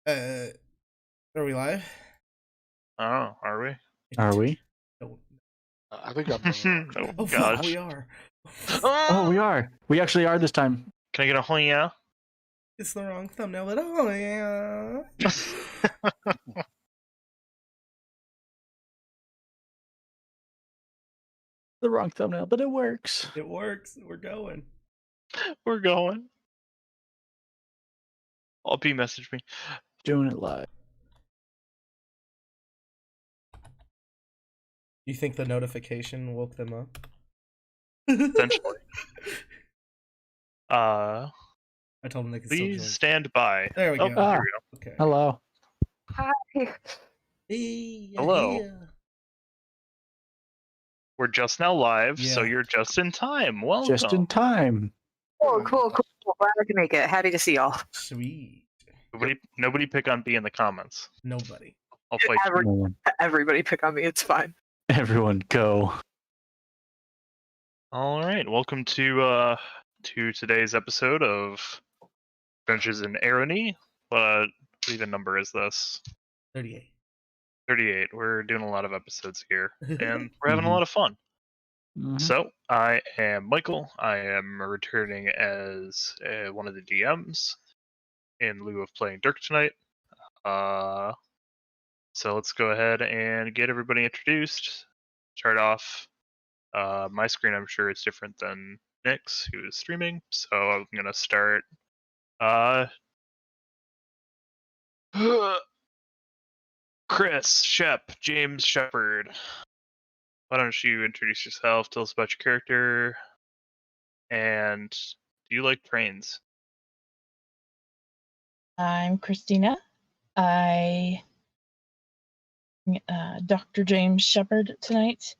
Uh, are we live? Oh, are we? Are we? Oh, I think I'm. Oh oh fuck, gosh. we are. Oh, we are. We actually are this time. Can I get a oh yeah? It's the wrong thumbnail, but oh yeah. The wrong thumbnail, but it works. It works. We're going. We're going. P message me. Doing it live. You think the notification woke them up? Essentially. I told them they could still Please join. stand by. There we go. Here we go. Okay. Hello. Hi. Hey, Hello. yeah. We're just now live, so Yeah. you're just in time. Welcome. Just in time. Cool. Glad I can make it. Happy to see y'all. Sweet. Nobody pick on B in the comments. Nobody. I'll fight you. Everybody pick on me. It's fine. Everyone go. All right, welcome to today's episode of Adventures in Arrowknee. What even number is this? 38. 38. We're doing a lot of episodes here, and we're having a lot of fun. So, I am Michael. I am returning as one of the DMs in lieu of playing Dirk tonight. So let's go ahead and get everybody introduced. Start off. My screen, I'm sure it's different than Nick's, who is streaming. So I'm gonna start. Chris, Shep, James Shepard. Why don't you introduce yourself? Tell us about your character. And do you like trains? I'm Christina. I Dr. James Shepard tonight,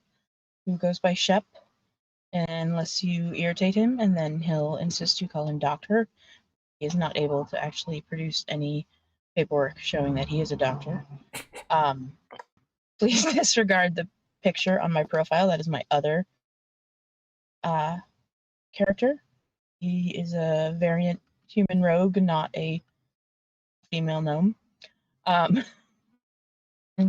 who goes by Shep, unless you irritate him, and then he'll insist you call him Doctor. He is not able to actually produce any paperwork showing that he is a doctor. Please disregard the picture on my profile. That is my other character. He is a variant human rogue, not a female gnome. And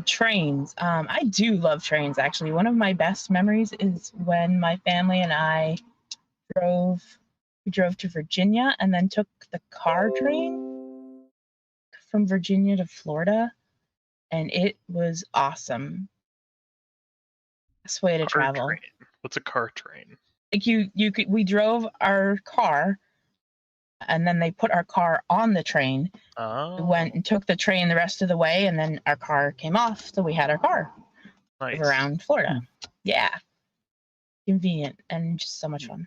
trains. I do love trains, actually. One of my best memories is when my family and I drove to Virginia and then took the car train from Virginia to Florida, and it was awesome. Best way to travel. Train. What's a car train? Like we drove our car, and then they put our car on the train. Oh. We went and took the train the rest of the way, and then our car came off, so we had our car around Florida. Yeah, convenient and just so much fun.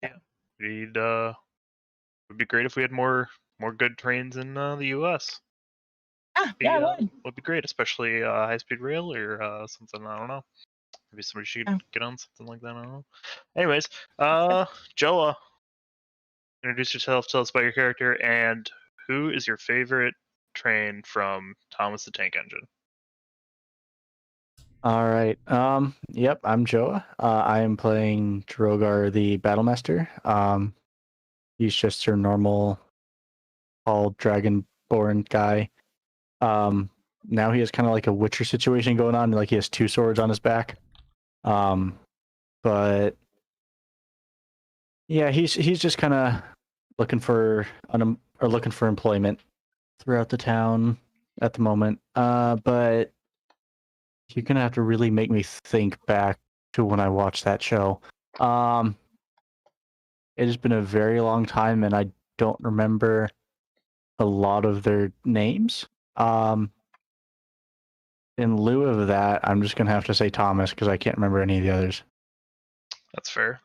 Yeah, would be great if we had more good trains in the U.S. Yeah, it would be great, especially high-speed rail or something. I don't know. Maybe somebody should get on something like that. I don't know. Anyways, Joa, introduce yourself. Tell us about your character, and who is your favorite train from Thomas the Tank Engine? All right. Yep, I'm Joa. I am playing Drogar the Battlemaster. He's just your normal tall dragonborn guy. Now he has kind of like a Witcher situation going on, like he has two swords on his back. But yeah, he's just kind of looking for employment throughout the town at the moment. But you're gonna have to really make me think back to when I watched that show. It has been a very long time, and I don't remember a lot of their names. In lieu of that, I'm just gonna have to say Thomas because I can't remember any of the others. That's fair.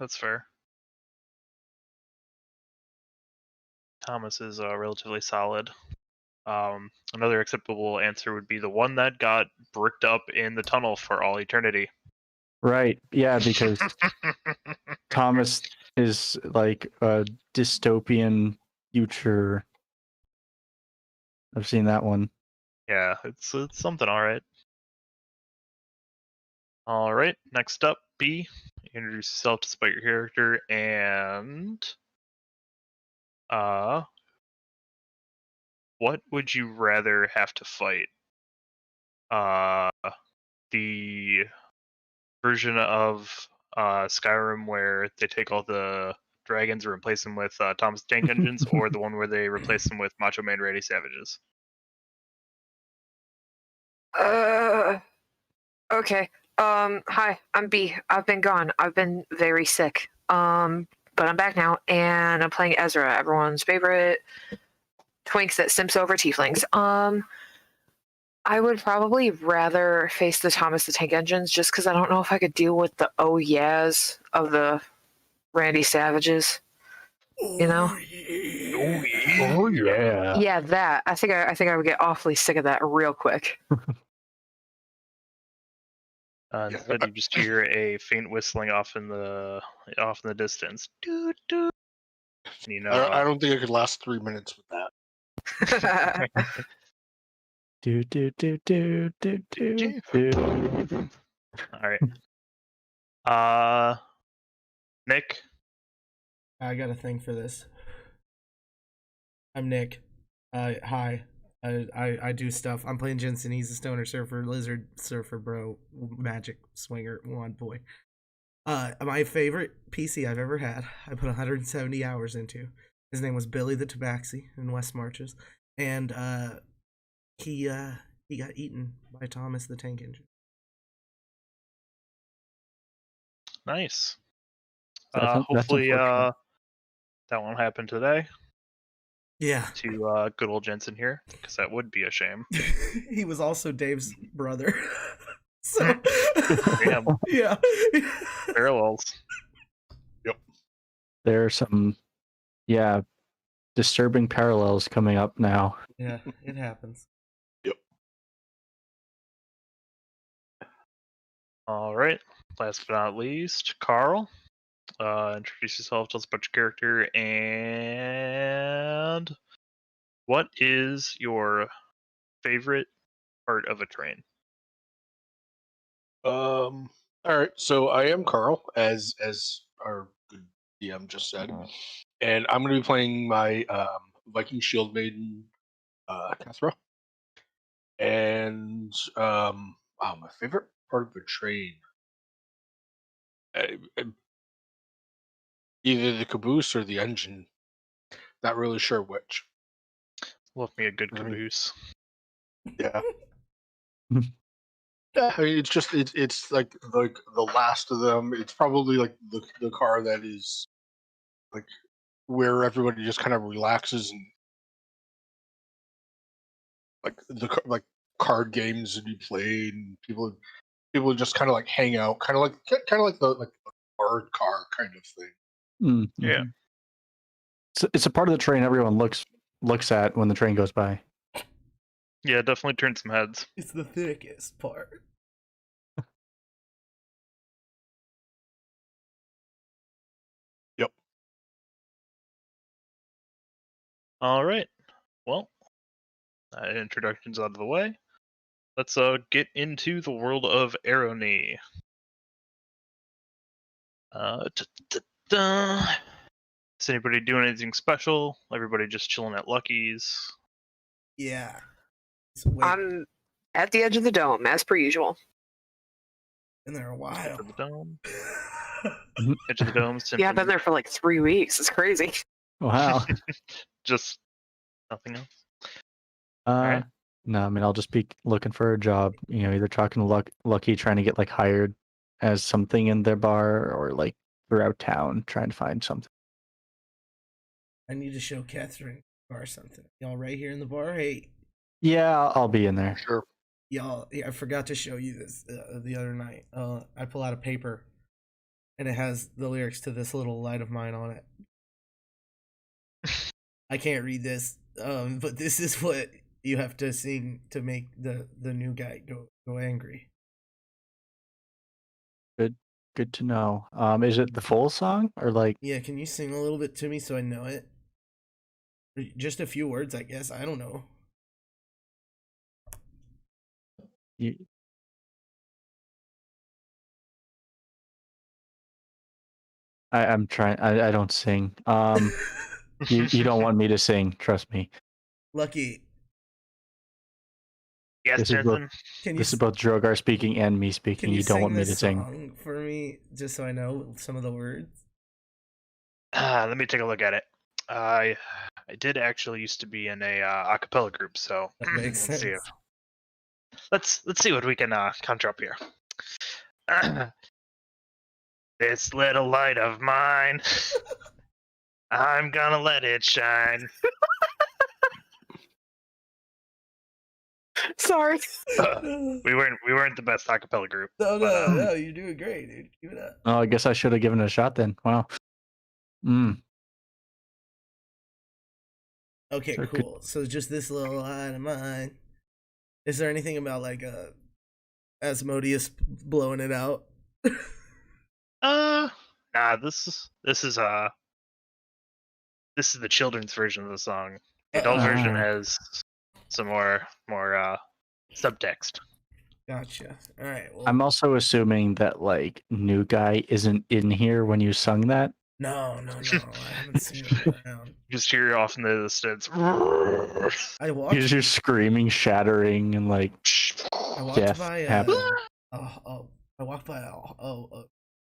Thomas is relatively solid. Another acceptable answer would be the one that got bricked up in the tunnel for all eternity. Right. Yeah, because Thomas is like a dystopian future. I've seen that one. Yeah, it's something all right. All right, next up, B. Introduce yourself, despite your character, and what would you rather have to fight? The version of Skyrim where they take all the dragons and replace them with Thomas the Tank Engines, or the one where they replace them with Macho Man Randy Savages? Okay. Hi, I'm B. I've been gone. I've been very sick. But I'm back now, and I'm playing Ezra, everyone's favorite twink that simps over tieflings. I would probably rather face the Thomas the Tank Engines just because I don't know if I could deal with the oh yeahs of the Randy Savages. You know? Oh yeah. Yeah, that. I think I would get awfully sick of that real quick. Instead, you just hear a faint whistling off in the distance. Doo, doo. And you know, I don't think I could last 3 minutes with that. Do do do do do do do. all right. Nick. I got a thing for this. I'm Nick. Hi. I do stuff. I'm playing Jensen. He's a stoner surfer, lizard surfer, bro, magic swinger, one boy. My favorite PC I've ever had. I put 170 hours into. His name was Billy the Tabaxi in West Marches, and he got eaten by Thomas the Tank Engine. Nice. That's Hopefully, unfortunate. that won't happen today Yeah. to good old Jensen here, because that would be a shame. He was also Dave's brother. So Damn. yeah. Parallels. There are some, disturbing parallels coming up now. Yeah, it happens. All right. Last but not least, Carl. Introduce yourself, tell us about your character, and what is your favorite part of a train? All right, so I am Carl, as our good DM just said, and I'm going to be playing my Viking Shield Maiden, Cathra. And my favorite part of a train, either the caboose or the engine. Not really sure which. Love me a good I mean- caboose. Yeah. Yeah, I mean, it's like the last of them. It's probably like the car that is like where everybody just kind of relaxes and like like card games to be played and people just kind of like hang out, kind of like the card car kind of thing. Mm-hmm. Yeah. It's a part of the train everyone looks at when the train goes by. Yeah, definitely turn some heads. It's the thickest part. Yep. All right. Well, introductions out of the way. Let's get into the world of Arrowknee. Is anybody doing anything special? Everybody just chilling at Lucky's? Yeah. I'm at the edge of the dome, as per usual. Been there a while. Edge of the dome. Edge of the dome. Yeah, I've been there for like 3 weeks. It's crazy. Wow. Just nothing else. Right. No, I mean I'll just be looking for a job. Either talking to Lucky, trying to get like hired as something in their bar, or like throughout town trying to find something. I need to show Catherine or something. Y'all right here in the bar? Hey. Yeah, I'll be in there. Sure. Y'all, I forgot to show you this the other night. I pull out a paper, and it has the lyrics to this little light of mine on it. I can't read this, but this is what you have to sing to make the new guy go angry. Good to know. Is it the full song or like? Yeah, can you sing a little bit to me so I know it? Just a few words, I guess. I don't know. I'm trying. I don't sing. You don't want me to sing, trust me. Lucky, Yes, This is both- Jensen. Can you This is both Drogar speaking and me speaking. can you You don't sing want me this to sing. song for me just so I know some of the words? Let me take a look at it. I did actually used to be in a acapella group, so That makes let's see. sense. Let's see what we can conjure up here. This little light of mine, I'm gonna let it shine. Sorry. We weren't the best acapella group. No, but, no, you're doing great, dude. Give it up. Oh, I guess I should have given it a shot then. Wow. Okay, So could- cool. So just this little line of mine. Is there anything about like Asmodeus blowing it out? Nah. This is the children's version of the song. The adult version has some more subtext. Gotcha. All right. Well, I'm also assuming that like new guy isn't in here when you sung that. no. I haven't seen him around. You just hear off in the distance. I walked. He's just screaming, shattering, and like I walked death by. happening. I walked by a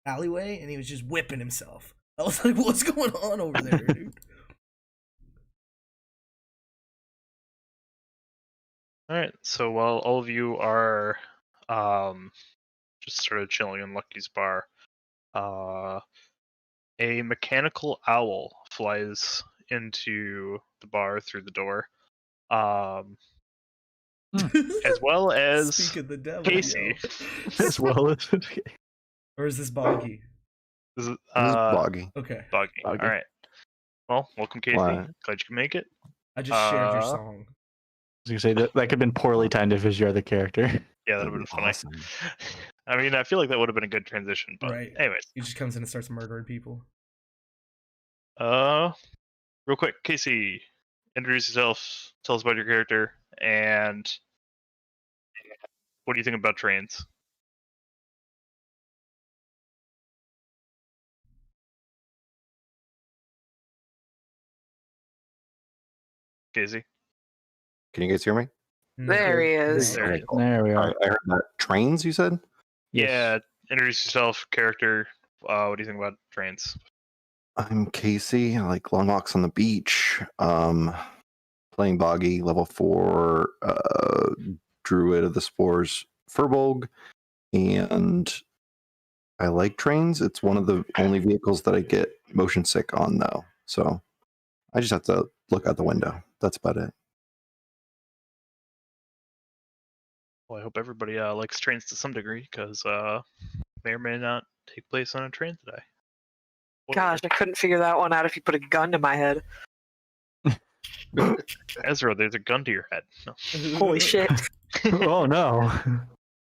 alleyway, and he was just whipping himself. I was like, "What's going on over there, dude?" All right. So while all of you are just sort of chilling in Lucky's bar, a mechanical owl flies into the bar through the door, as well as Speak of the devil, Casey. yo. As well as Or is this Boggy? This is, This is Boggy. Okay, Buggy. Buggy. All right. Well, welcome, Casey. Why? Glad you can make it. I just shared your Uh, song. I was gonna say that could have been poorly timed if it was your other character. Yeah, that That'd would have be been funny. awesome. I mean, I feel like that would have been a good transition. But Right. anyways, He just comes in and starts murdering people. real quick, Casey, introduce yourself. Tell us about your character, and what do you think about trains? Casey. Can you guys hear me? There he is. There. Okay, cool. There we All are. right, I heard that. Trains, you said? Yes. Yeah, introduce yourself, character. What do you think about trains? I'm Casey. I like long walks on the beach. Playing Boggy, level 4, Druid of the Spores, Furbolg, and I like trains. It's one of the only vehicles that I get motion sick on, though. So I just have to look out the window. That's about it. Well, I hope everybody likes trains to some degree, because may or may not take place on a train today. Gosh, I couldn't figure that one out if you put a gun to my head. Ezra, there's a gun to your head. No. Holy shit. Oh no.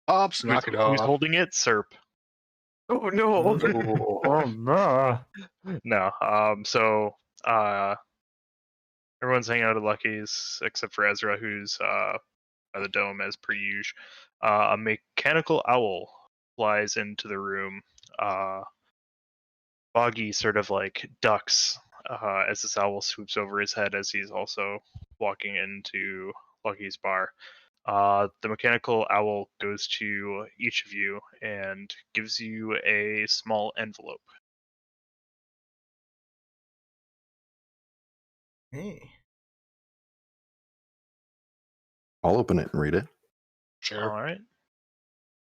Ops, knock it Who's off. holding it? Serp. Oh no. Oh no. No. So everyone's hanging out at Lucky's except for Ezra, who's by the dome as per usual. A mechanical owl flies into the room. Boggy sort of like ducks as this owl swoops over his head as he's also walking into Lucky's bar. The mechanical owl goes to each of you and gives you a small envelope. Hey. I'll open it and read it. Sure. All right.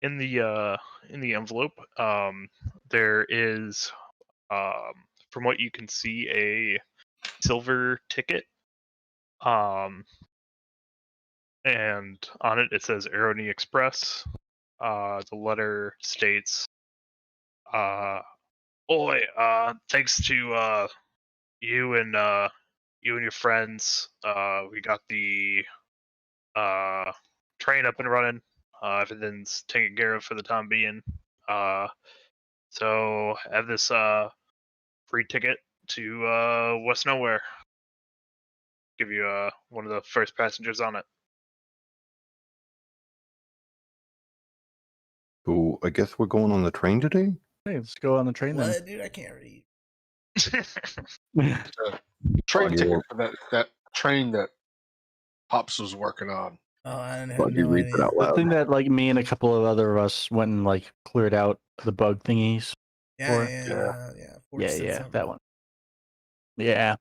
In the envelope, there is, from what you can see, a silver ticket. And on it says Arrowknee Express. The letter states, "Oi, thanks to you and your friends, we got the train up and running. Everything's taken care of for the time being. So have this free ticket to West Nowhere. Give you one of the first passengers on it." So I guess we're going on the train today? Hey, let's go on the train then. What, dude? I can't read. Train Oh, ticket yeah. for that train that Pops was working on. Oh, I had Buggy no reads it idea. out The loud. thing that like me and a couple of other of us went and like cleared out the bug thingies. Yeah, Or- yeah. Forge said Yeah, something. that one. Yeah.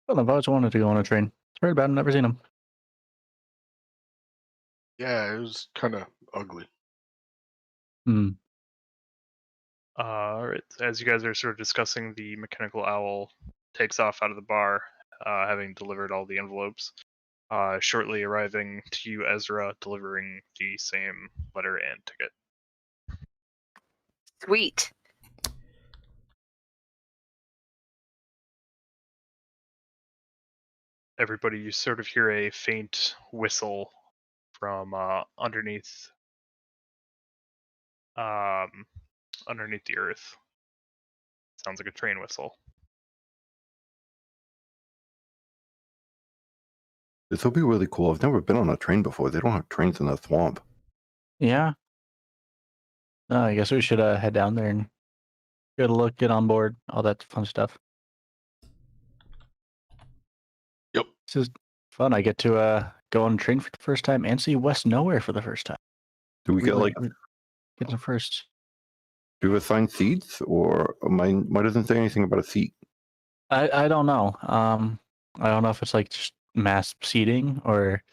Well, I've always wanted to go on a train. Heard about them, never seen them. Yeah, it was kind of ugly. Hmm. All right. As you guys are sort of discussing, the mechanical owl takes off out of the bar, having delivered all the envelopes. Shortly arriving to you, Ezra, delivering the same letter and ticket. Sweet. Everybody, you sort of hear a faint whistle from underneath the earth. Sounds like a train whistle. This will be really cool. I've never been on a train before. They don't have trains in the swamp. Yeah. I guess we should head down there and get a look, get on board, all that fun stuff. Yep. This is fun. I get to go on a train for the first time and see West Nowhere for the first time. Do we get like get the first? do we assign seats, or mine doesn't say anything about a seat? I don't know. I don't know if it's like just mass seating or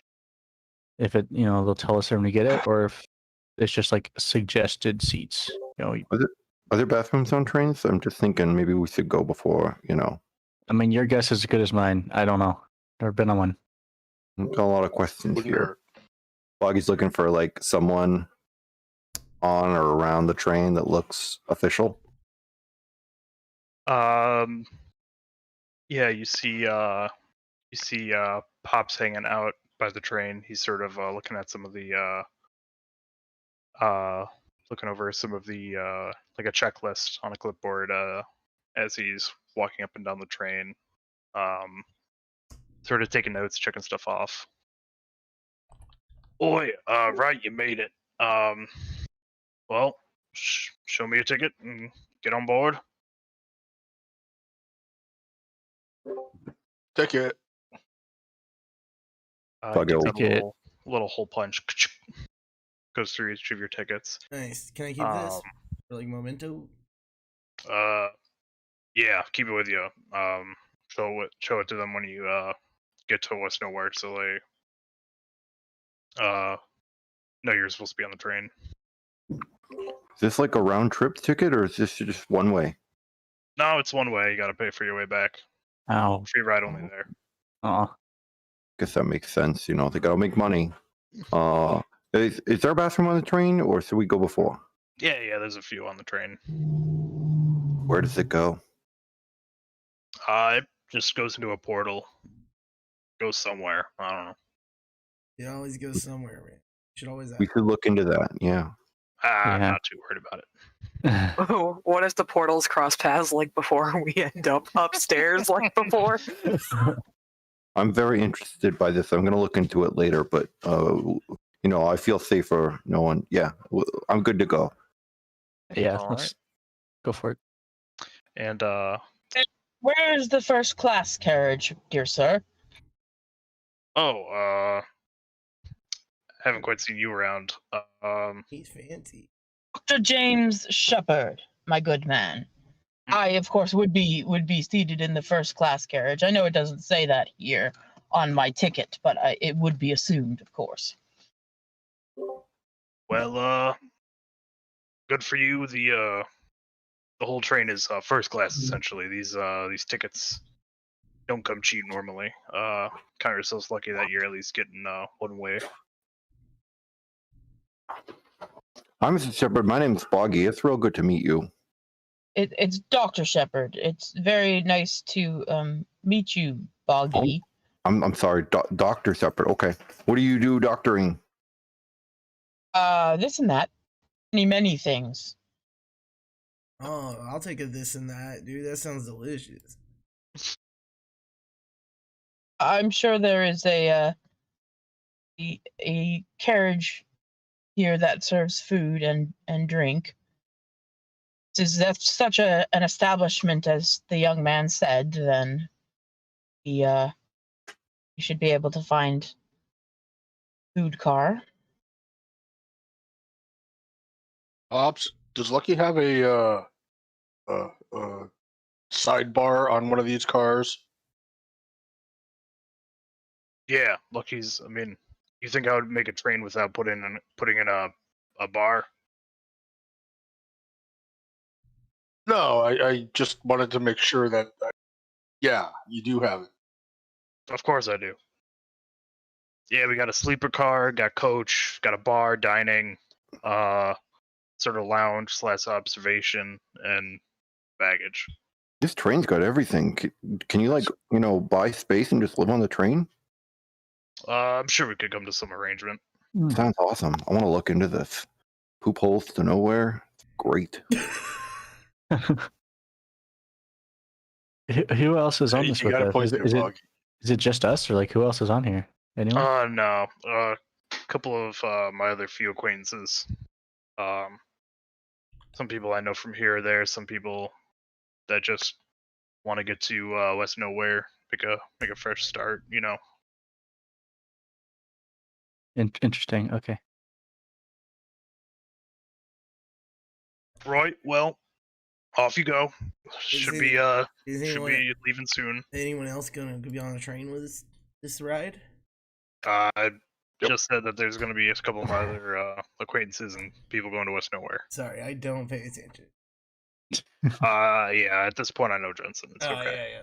if it they'll tell us when we get it, or if it's just like suggested seats. Are there bathrooms on trains? I'm just thinking maybe we should go before. I mean, your guess is as good as mine. I don't know. Never been on one. Got a lot of questions Wouldn't here. hurt. Boggy's looking for like someone on or around the train that looks official. Yeah, you see Pops hanging out by the train. He's sort of looking at some of the looking over some of the like a checklist on a clipboard as he's walking up and down the train. Sort of taking notes, checking stuff off. Oi, right, you made it. Well, show me your ticket and get on board. Take it. Buggo. Takes out a Ticket. little hole punch. Goes through each of your tickets. Nice. Can I keep this for like memento? Yeah, keep it with you. Show it to them when you get to West Nowhere, so they know you're supposed to be on the train. Is this like a round trip ticket, or is this just one way? No, it's one way. You gotta pay for your way back. Ow. Free ride only there. Guess that makes sense. They gotta make money. Is there a bathroom on the train, or should we go before? Yeah, there's a few on the train. Where does it go? It just goes into a portal. Goes somewhere. I don't know. It always goes somewhere, man. You should always We ask. should look into that. Yeah. I'm Yeah. not too worried about it. What if the portals cross paths like before we end up upstairs like before? I'm very interested by this. I'm gonna look into it later, but I feel safer knowing. Yeah, I'm good to go. Yeah, All let's go for it. And Where is the first class carriage, dear sir? haven't quite seen you around. He's fancy. Dr. James Shepard, my good man. I, of course, would be seated in the first class carriage. I know it doesn't say that here on my ticket, but it would be assumed, of course. Well, good for you. The whole train is first class essentially. These tickets don't come cheap normally. Count yourselves lucky that you're at least getting one way. I'm Mr. Shepard. My name's Boggy. It's real good to meet you. It's Dr. Shepard. It's very nice to meet you, Boggy. I'm sorry, Dr. Shepard. Okay. What do you do doctoring? This and that. Many things. Oh, I'll take a this and that, dude. That sounds delicious. I'm sure there is a carriage here that serves food and drink. That's such an establishment, as the young man said, then you should be able to find food car. Ops, does Lucky have a sidebar on one of these cars? Yeah, Lucky's. I mean, you think I would make a train without putting in a bar? No, I just wanted to make sure that. Yeah, you do have it. Of course I do. Yeah, we got a sleeper car, got coach, got a bar, dining, sort of lounge / observation, and baggage. This train's got everything. Can you, like, buy space and just live on the train? I'm sure we could come to some arrangement. Sounds awesome. I want to look into this. Poop holes to nowhere. Great. Who else is on Hey, this you with got a us? point there, Bug. Is it just us, or like who else is on here? Anyone? No. A couple of my other few acquaintances. Some people I know from here or there. Some people that just want to get to West Nowhere, make a fresh start. Interesting. Okay. Right. Well, off you go. Should be leaving soon. Anyone else gonna be on a train with this ride? I just said that there's going to be a couple of my other acquaintances and people going to West Nowhere. Sorry, I don't pay attention. Yeah. At this point, I know Jensen. It's okay. Yeah.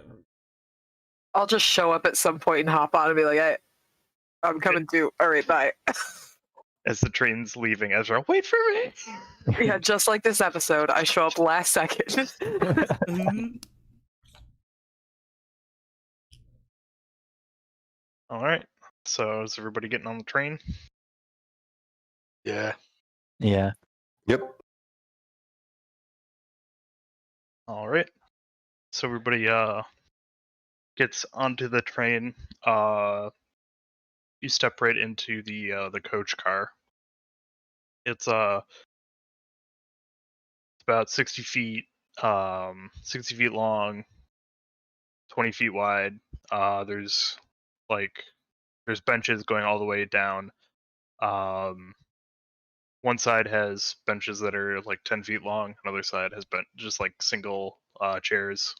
I'll just show up at some point and hop on and be like, "Hey, I'm coming too. All right, bye." As the train's leaving, Ezra, wait for me. Yeah, just like this episode, I show up last second. All right. So is everybody getting on the train? Yeah. Yeah. Yep. All right. So everybody gets onto the train. You step right into the coach car. It's about 60 feet 60 feet long, 20 feet wide. There's benches going all the way down. One side has benches that are like 10 feet long. Another side has just like single chairs.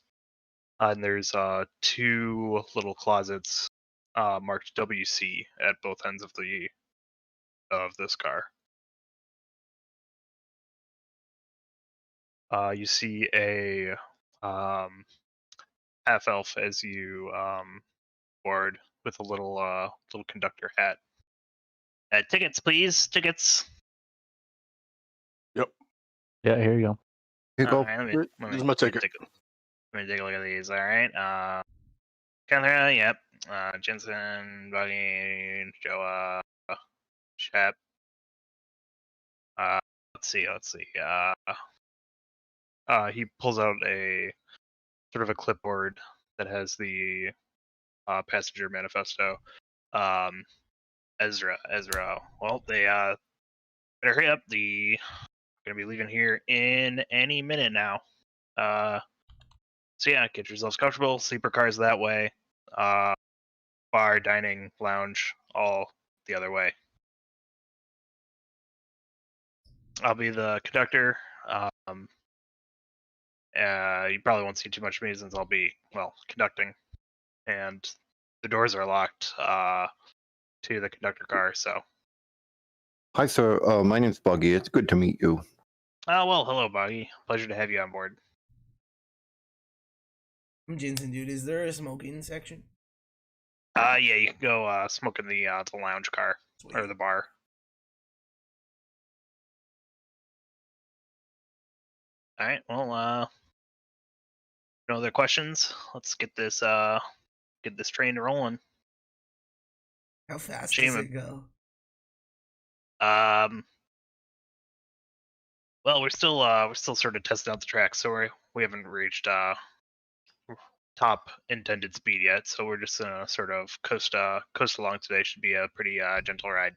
And there's 2 little closets marked WC at both ends of this car. You see a half elf as you board with a little conductor hat. Tickets, please. Tickets. Yeah. Here you go. Here you go. Alright, This is my ticket. Let me take a look at these. All right. Kendra, yep. Jensen, Buggy, Joa, Shep. Let's see. He pulls out a sort of a clipboard that has the passenger manifesto. Ezra. Well, they better hurry up. Gonna be leaving here in any minute now. So yeah, get yourselves comfortable. Sleeper cars that way. Bar, dining, lounge, all the other way. I'll be the conductor. You probably won't see too much of me since I'll be, conducting. And the doors are locked to the conductor car, so. Hi, sir. My name's Buggy. It's good to meet you. Well, hello, Buggy. Pleasure to have you on board. I'm Jensen, dude. Is there a smoking section? Yeah, you can go smoke in the lounge car. Sweet. Or the bar. Alright, well, no other questions? Let's get this train rolling. How fast Shame does it- it go? Well, we're still sort of testing out the track, so we haven't reached top intended speed yet. So we're just gonna sort of coast along today. Should be a pretty gentle ride.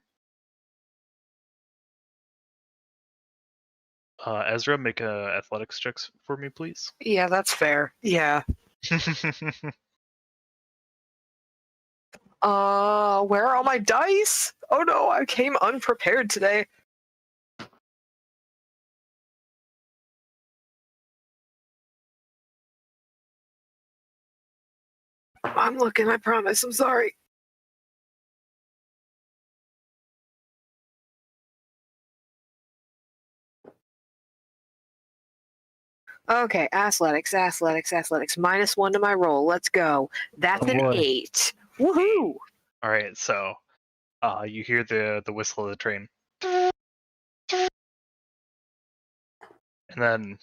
Ezra, make a athletics checks for me, please. Yeah, that's fair. Yeah. Where are all my dice? Oh no, I came unprepared today. I'm looking, I promise. I'm sorry. Okay, athletics. -1 to my roll. Let's go. That's Oh, an boy. 8. Woohoo! All right, so you hear the whistle of the train, and then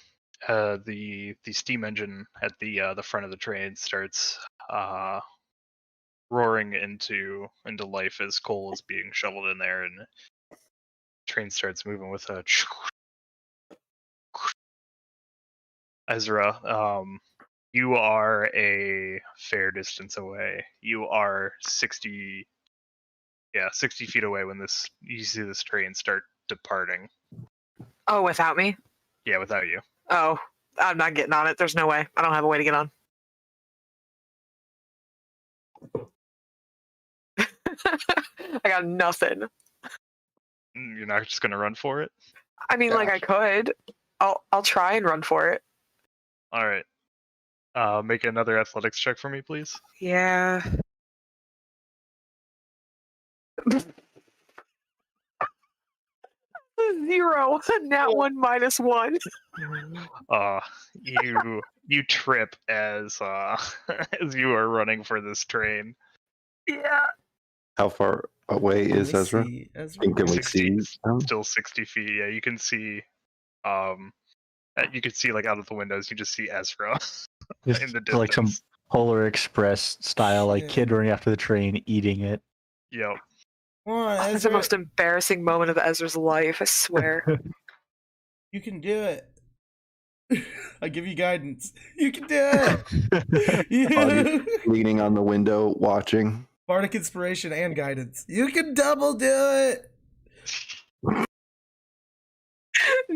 the steam engine at the front of the train starts roaring into life as coal is being shoveled in there, and the train starts moving with a Ezra. You are a fair distance away. You are 60 feet away when you see this train start departing. Oh, without me? Yeah, without you. Oh, I'm not getting on it. There's no way. I don't have a way to get on. I got nothing. You're not just gonna run for it? I mean, like, I could. I'll try and run for it. All right. Make another athletics check for me, please. Yeah. 0. Nat 1 -1. You trip as as you are running for this train. Yeah. How far away Can is we Ezra? see Ezra? And can we 60, see him? still 60 feet. Yeah, you can see like out of the windows. You just see Ezra Just in the like some distance. Polar Express style, like Shit. kid running after the train, eating it. Yep. Come on, That's the Ezra. most embarrassing moment of Ezra's life, I swear. You can do it. I give you guidance. You can do it. You. Leaning on the window, watching. Bardic inspiration and guidance. You can double do it.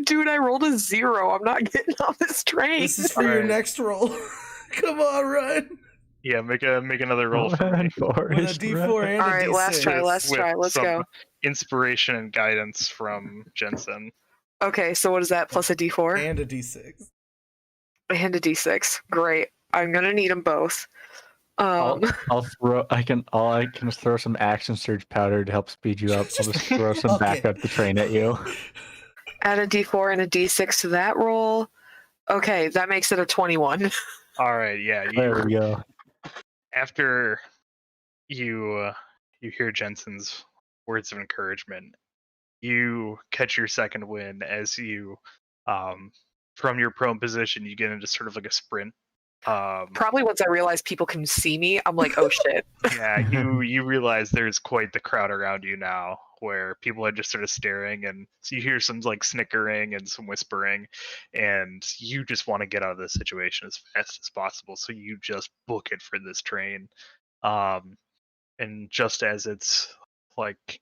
Dude, I rolled a 0. I'm not getting on this train. This is for your Alright. next roll. Come on, run. Yeah, make another roll for me. Run, With a Forrest, D4 run. and a Alright, D6. last try, let's With try. Let's some go. Inspiration and guidance from Jensen. Okay, so what is that? Plus a D4? And a D6. And a D6. Great. I'm gonna need them both. I can throw some action surge powder to help speed you up. I'll just throw some Okay. back up the train at you. Add a D4 and a D6 to that roll. Okay, that makes it a 21. All right, yeah. There we go. After you hear Jensen's words of encouragement, you catch your second wind as you from your prone position you get into sort of like a sprint. Probably once I realize people can see me, I'm like, oh shit. Yeah, you realize there's quite the crowd around you now, where people are just sort of staring, and so you hear some like snickering and some whispering, and you just want to get out of this situation as fast as possible. So you just book it for this train, and just as it's like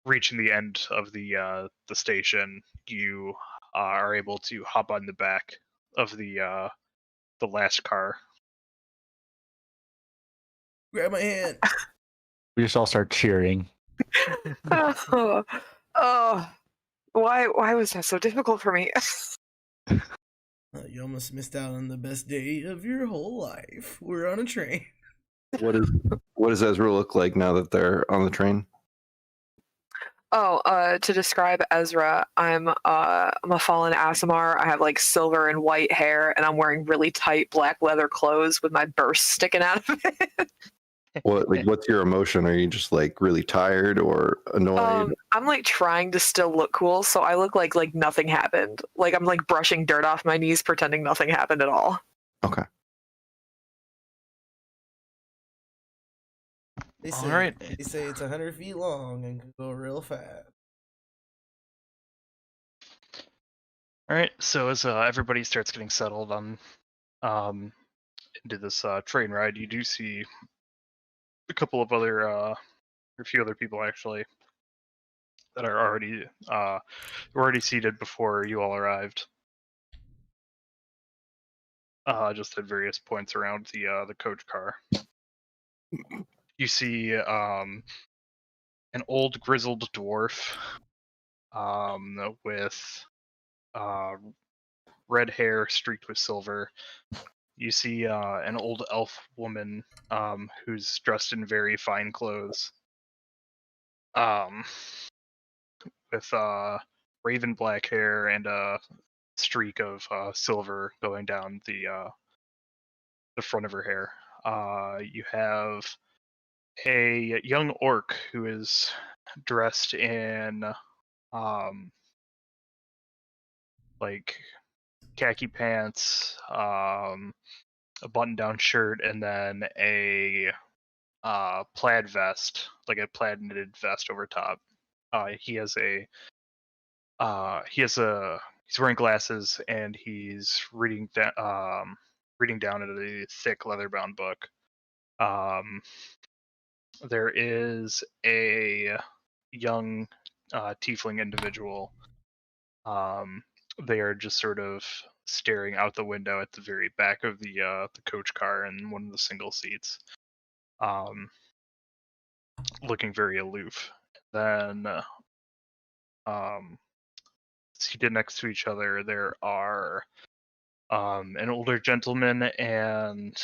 reaching the end of the station, you are able to hop on the back of the last car. Grab my hand. We just all start cheering. Oh, why was that so difficult for me? You almost missed out on the best day of your whole life. We're on a train. What does Ezra look like now that they're on the train? To describe Ezra, I'm a fallen Aasimar. I have like silver and white hair, and I'm wearing really tight black leather clothes with my burst sticking out of it. What's your emotion? Are you just like really tired or annoyed? I'm like trying to still look cool, so I look like nothing happened. Like I'm like brushing dirt off my knees, pretending nothing happened at all. Okay. They All say, right. They say it's 100 feet long and can go real fast. All right, so as everybody starts getting settled on into this train ride, you do see a couple of other or a few other people actually that are already seated before you all arrived. Just at various points around the coach car. you see an old grizzled dwarf with red hair streaked with silver. You see an old elf woman who's dressed in very fine clothes, with raven black hair and a streak of silver going down the front of her hair. You have a young orc who is dressed in like khaki pants, a button-down shirt, and then a plaid vest, like a plaid knitted vest over top. He's wearing glasses and he's reading down at a thick leather-bound book. There is a young tiefling individual. They are just sort of staring out the window at the very back of the coach car in one of the single seats, looking very aloof. Then, seated next to each other, there are an older gentleman and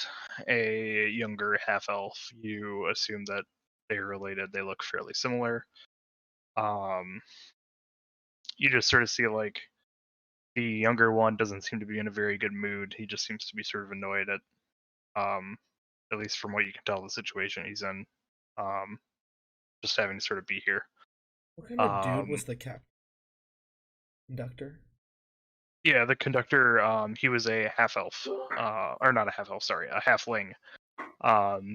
a younger half elf. You assume that they're related. They look fairly similar. You just sort of see like the younger one doesn't seem to be in a very good mood. He just seems to be sort of annoyed at least from what you can tell, the situation he's in. Just having to sort of be here. What kind of dude was the conductor? Yeah, the conductor, he was a half elf, or not a half elf, sorry, a halfling.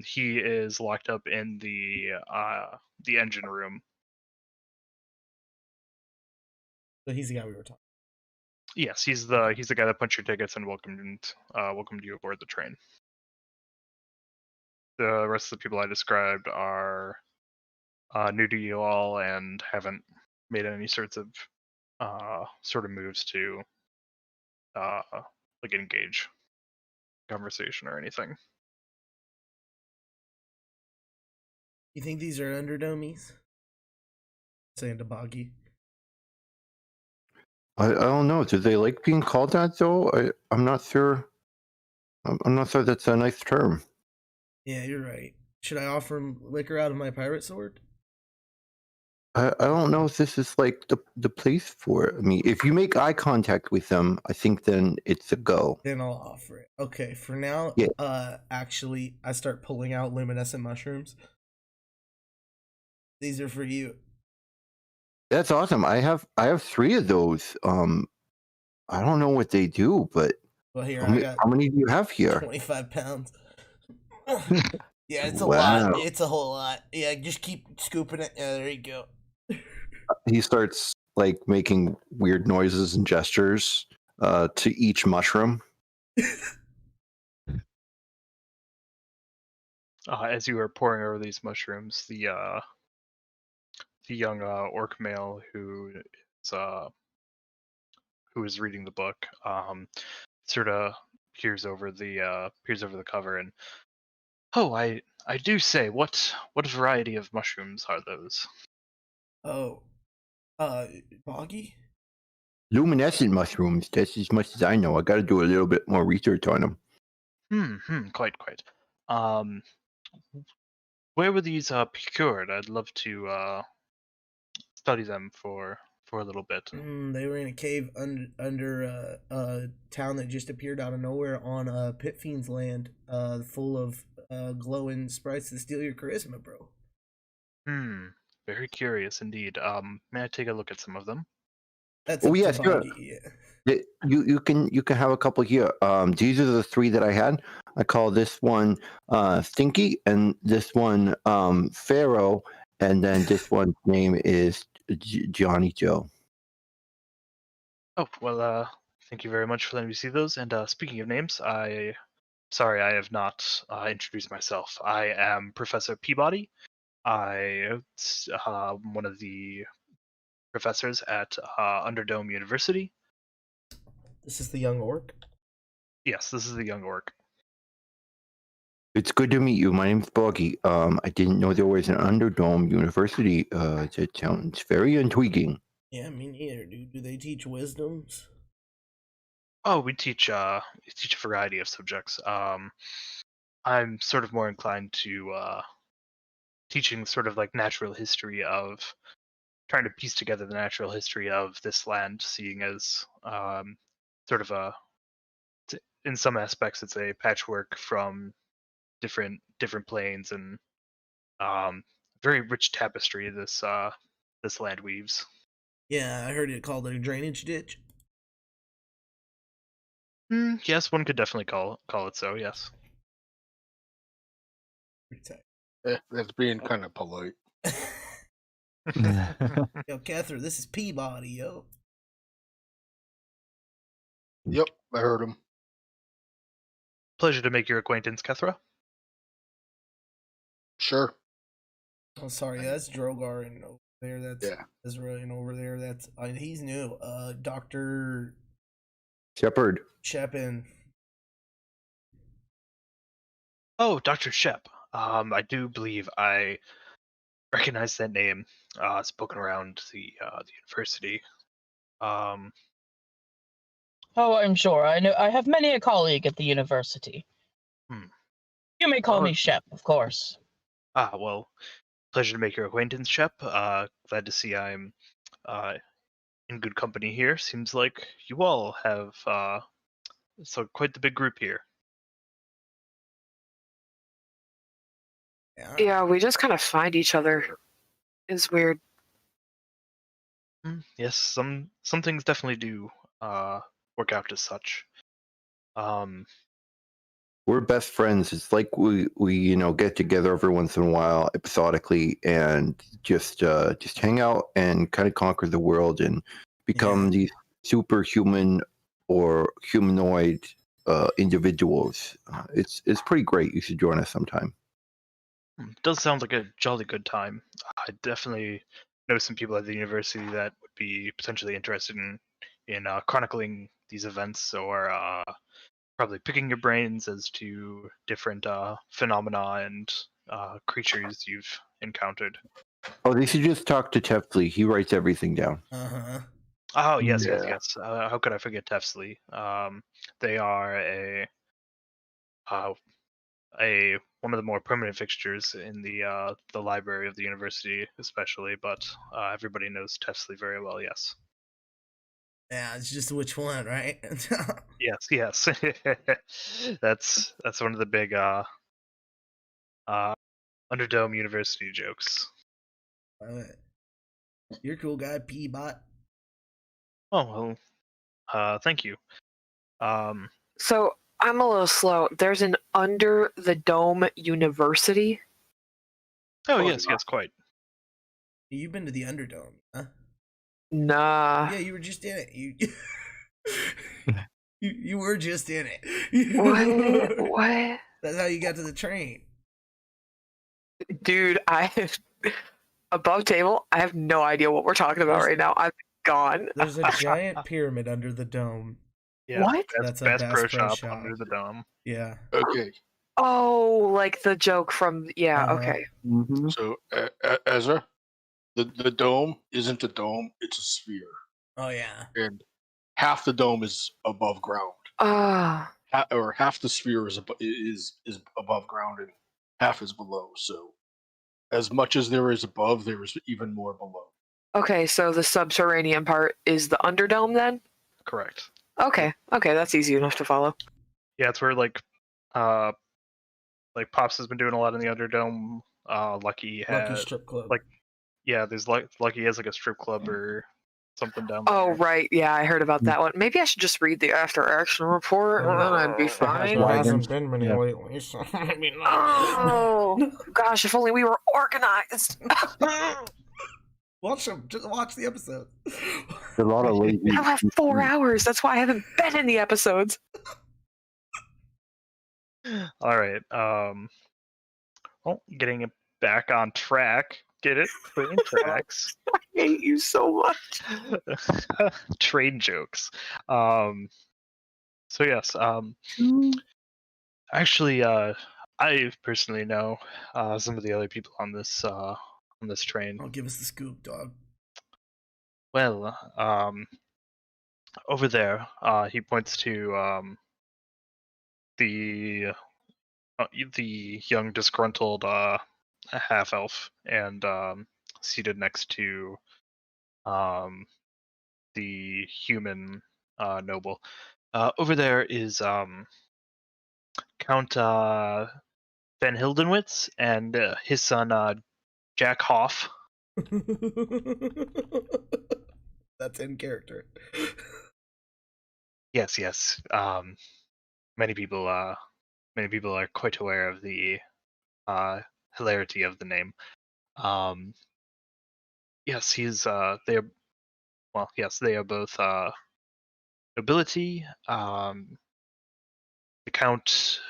He is locked up in the engine room. So he's the guy we were talking. Yes, he's the guy that punched your tickets and welcomed you aboard the train. The rest of the people I described are new to you all and haven't made any sorts of moves to like engage conversation or anything. You think these are underdomies? Saying to Boggy. I don't know. Do they like being called that though? I'm not sure. I'm not sure that's a nice term. Yeah, you're right. Should I offer him liquor out of my pirate sword? I don't know if this is like the place for it. I mean, if you make eye contact with them, I think then it's a go. Then I'll offer it. Okay, for now, Yeah. Actually, I start pulling out luminescent mushrooms. These are for you. That's awesome. I have 3 of those. I don't know what they do, but Well, here, how many do you have here? 25 pounds. Yeah, it's a Wow. lot. It's a whole lot. Yeah, just keep scooping it. Yeah, there you go. He starts like making weird noises and gestures to each mushroom. As you are pouring over these mushrooms, the young orc male who is reading the book sort of peers over the cover and, oh, I do say, what variety of mushrooms are those? Oh, Boggy? Luminescent mushrooms. That's as much as I know. I got to do a little bit more research on them. Quite. Where were these procured? I'd love to study them for a little bit. They were in a cave under a town that just appeared out of nowhere on Pit Fiend's land, full of glowing sprites that steal your charisma, bro. Very curious indeed. May I take a look at some of them? That's yes, sure. Yeah. You can have a couple here. These are the 3 that I had. I call this one Stinky, and this one Pharaoh, and then this one's name is Johnny Joe. Oh, well, thank you very much for letting me see those. And speaking of names, I have not introduced myself. I am Professor Peabody. I one of the professors at Underdome University. This is the young orc? Yes, this is the young orc. It's good to meet you. My name's Boggy. I didn't know there was an Underdome University. That sounds very intriguing. Yeah, me neither, dude. Do they teach wisdoms? Oh, we teach a variety of subjects. I'm sort of more inclined to teaching sort of like natural history of trying to piece together the natural history of this land, seeing as sort of in some aspects it's a patchwork from different planes and very rich tapestry this land weaves. Yeah, I heard it called a drainage ditch. Yes, one could definitely call it so. Yes. Pretty tight. That's being kind of polite. Yo, Catherine, this is Peabody, yo. Yep, I heard him. Pleasure to make your acquaintance, Kethra. Sure. Oh, sorry, that's Drogar and over there. That's Yeah. Ezra and over there. That's he's new. Dr. Shepard. Chepin. Oh, Dr. Shep. I do believe I recognize that name. Spoken around the university. Oh, I'm sure. I know. I have many a colleague at the university. You may call me Shep, of course. Well, pleasure to make your acquaintance, Shep. Glad to see I'm in good company here. Seems like you all have so quite the big group here. Yeah, we just kind of find each other. It's weird. Yes, some things definitely do work out as such. We're best friends. It's like we get together every once in a while, episodically, and just hang out and kind of conquer the world and become these superhuman or humanoid individuals. It's pretty great. You should join us sometime. Does sound like a jolly good time. I definitely know some people at the university that would be potentially interested in chronicling these events or probably picking your brains as to different phenomena and creatures you've encountered. Oh, they should just talk to Tefley. He writes everything down. Oh yes, Yeah. yes. How could I forget Tefsley? They are a one of the more permanent fixtures in the library of the university, especially. But everybody knows Tefsley very well. Yes. Yeah, it's just which one, right? Yes, yes. That's one of the big Underdome University jokes. You're a cool guy, P-Bot. Oh well, thank you. So I'm a little slow. There's an Under the Dome University. Oh yes, yes, quite. You've been to the Underdome, huh? Nah. Yeah, you were just in it. You were just in it. What? That's how you got to the train. Dude, above table, I have no idea what we're talking about right now. I'm gone. There's a giant pyramid under the dome. Yeah, What? That's a Bass Bass Pro Pro Shop Shop. under the dome. Yeah. Okay. Oh, like the joke from okay. Mm-hmm. So, Ezra, the dome isn't a dome; it's a sphere, Oh yeah. and half the dome is above ground, or half the sphere is above ground, and half is below. So, as much as there is above, there is even more below. Okay, so the subterranean part is the Underdome then? Correct. Okay, that's easy enough to follow. Yeah, it's where like Pops has been doing a lot in the Underdome. Lucky has Strip Club. there's Lucky has like a strip club or something down there. Oh, right. Yeah, I heard about that one. Maybe I should just read the after action report and then I'd be fine. There hasn't been many lately, so maybe not. Oh, gosh, if only we were organized. Just watch the episode. A lot of lazy. I have 4 hours. That's why I haven't been in the episodes. All right. Well, getting it back on track. Get it? Train tracks. I hate you so much. Train jokes. So yes. Actually, I personally know some of the other people on this train. Oh, give us the scoop, dog. Well, over there, he points to the young disgruntled half elf, and seated next to the human noble. Over there is Count Van Hildenwitz and his son Jack Hoff. That's in character. Yes. Many people are quite aware of the hilarity of the name. Yes, he's they are yes, they are both nobility. The Count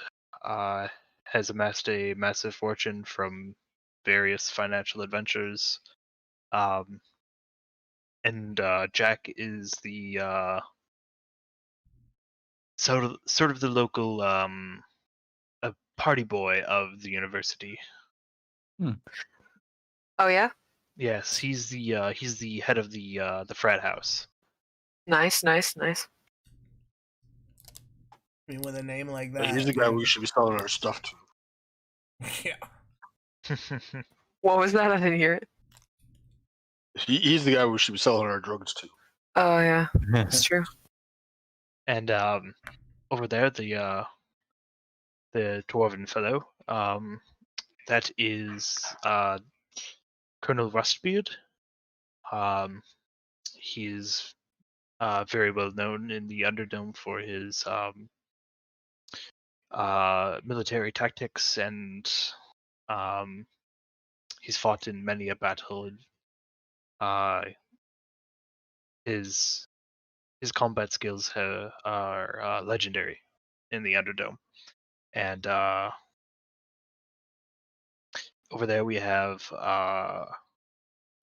has amassed a massive fortune from various financial adventures. And Jack is the sort of the local a party boy of the university. Oh yeah, Yes, he's the head of the frat house. nice. I mean, with a name like But that. he's the guy we should be selling our stuff to. Yeah. What was that? I didn't hear it. He's the guy we should be selling our drugs to. Oh yeah, it's true. And over there, the dwarven fellow, that is Colonel Rustbeard. He's very well known in the Underdome for his military tactics, and he's fought in many a battle. His combat skills are legendary in the Underdome. And over there we have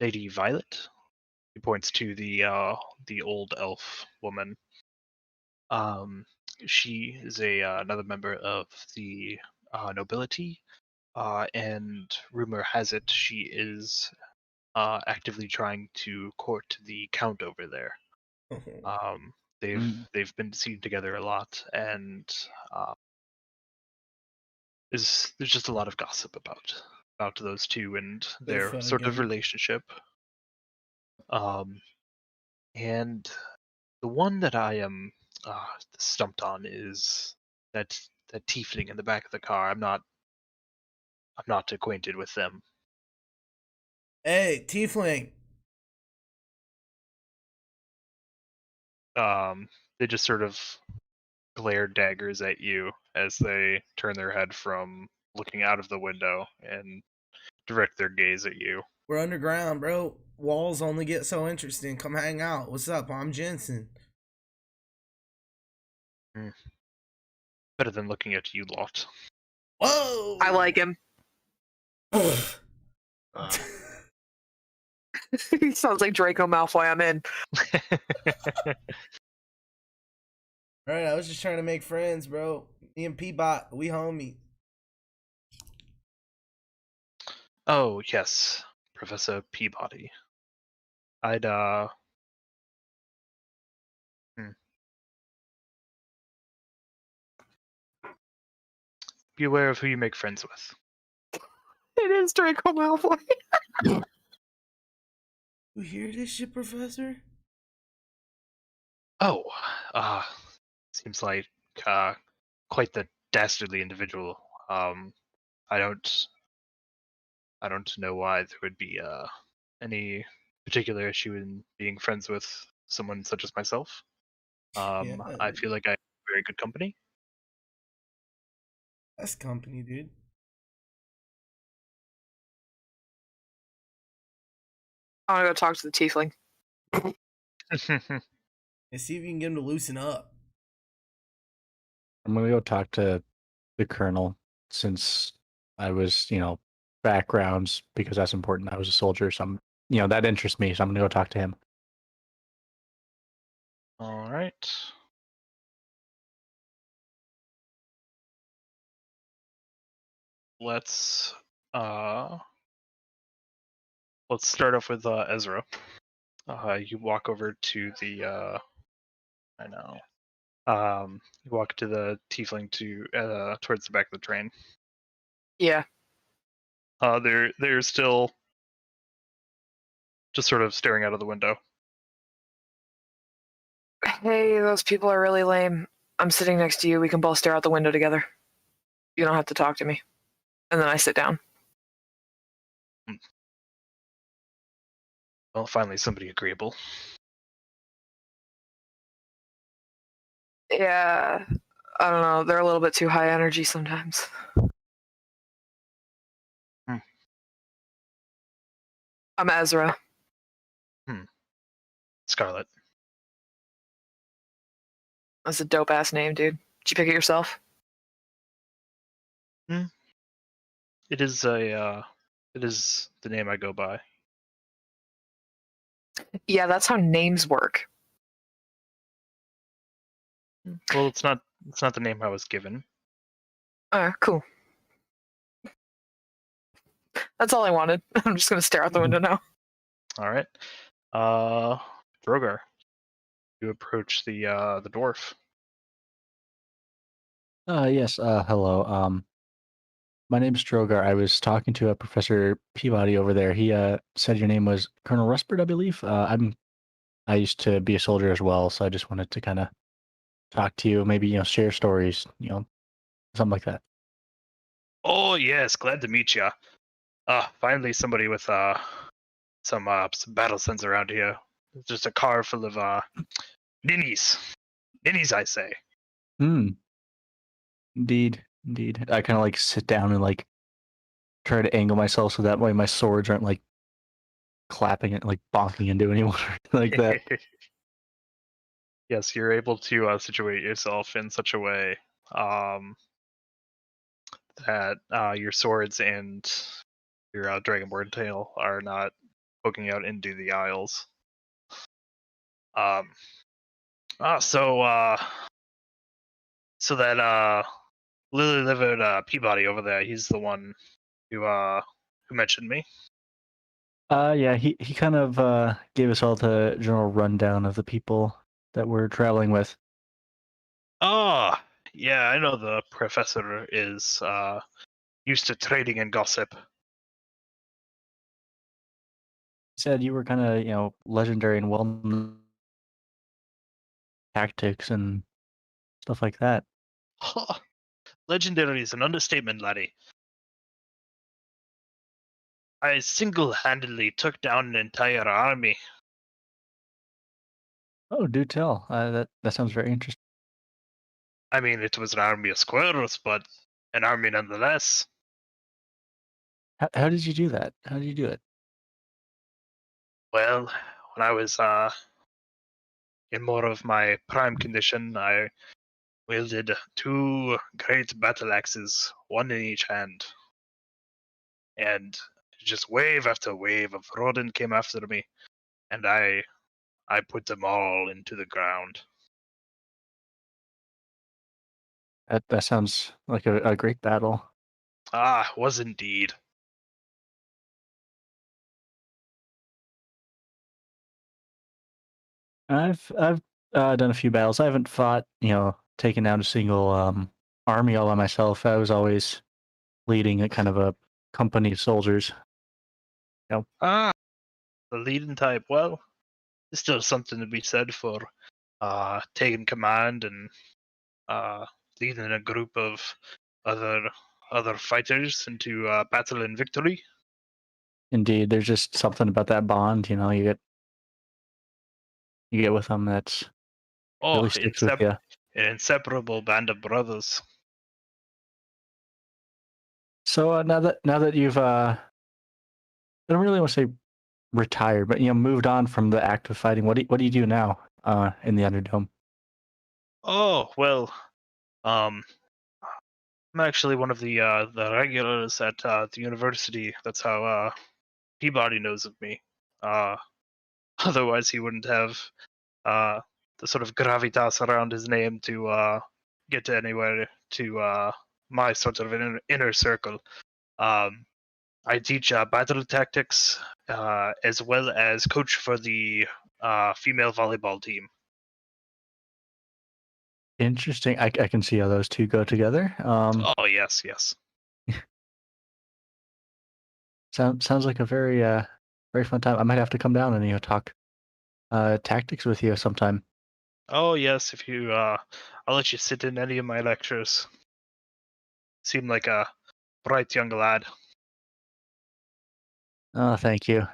Lady Violet. He points to the old elf woman. She is another member of the nobility, and rumor has it she is actively trying to court the count over there. They've been seen together a lot, and there's just a lot of gossip about those two and their sort of relationship. And the one that I am stumped on is that tiefling in the back of the car. I'm not acquainted with them. Hey, tiefling. They just sort of glare daggers at you as they turn their head from looking out of the window and direct their gaze at you. We're underground, bro. Walls only get so interesting. Come hang out. What's up? I'm Jensen. Better than looking at you lot. Whoa! I like him. He sounds like Draco Malfoy. I'm in. Alright, I was just trying to make friends, bro. Me and P-Bot, we homie. Oh, yes. Professor Peabody. I'd be aware of who you make friends with. It is Draco Malfoy. You hear this shit, Professor? Oh, seems like quite the dastardly individual. I don't know why there would be any particular issue in being friends with someone such as myself. I feel like I'm very good company. That's company, dude. I want to go talk to the tiefling. And see if you can get him to loosen up. I'm gonna go talk to the colonel since I was, backgrounds because that's important. I was a soldier, so that interests me. So I'm gonna go talk to him. All right. let's start off with Ezra. You walk over to the you walk to the tiefling towards the back of the train. Yeah. They're still just sort of staring out of the window. Hey, those people are really lame. I'm sitting next to you. We can both stare out the window together. You don't have to talk to me. And then I sit down. Well, finally somebody agreeable. Yeah, I don't know. They're a little bit too high energy sometimes. I'm Ezra. Scarlet. That's a dope ass name, dude. Did you pick it yourself? It is the name I go by. Yeah, that's how names work. Well, it's not the name I was given. Cool. That's all I wanted. I'm just gonna stare out the window now. All right. Drogar, you approach the dwarf. Yes, hello. My name's Drogar. I was talking to Professor Peabody over there. He said your name was Colonel Rustford, I believe. I used to be a soldier as well, so I just wanted to kind of talk to you, maybe, share stories, something like that. Oh yes, glad to meet you. Finally somebody with some battle sense around here. It's just a car full of ninnies. Ninnies, I say. Indeed. I kind of like sit down and like try to angle myself so that way my swords aren't like clapping and like bonking into anyone like that. Yes, you're able to situate yourself in such a way that your swords and your dragonborn tail are not poking out into the aisles. So that lily-livered Peabody over there, he's the one who mentioned me. Yeah, he kind of gave us all the general rundown of the people that we're traveling with. Oh, yeah, I know the professor is used to trading and gossip. He said you were kind of, legendary and well tactics and stuff like that. Huh. Legendary is an understatement, laddie. I single-handedly took down an entire army. Oh, do tell. That sounds very interesting. I mean, it was an army of squirrels, but an army nonetheless. How did you do that? How did you do it? Well, when I was in more of my prime condition, I wielded 2 great battle axes, one in each hand. And just wave after wave of rodent came after me, and I put them all into the ground. That sounds like a great battle. Was indeed. I've done a few battles. I haven't fought, taken down a single army all by myself. I was always leading a kind of a company of soldiers. The leading type. Well, there's still something to be said for taking command and leading a group of other fighters into battle and victory. Indeed, there's just something about that bond, you get with them that's really sticks with you. An inseparable band of brothers. So now that you've I don't really want to say retired, but moved on from the active fighting, what do you do now in the Underdome? Oh well, I'm actually one of the regulars at the university. That's how Peabody knows of me. Otherwise, he wouldn't have the sort of gravitas around his name to get to anywhere to my sort of inner circle. I teach battle tactics as well as coach for the female volleyball team. Interesting. I can see how those two go together. Oh yes. Sounds like a very very fun time. I might have to come down and talk tactics with you sometime. Oh yes. If you, I'll let you sit in any of my lectures. Seem like a bright young lad. Oh, thank you.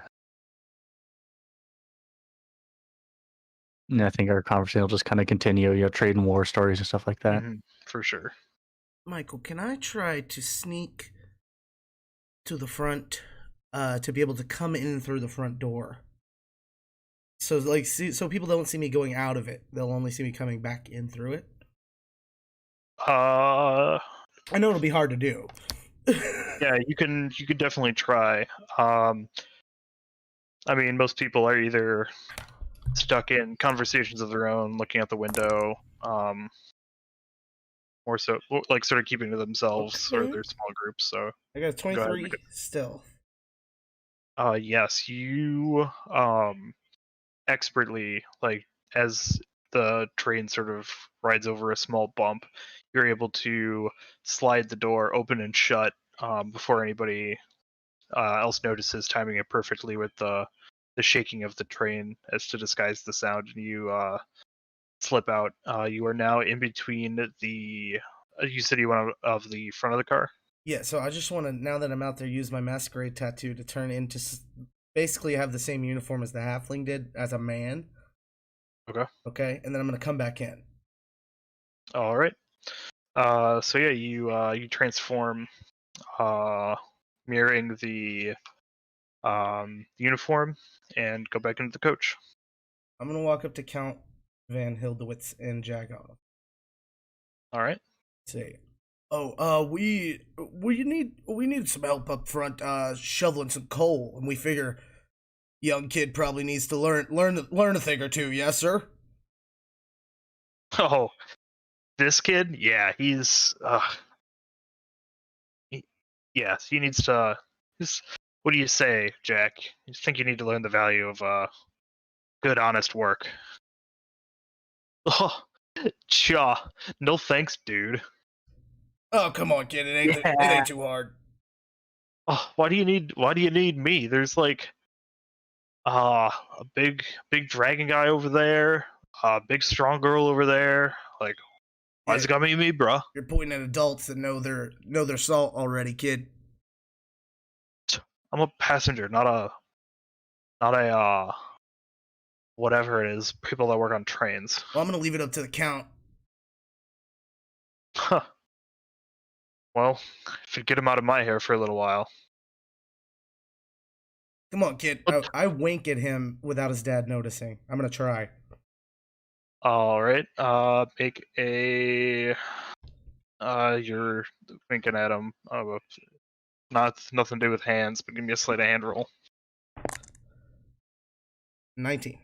And I think our conversation will just kind of continue, trading war stories and stuff like that. For sure. Michael, can I try to sneak to the front to be able to come in through the front door? So so people don't see me going out of it. They'll only see me coming back in through it. I know it'll be hard to do. Yeah, you can definitely try. I mean, most people are either stuck in conversations of their own, looking out the window, or so like sort of keeping to themselves or their small groups. So I got a 23 still. Yes, you expertly, like, as the train sort of rides over a small bump, you're able to slide the door open and shut before anybody else notices, timing it perfectly with the shaking of the train as to disguise the sound, and you slip out. You are now in between the. You said you went out of the front of the car? Yeah, so I just want to, now that I'm out there, use my masquerade tattoo to turn into, basically have the same uniform as the halfling did as a man. Okay, and then I'm going to come back in. All right. So yeah, you transform, mirroring the uniform, and go back into the coach. I'm going to walk up to Count Van Hildewitz and Jagoff. All right. Say, we need some help up front, shoveling some coal, and we figure young kid probably needs to learn a thing or two. Yes, sir. Oh, this kid? Yeah, he's yes, he needs to. What do you say, Jack? You think you need to learn the value of good, honest work? Oh, cha. No thanks, dude. Oh, come on, kid. It ain't too hard. Oh, why do you need me? There's like a big dragon guy over there, a big strong girl over there. Like, why's it gotta be me, bro? You're pointing at adults that know their salt already, kid. I'm a passenger, not a whatever it is, people that work on trains. Well, I'm gonna leave it up to the Count. Huh. Well, if you get him out of my hair for a little while. Come on, kid. I wink at him without his dad noticing. I'm gonna try. All right. Make a. You're winking at him. Nothing to do with hands, but give me a sleight of hand roll. 19.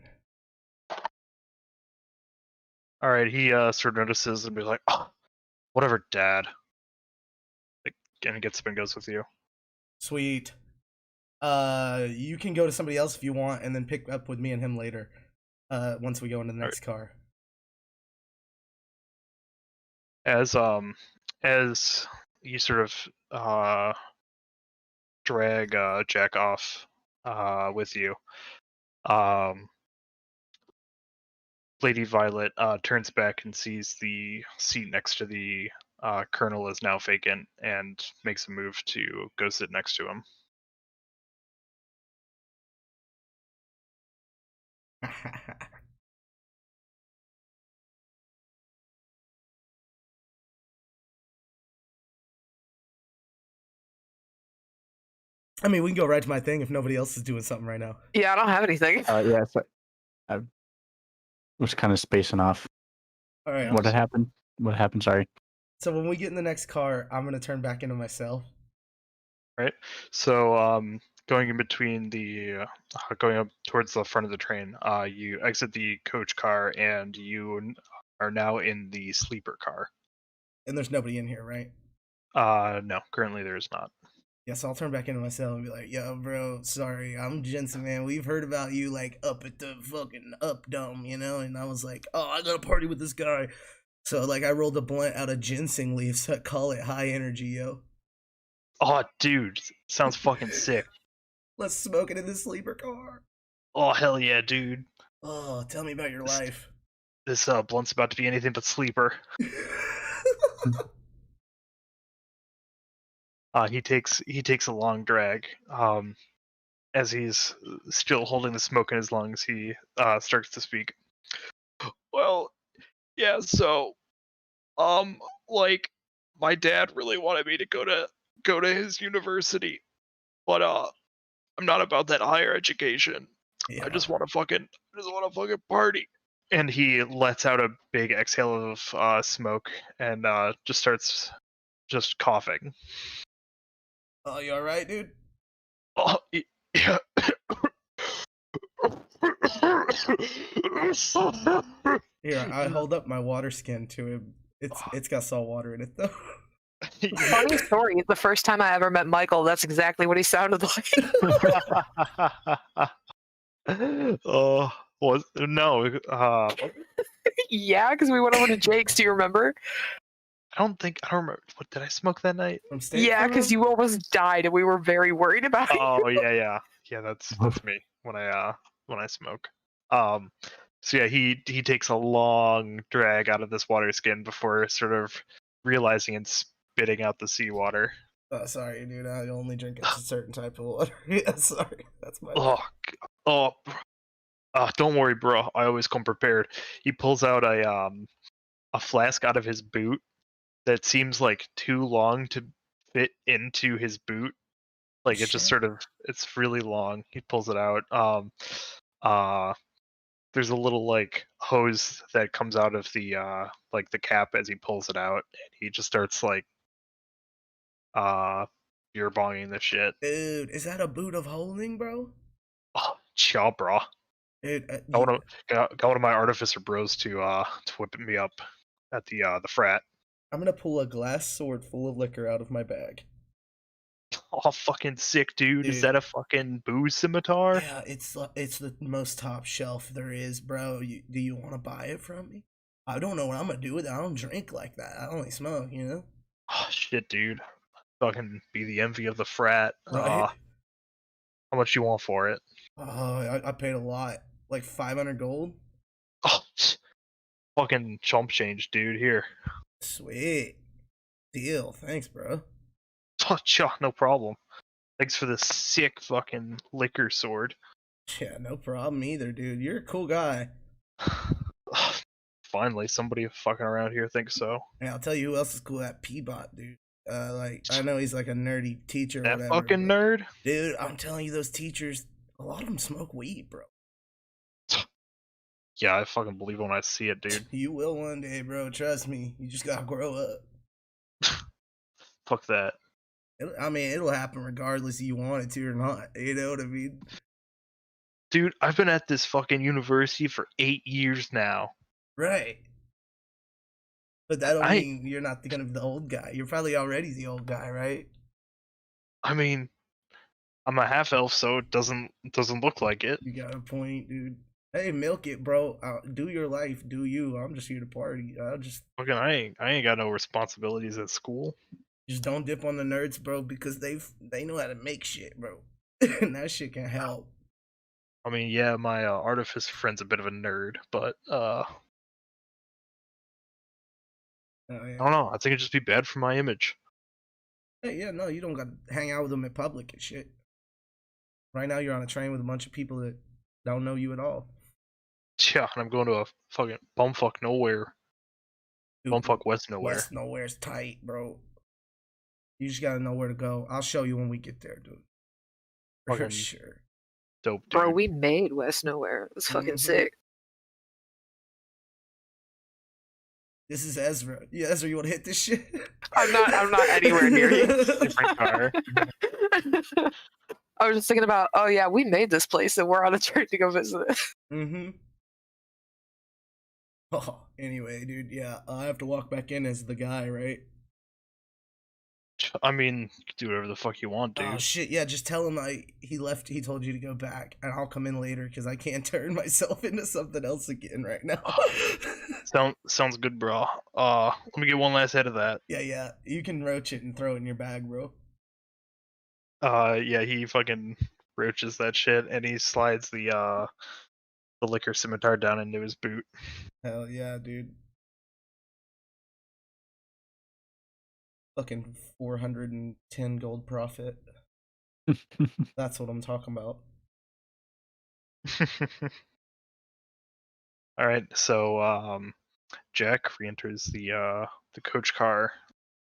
All right. He sort of notices and be like, "Oh, whatever, Dad." Like, and he gets up and goes with you. Sweet. You can go to somebody else if you want, and then pick up with me and him later. Once we go into the next car. As you sort of drag Jack off with you, Lady Violet turns back and sees the seat next to the colonel is now vacant, and makes a move to go sit next to him. I mean, we can go right to my thing if nobody else is doing something right now. Yeah, I don't have anything. Yeah, so I was kind of spacing off. All right. What happened? What happened? Sorry. So when we get in the next car, I'm gonna turn back into myself. Right. So going in between the going up towards the front of the train, you exit the coach car, and you are now in the sleeper car. And there's nobody in here, right? No, currently there is not. Yes, I'll turn back into myself and be like, yo, bro, sorry, I'm Jensen, man. We've heard about you, like, up at the fucking Up Dome, you know? And I was like, oh, I gotta party with this guy. So, like, I rolled a blunt out of ginseng leaves. I call it high energy, yo. Oh, dude, sounds fucking sick. Let's smoke it in the sleeper car. Oh, hell yeah, dude. Oh, tell me about your life. This blunt's about to be anything but sleeper. He takes a long drag. As he's still holding the smoke in his lungs, he starts to speak. Well, yeah, so like my dad really wanted me to go to his university, but I'm not about that higher education. Yeah. I just want to fucking party. And he lets out a big exhale of smoke and just starts just coughing. Oh, you alright, dude? Oh, yeah. Here, I hold up my water skin to him. It's got salt water in it, though. Funny story. The first time I ever met Michael, that's exactly what he sounded like. Oh, no. Yeah, because we went over to Jake's. Do you remember? I don't remember. What did I smoke that night? Yeah, because you almost died, and we were very worried about it. Oh yeah. That's me when I smoke. So yeah, he takes a long drag out of this water skin before sort of realizing and spitting out the seawater. Oh, sorry, dude. I only drink a certain type of water. Yeah, sorry. That's my. Don't worry, bro. I always come prepared. He pulls out a flask out of his boot that seems like too long to fit into his boot. Like it just sort of, it's really long. He pulls it out. There's a little like hose that comes out of the like the cap as he pulls it out, and he just starts like beer bonging the shit. Dude, is that a boot of holding, bro? Oh, chill, bro. Dude, got one of my artificer bros to whip me up at the frat. I'm gonna pull a glass sword full of liquor out of my bag. Oh, fucking sick, dude. Is that a fucking booze scimitar? Yeah, it's the most top shelf there is, bro. Do you want to buy it from me? I don't know what I'm gonna do with it. I don't drink like that. I only smoke, you know? Oh, shit, dude. Fucking be the envy of the frat. Right? How much you want for it? Oh, I paid a lot. Like 500 gold? Oh, fucking chump change, dude. Here. Sweet. Deal. Thanks, bro. Oh, no problem. Thanks for the sick fucking liquor sword. Yeah, no problem either, dude. You're a cool guy. Finally, somebody fucking around here thinks so. Yeah, I'll tell you who else is cool. That Peabot, dude. Like, I know he's like a nerdy teacher or that whatever. Fucking nerd? Dude, I'm telling you, those teachers, a lot of them smoke weed, bro. Yeah, I fucking believe it when I see it, dude. You will one day, bro. Trust me. You just gotta grow up. Fuck that. I mean, it'll happen regardless if you want it to or not. You know what I mean? Dude, I've been at this fucking university for 8 years now. Right. But that don't mean you're not gonna be the old guy. You're probably already the old guy, right? I mean, I'm a half elf, so it doesn't look like it. You got a point, dude. Hey, milk it, bro. Do your life, do you. I'm just here to party. Fucking I ain't got no responsibilities at school. Just don't dip on the nerds, bro, because they know how to make shit, bro. And that shit can help. I mean, yeah, my artificer friend's a bit of a nerd, but yeah. I don't know. I think it'd just be bad for my image. Hey, yeah, no, you don't got to hang out with them in public and shit. Right now, you're on a train with a bunch of people that don't know you at all. Yeah, and I'm going to a fucking bumfuck nowhere. Dude, bumfuck West nowhere. West nowhere's tight, bro. You just gotta know where to go. I'll show you when we get there, dude. For sure. Dope, dude. Bro, we made West Nowhere. It was fucking sick. This is Ezra. Yeah, Ezra, you wanna hit this shit? I'm not anywhere near you. Different car. I was just thinking about, oh yeah, we made this place and we're on a train to go visit it. Mm-hmm. Oh, anyway, dude, yeah, I have to walk back in as the guy, right? I mean, you can do whatever the fuck you want, dude. Oh shit! Yeah, just tell him he left. He told you to go back, and I'll come in later because I can't turn myself into something else again right now. Sounds good, bro. Let me get one last hit of that. Yeah. You can roach it and throw it in your bag, bro. Yeah, he fucking roaches that shit, and he slides the liquor scimitar down into his boot. Hell yeah, dude. Fucking 410 gold profit. That's what I'm talking about. All right, so Jack re-enters the coach car,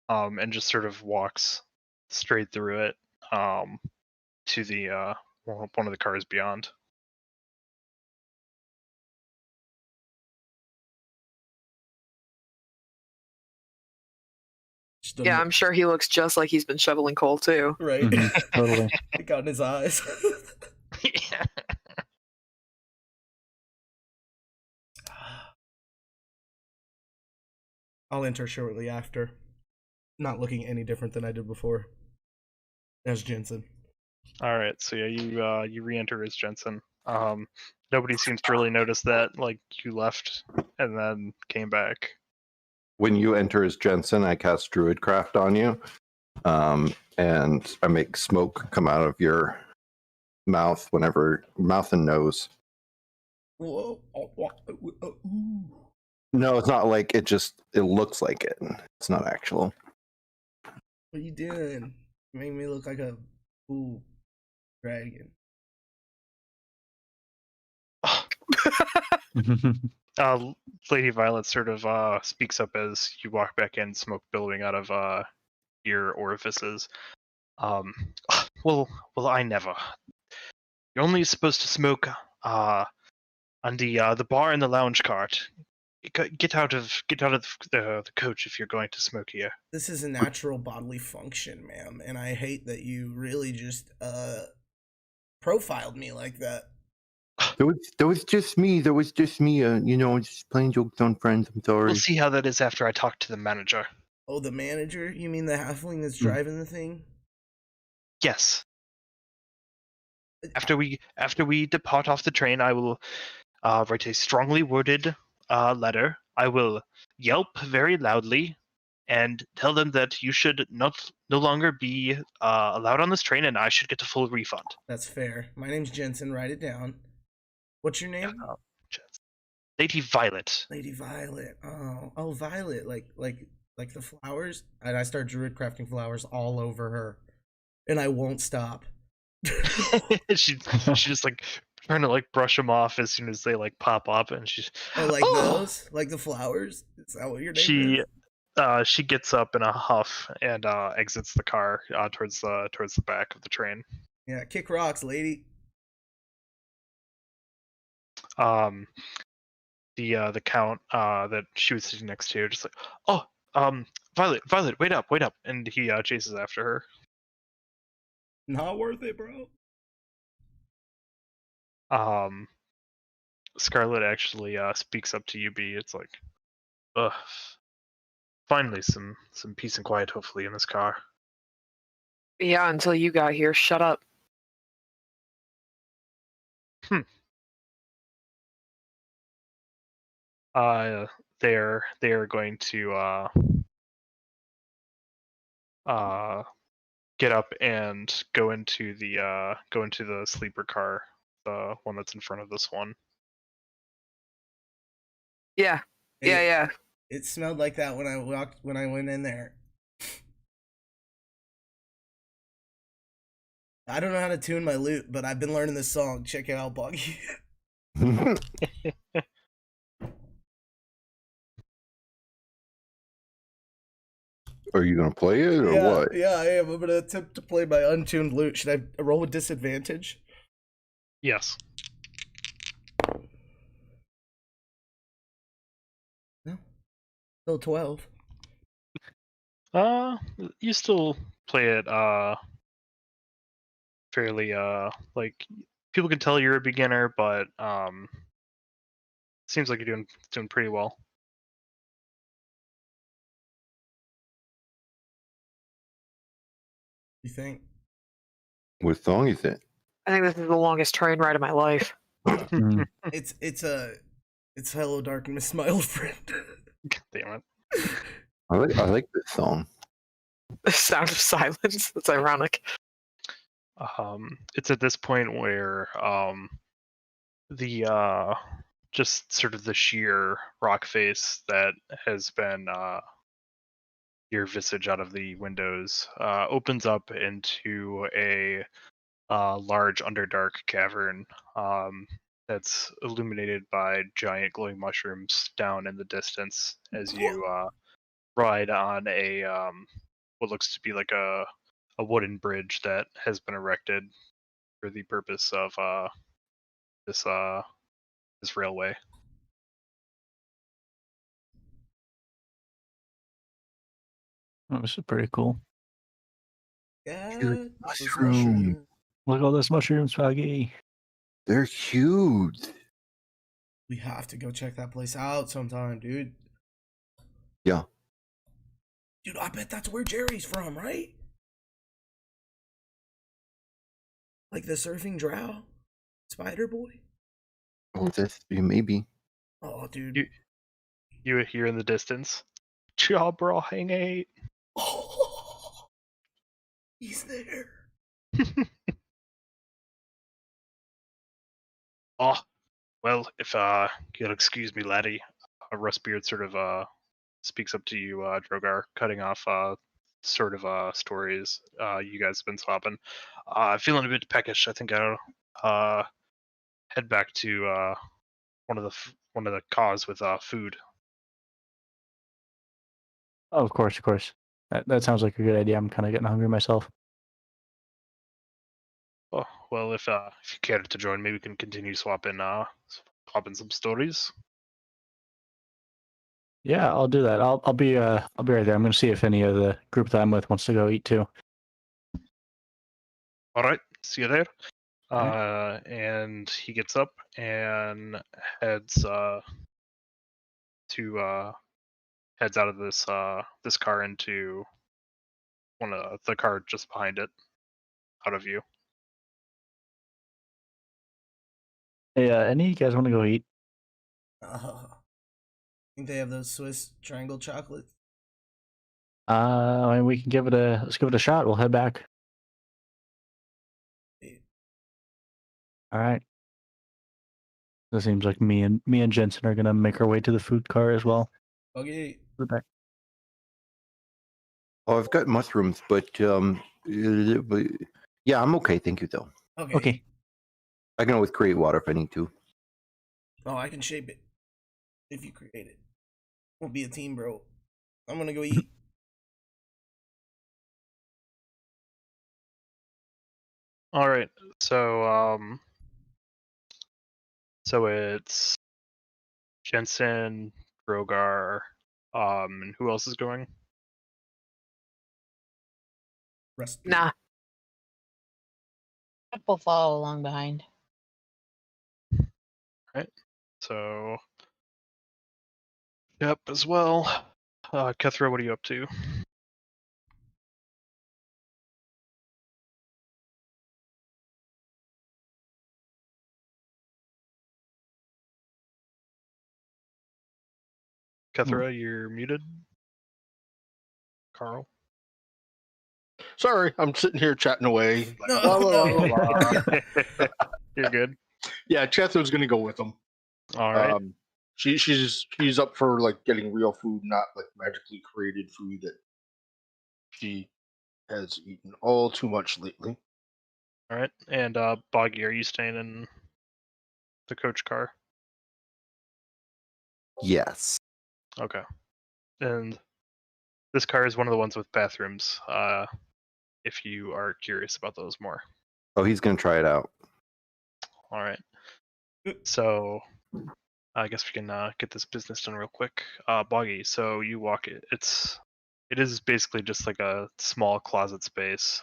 and just sort of walks straight through it, to the one of the cars beyond. Yeah, I'm sure he looks just like he's been shoveling coal too. Right. Totally. It got in his eyes. Yeah. I'll enter shortly after. Not looking any different than I did before. As Jensen. All right, so yeah, you re-enter as Jensen. Nobody seems to really notice that, like, you left and then came back. When you enter as Jensen, I cast Druidcraft on you, and I make smoke come out of your mouth and nose. Whoa. No, it's not like it. It looks like it. It's not actual. What are you doing? You make me look like a fool dragon. Lady Violet sort of speaks up as you walk back in, smoke billowing out of your orifices. Well, I never. You're only supposed to smoke on the bar and the lounge cart. Get out of the coach if you're going to smoke here. This is a natural bodily function, ma'am, and I hate that you really just profiled me like that. That was just me. Just playing jokes on friends. I'm sorry. We'll see how that is after I talk to the manager. Oh, the manager? You mean the halfling that's driving the thing? Yes. After we depart off the train, I will write a strongly worded letter. I will yelp very loudly and tell them that you should no longer be allowed on this train, and I should get a full refund. That's fair. My name's Jensen. Write it down. What's your name? Lady Violet. Lady Violet. Oh, Violet. Like the flowers. And I start druid crafting flowers all over her, and I won't stop. she just like trying to like brush them off as soon as they like pop up, and she's those, like the flowers. Is that what your name is? She gets up in a huff and exits the car towards the back of the train. Yeah, kick rocks, lady. The count that she was sitting next to, just like, Violet, wait up, and he chases after her. Not worth it, bro. Scarlet actually speaks up to UB. It's like, finally some peace and quiet, hopefully, in this car. Yeah, until you got here. Shut up. They're going to get up and go into the sleeper car, the one that's in front of this one. Yeah. Yeah. It smelled like that when I went in there. I don't know how to tune my lute, but I've been learning this song. Check it out, Boggy. Are you gonna play it or what? Yeah, I am. I'm gonna attempt to play my untuned lute. Should I roll with disadvantage? Yes. No. Still 12. You still play it fairly like people can tell you're a beginner, but seems like you're doing pretty well. You think? What song is it? I think this is the longest train ride of my life. Mm. It's Hello Darkness, my old friend. Damn it. I like this song. The sound of silence. That's ironic. It's at this point where the just sort of the sheer rock face that has been your visage out of the windows opens up into a large underdark cavern that's illuminated by giant glowing mushrooms down in the distance as you ride on a what looks to be like a wooden bridge that has been erected for the purpose of this this railway. Oh, this is pretty cool. Yeah, Dude, those mushroom. Look at all those mushrooms, Foggy. They're huge. We have to go check that place out sometime, dude. Yeah. Dude, I bet that's where Jerry's from, right? Like the surfing drow? Spider boy? Oh, that's maybe. Oh, dude. You hear in the distance, Jabra hang Oh, he's there. Oh, well, if you'll excuse me, laddie, Rustbeard sort of speaks up to you, Drogar, cutting off sort of stories you guys have been swapping. Feeling a bit peckish. I think I'll head back to one of the cars with food. Oh, of course, of course. That sounds like a good idea. I'm kind of getting hungry myself. Oh, well, if you care to join me, we can continue swapping some stories. Yeah, I'll do that. I'll be right there. I'm gonna see if any of the group that I'm with wants to go eat too. All right, see you there. Alright. And he gets up and heads heads out of this car into one of the car just behind it, out of view. Hey, any of you guys want to go eat? Think they have those Swiss triangle chocolates? I mean, we can let's give it a shot. We'll head back. All right. It seems like me and Jensen are gonna make our way to the food car as well. Okay. We're back. Oh, I've got mushrooms, but yeah, I'm okay. Thank you, though. Okay. I can always create water if I need to. Oh, I can shape it. If you create it. We'll be a team, bro. I'm gonna go eat. All right, so it's Jensen, Drogar, and who else is going? Rest. Nah. We'll follow along behind. Right. So, yep, as well. Kethra, what are you up to? Kethra, you're muted. Carl. Sorry, I'm sitting here chatting away. Like, No, blah, blah, no. blah, blah. You're good. Yeah, Chethra's gonna go with them. All right. She's up for like getting real food, not like magically created food that she has eaten all too much lately. All right. And Boggy, are you staying in the coach car? Yes. Okay. And this car is one of the ones with bathrooms. If you are curious about those more. Oh, he's gonna try it out. All right. So I guess we can get this business done real quick. Boggy, so you walk it. It is basically just like a small closet space.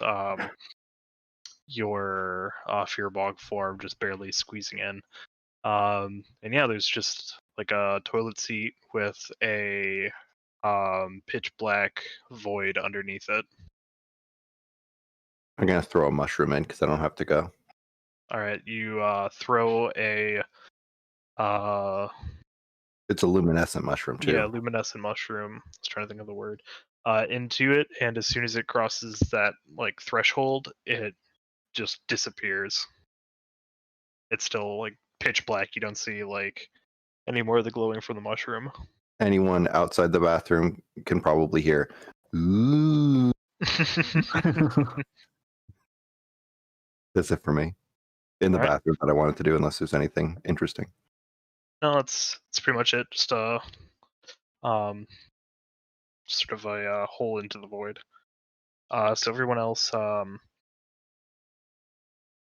Your Fearbog form just barely squeezing in. And yeah, there's just like a toilet seat with a pitch black void underneath it. I'm gonna throw a mushroom in because I don't have to go. All right, you throw a It's a luminescent mushroom too. yeah, luminescent mushroom. I was trying to think of the word. Into it, and as soon as it crosses that like threshold, it just disappears. It's still like pitch black. You don't see like any more of the glowing from the mushroom. Anyone outside the bathroom can probably hear. Ooh, that's it for me. In the All right. bathroom that I wanted to do, unless there's anything interesting. No, that's pretty much it. Just sort of a hole into the void. So everyone else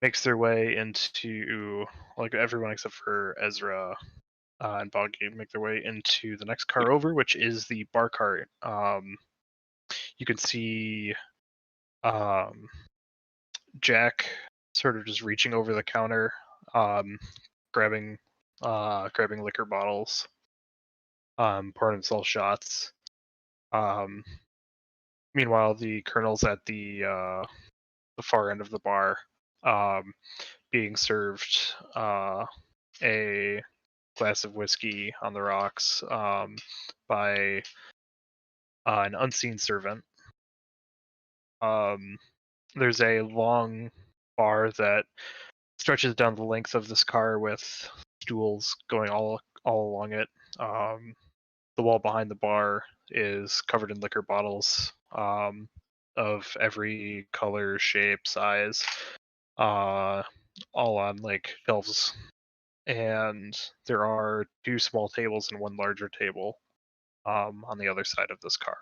makes their way into, like everyone except for Ezra and Boggy make their way into the next car over, which is the bar cart. You can see Jack sort of just reaching over the counter, grabbing liquor bottles, pouring himself shots. Meanwhile, the Colonel's at the far end of the bar, being served a glass of whiskey on the rocks by an unseen servant. There's a long bar that stretches down the length of this car with stools going all along it. The wall behind the bar is covered in liquor bottles of every color, shape, size, all on like shelves. And there are 2 small tables and 1 larger table on the other side of this car.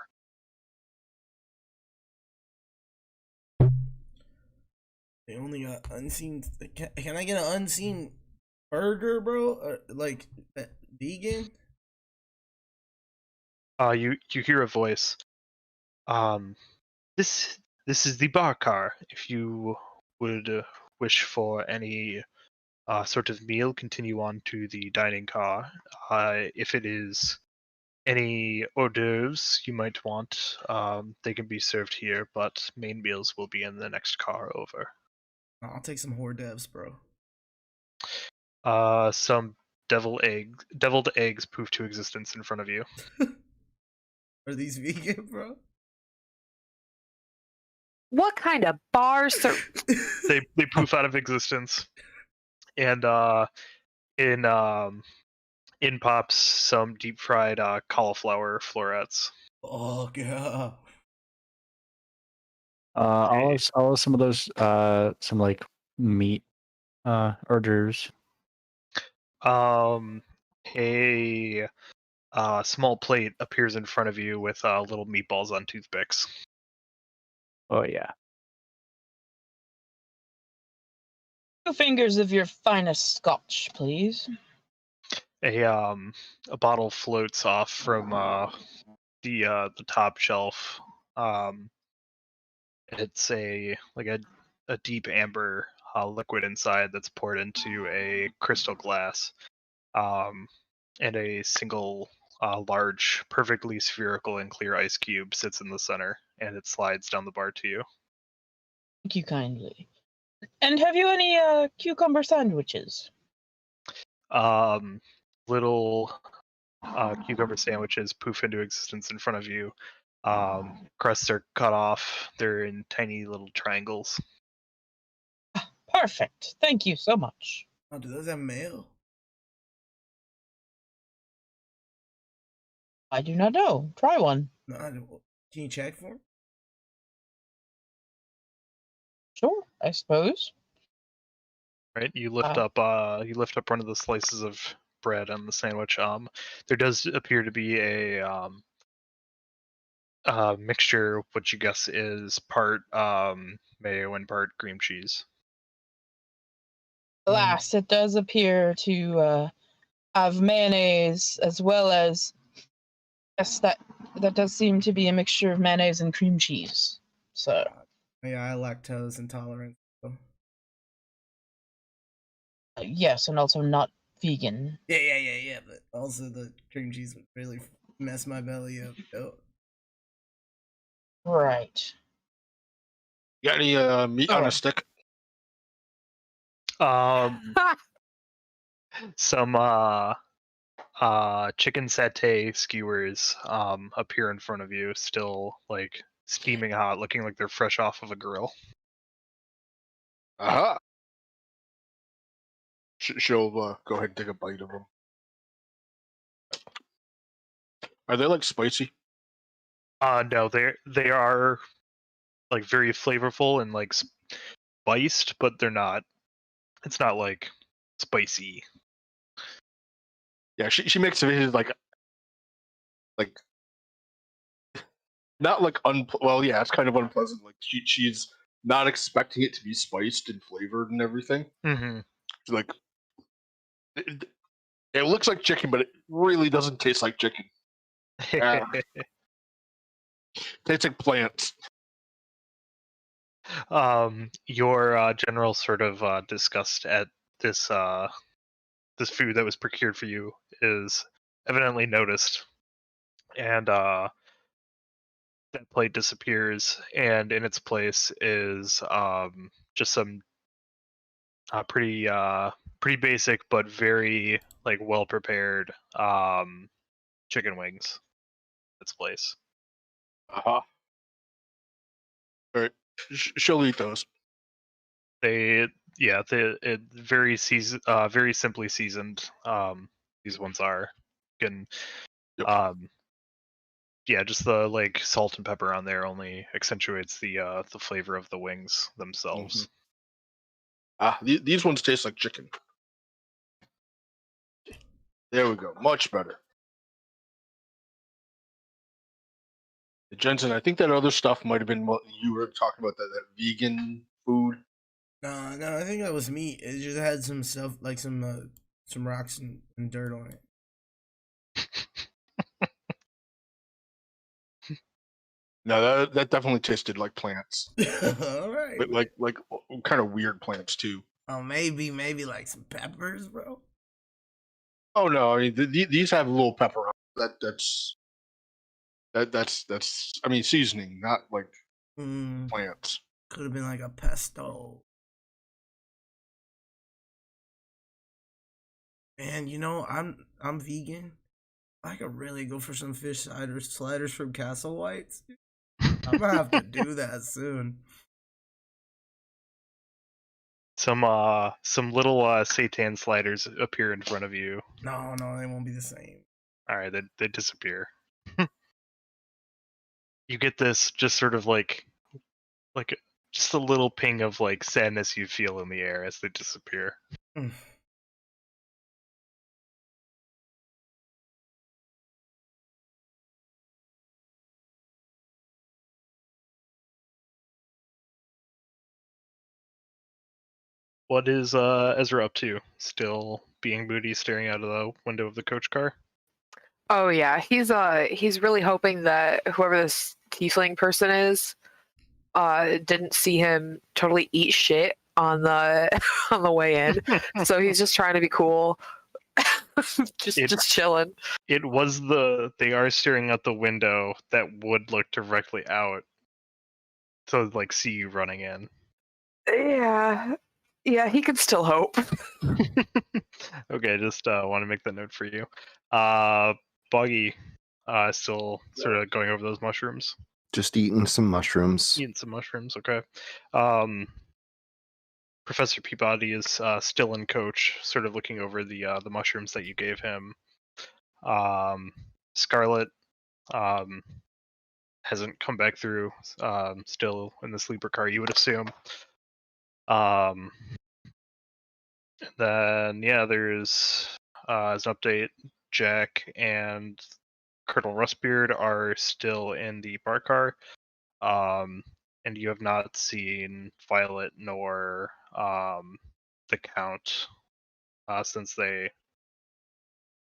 They only got unseen. Can I get an unseen burger, bro? Like vegan? You hear a voice. This is the bar car. If you would wish for any sort of meal, continue on to the dining car. If it is any hors d'oeuvres you might want, they can be served here, but main meals will be in the next car over. I'll take some hors d'oeuvres, bro. Some deviled eggs poof to existence in front of you. Are these vegan, bro? What kind of bars? They poof out of existence, and in pops some deep fried cauliflower florets. Oh god. I'll have some of those some like meat hors d'oeuvres. A small plate appears in front of you with little meatballs on toothpicks. Oh yeah. 2 fingers of your finest scotch, please. A bottle floats off from the top shelf. It's a deep amber liquid inside that's poured into a crystal glass, and a single large, perfectly spherical and clear ice cube sits in the center, and it slides down the bar to you. Thank you kindly. And have you any cucumber sandwiches? Little cucumber sandwiches poof into existence in front of you. Crusts are cut off. They're in tiny little triangles. Perfect. Thank you so much. Oh, do those have mayo? I do not know. Try one. No, can you check for 'em? Sure, I suppose. Right, you lift up one of the slices of bread on the sandwich. There does appear to be a mixture, which you guess is part mayo and part cream cheese. Alas, it does appear to have mayonnaise as well as, yes, that does seem to be a mixture of mayonnaise and cream cheese. So Yeah, I lactose intolerant. So. yes, and also not vegan. Yeah. But also the cream cheese would really mess my belly up. Yo. Right. You got any meat on a stick? Some chicken satay skewers appear in front of you, still like steaming hot, looking like they're fresh off of a grill. Aha! She'll go ahead and take a bite of them. Are they like spicy? No, they are like very flavorful and like spiced, but they're not. It's not like spicy. Yeah, she makes it like not like well, yeah, it's kind of unpleasant. Like she's not expecting it to be spiced and flavored and everything. Mm-hmm. She's like, it looks like chicken, but it really doesn't taste like chicken. Tastes like plants. Your general sort of disgust at this this food that was procured for you is evidently noticed, and that plate disappears, and in its place is just some pretty basic but very like well prepared chicken wings. Its place. All right, she'll eat those. It very very simply seasoned. These ones are, and yeah, just the like salt and pepper on there only accentuates the flavor of the wings themselves. Mm-hmm. These ones taste like chicken. There we go, much better. Jensen, I think that other stuff might have been what you were talking about, that vegan food. No, I think that was meat. It just had some stuff like some rocks and dirt on it. No, that definitely tasted like plants. All right. But like kind of weird plants too. Oh, maybe like some peppers, bro. Oh no, I mean these have a little pepper on it. That's I mean seasoning, not like plants. Could have been like a pesto. Man, you know, I'm vegan. I could really go for some fish sliders from Castle Whites. I'm gonna have to do that soon. Some little seitan sliders appear in front of you. No, they won't be the same. All right, they disappear. You get this just sort of like just a little ping of like sadness you feel in the air as they disappear. What is Ezra up to? Still being moody, staring out of the window of the coach car? Oh yeah, he's really hoping that whoever this tiefling person is didn't see him totally eat shit on the on the way in. So he's just trying to be cool. just chilling. It was they are staring out the window that would look directly out to like see you running in. Yeah, he could still hope. Okay, just want to make that note for you. Boggy, still sort of going over those mushrooms. Just eating some mushrooms. Eating some mushrooms, okay. Professor Peabody is still in coach, sort of looking over the mushrooms that you gave him. Scarlet hasn't come back through, still in the sleeper car, you would assume. Then yeah, there's as an update, Jack and Colonel Rustbeard are still in the bar car, and you have not seen Violet nor the Count since they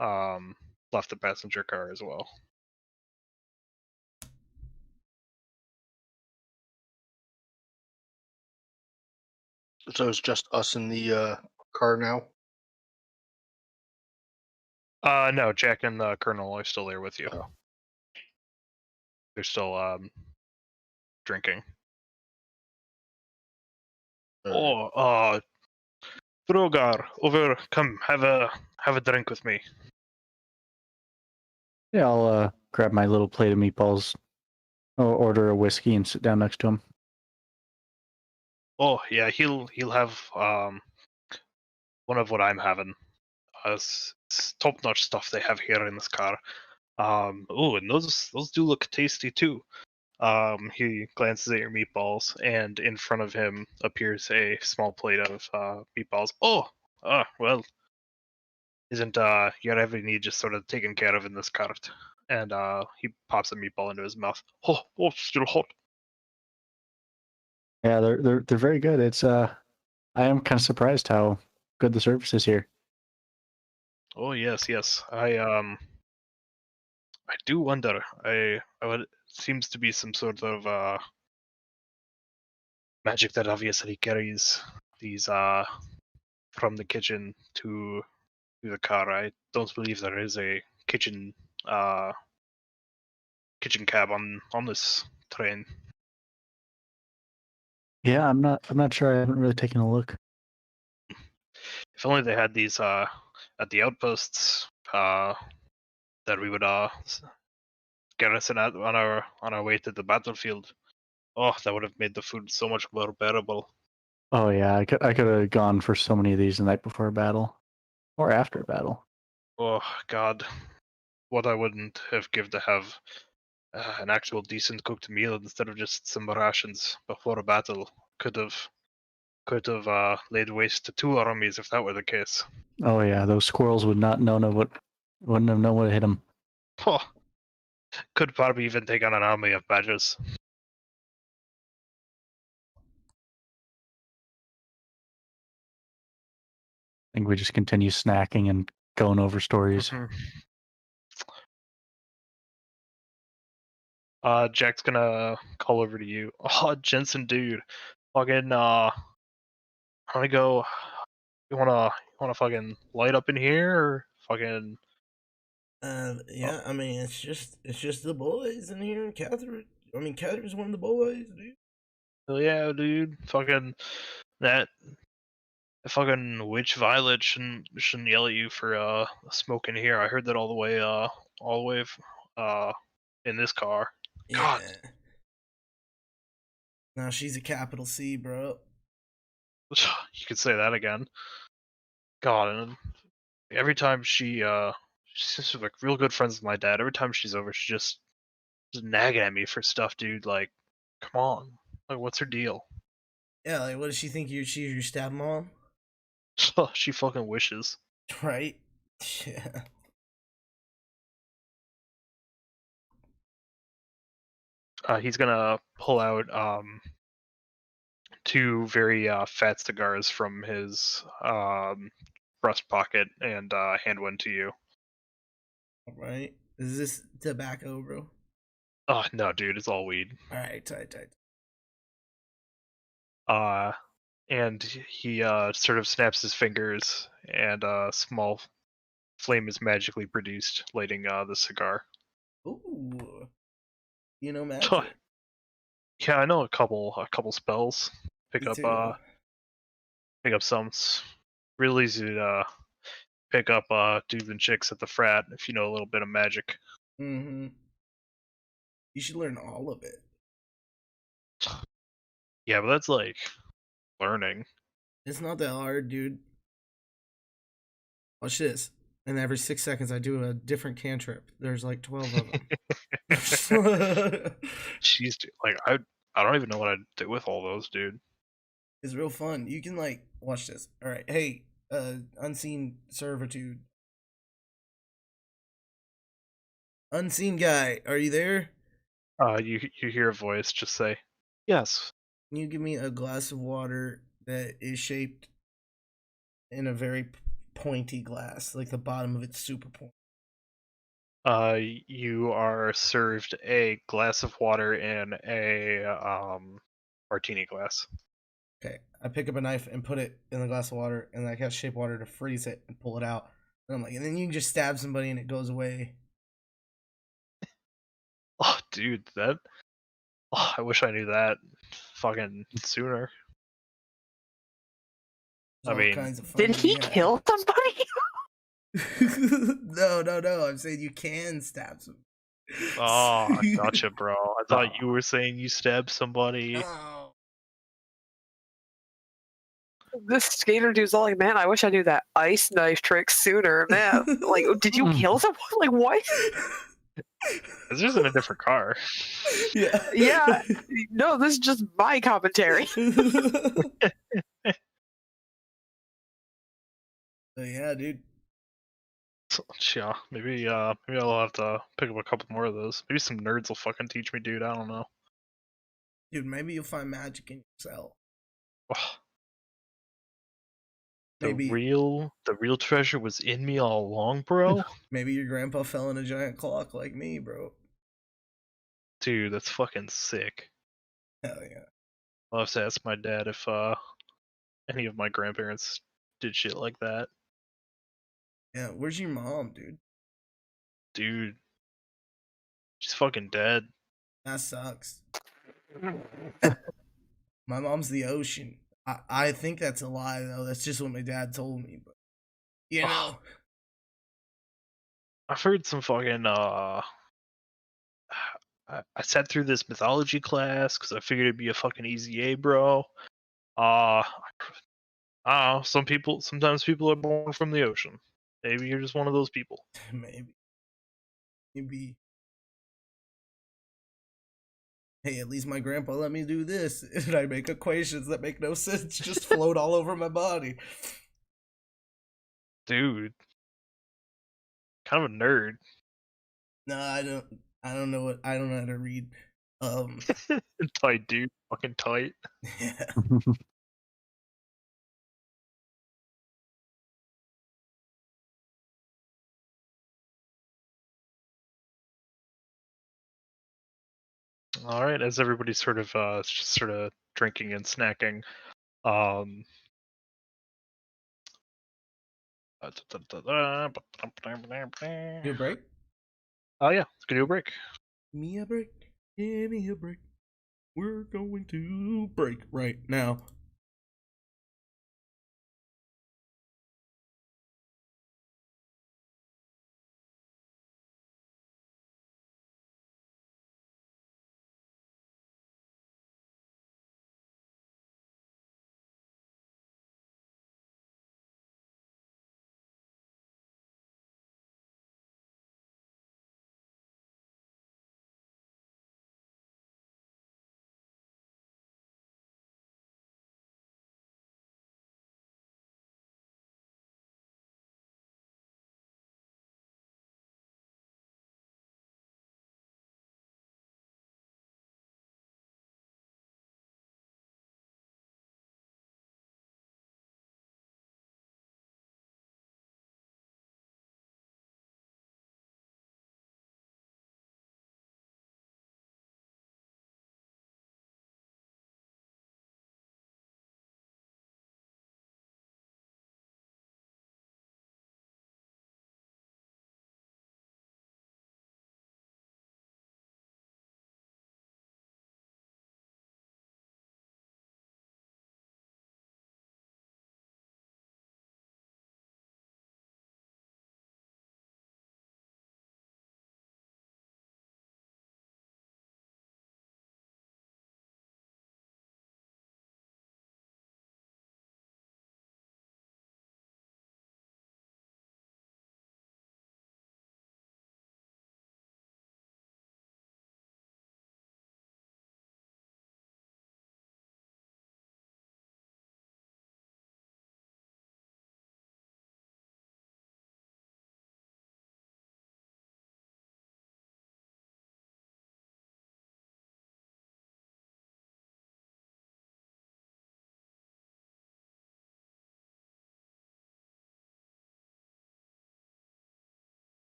left the passenger car as well. So it's just us in the car now? No, Jack and the Colonel are still there with you. Oh. They're still drinking. Drogar, over, come, have a drink with me. Yeah, I'll grab my little plate of meatballs, or order a whiskey, and sit down next to him. Oh yeah, he'll have one of what I'm having. It's top-notch stuff they have here in this car. And those do look tasty too. He glances at your meatballs, and in front of him appears a small plate of meatballs. Well, isn't your every need just sort of taken care of in this cart? And he pops a meatball into his mouth. Oh, still hot. Yeah, they're very good. It's I am kind of surprised how good the service is here. Oh yes. I do wonder. I would seems to be some sort of magic that obviously carries these from the kitchen to the car. I don't believe there is a kitchen cab on this train. Yeah, I'm not sure. I haven't really taken a look. If only they had these at the outposts that we would garrison at on our way to the battlefield. Oh, that would have made the food so much more bearable. Oh yeah, I could have gone for so many of these the night before a battle, or after a battle. Oh God, what I wouldn't have given to have an actual decent cooked meal instead of just some rations before a battle. Could have laid waste to 2 armies if that were the case. Oh yeah, those squirrels wouldn't have known what hit them. Oh, could probably even take on an army of badgers. I think we just continue snacking and going over stories. Jack's gonna call over to you. Oh, Jensen, dude, fucking wanna go? You wanna fucking light up in here or fucking? Yeah, I mean, it's just the boys in here, and Catherine. I mean, Catherine's one of the boys, dude. Hell yeah, dude. Fucking that fucking witch Violet shouldn't yell at you for smoking here. I heard that all the way in this car. Yeah. God. Now she's a capital C, bro. You could say that again. God, and every time she's just like real good friends with my dad. Every time she's over, she's just nagging at me for stuff, dude. Like, come on, like, what's her deal? Yeah, like, what does she think? She's your stepmom? She fucking wishes. Right? Yeah. He's gonna pull out 2 very fat cigars from his breast pocket and hand one to you. All right. Is this tobacco, bro? Oh no, dude, it's all weed. All right, tight. And he sort of snaps his fingers, and a small flame is magically produced, lighting the cigar. Ooh. You know magic. Yeah, I know a couple spells. Pick Me up too. some. It's real easy to pick up dudes and chicks at the frat if you know a little bit of magic. Mm-hmm. You should learn all of it. Yeah, but that's like learning. It's not that hard, dude. Watch this. And every 6 seconds, I do a different cantrip. There's like 12 of them. Jeez, dude. Like I don't even know what I'd do with all those, dude. It's real fun. You can like watch this. All right, hey, unseen servitude. Unseen guy, are you there? You hear a voice just say, "Yes." Can you give me a glass of water that is shaped in a very pointy glass, like the bottom of it's super pointy? You are served a glass of water in a martini glass. Okay, I pick up a knife and put it in the glass of water, and I got shape water to freeze it and pull it out. And I'm like, and then you can just stab somebody and it goes away. Oh, dude, that. Oh, I wish I knew that fucking sooner. I mean, kinds of fun Did to he be had. kill somebody? No. I'm saying you can stab some. oh, gotcha, bro. I thought you were saying you stabbed somebody. No. This skater dude's all like, man, I wish I knew that ice knife trick sooner. Man, like, did you kill someone? Like, what? This isn't a different car. Yeah. Yeah. No, this is just my commentary. Yeah, dude. Yeah, maybe I'll have to pick up a couple more of those. Maybe some nerds will fucking teach me, dude. I don't know. Dude, maybe you'll find magic in yourself. Ugh. Maybe The real treasure was in me all along, bro. maybe your grandpa fell in a giant clock like me, bro. Dude, that's fucking sick. Hell yeah. I'll have to ask my dad if any of my grandparents did shit like that. Yeah, where's your mom, dude? Dude, she's fucking dead. That sucks. My mom's the ocean. I think that's a lie though. That's just what my dad told me, but you know. I've heard some fucking I sat through this mythology class because I figured it'd be a fucking easy A, bro. I don't know. Sometimes people are born from the ocean. Maybe you're just one of those people. Maybe. Hey, at least my grandpa let me do this, and I make equations that make no sense just float all over my body. Dude. Kind of a nerd. No, I don't know how to read. Tight, dude. Fucking tight. Yeah. All right, as everybody's sort of just sort of drinking and snacking, Do a break? Oh yeah, let's go do a break. Give me a break. Give me a break. We're going to break right now.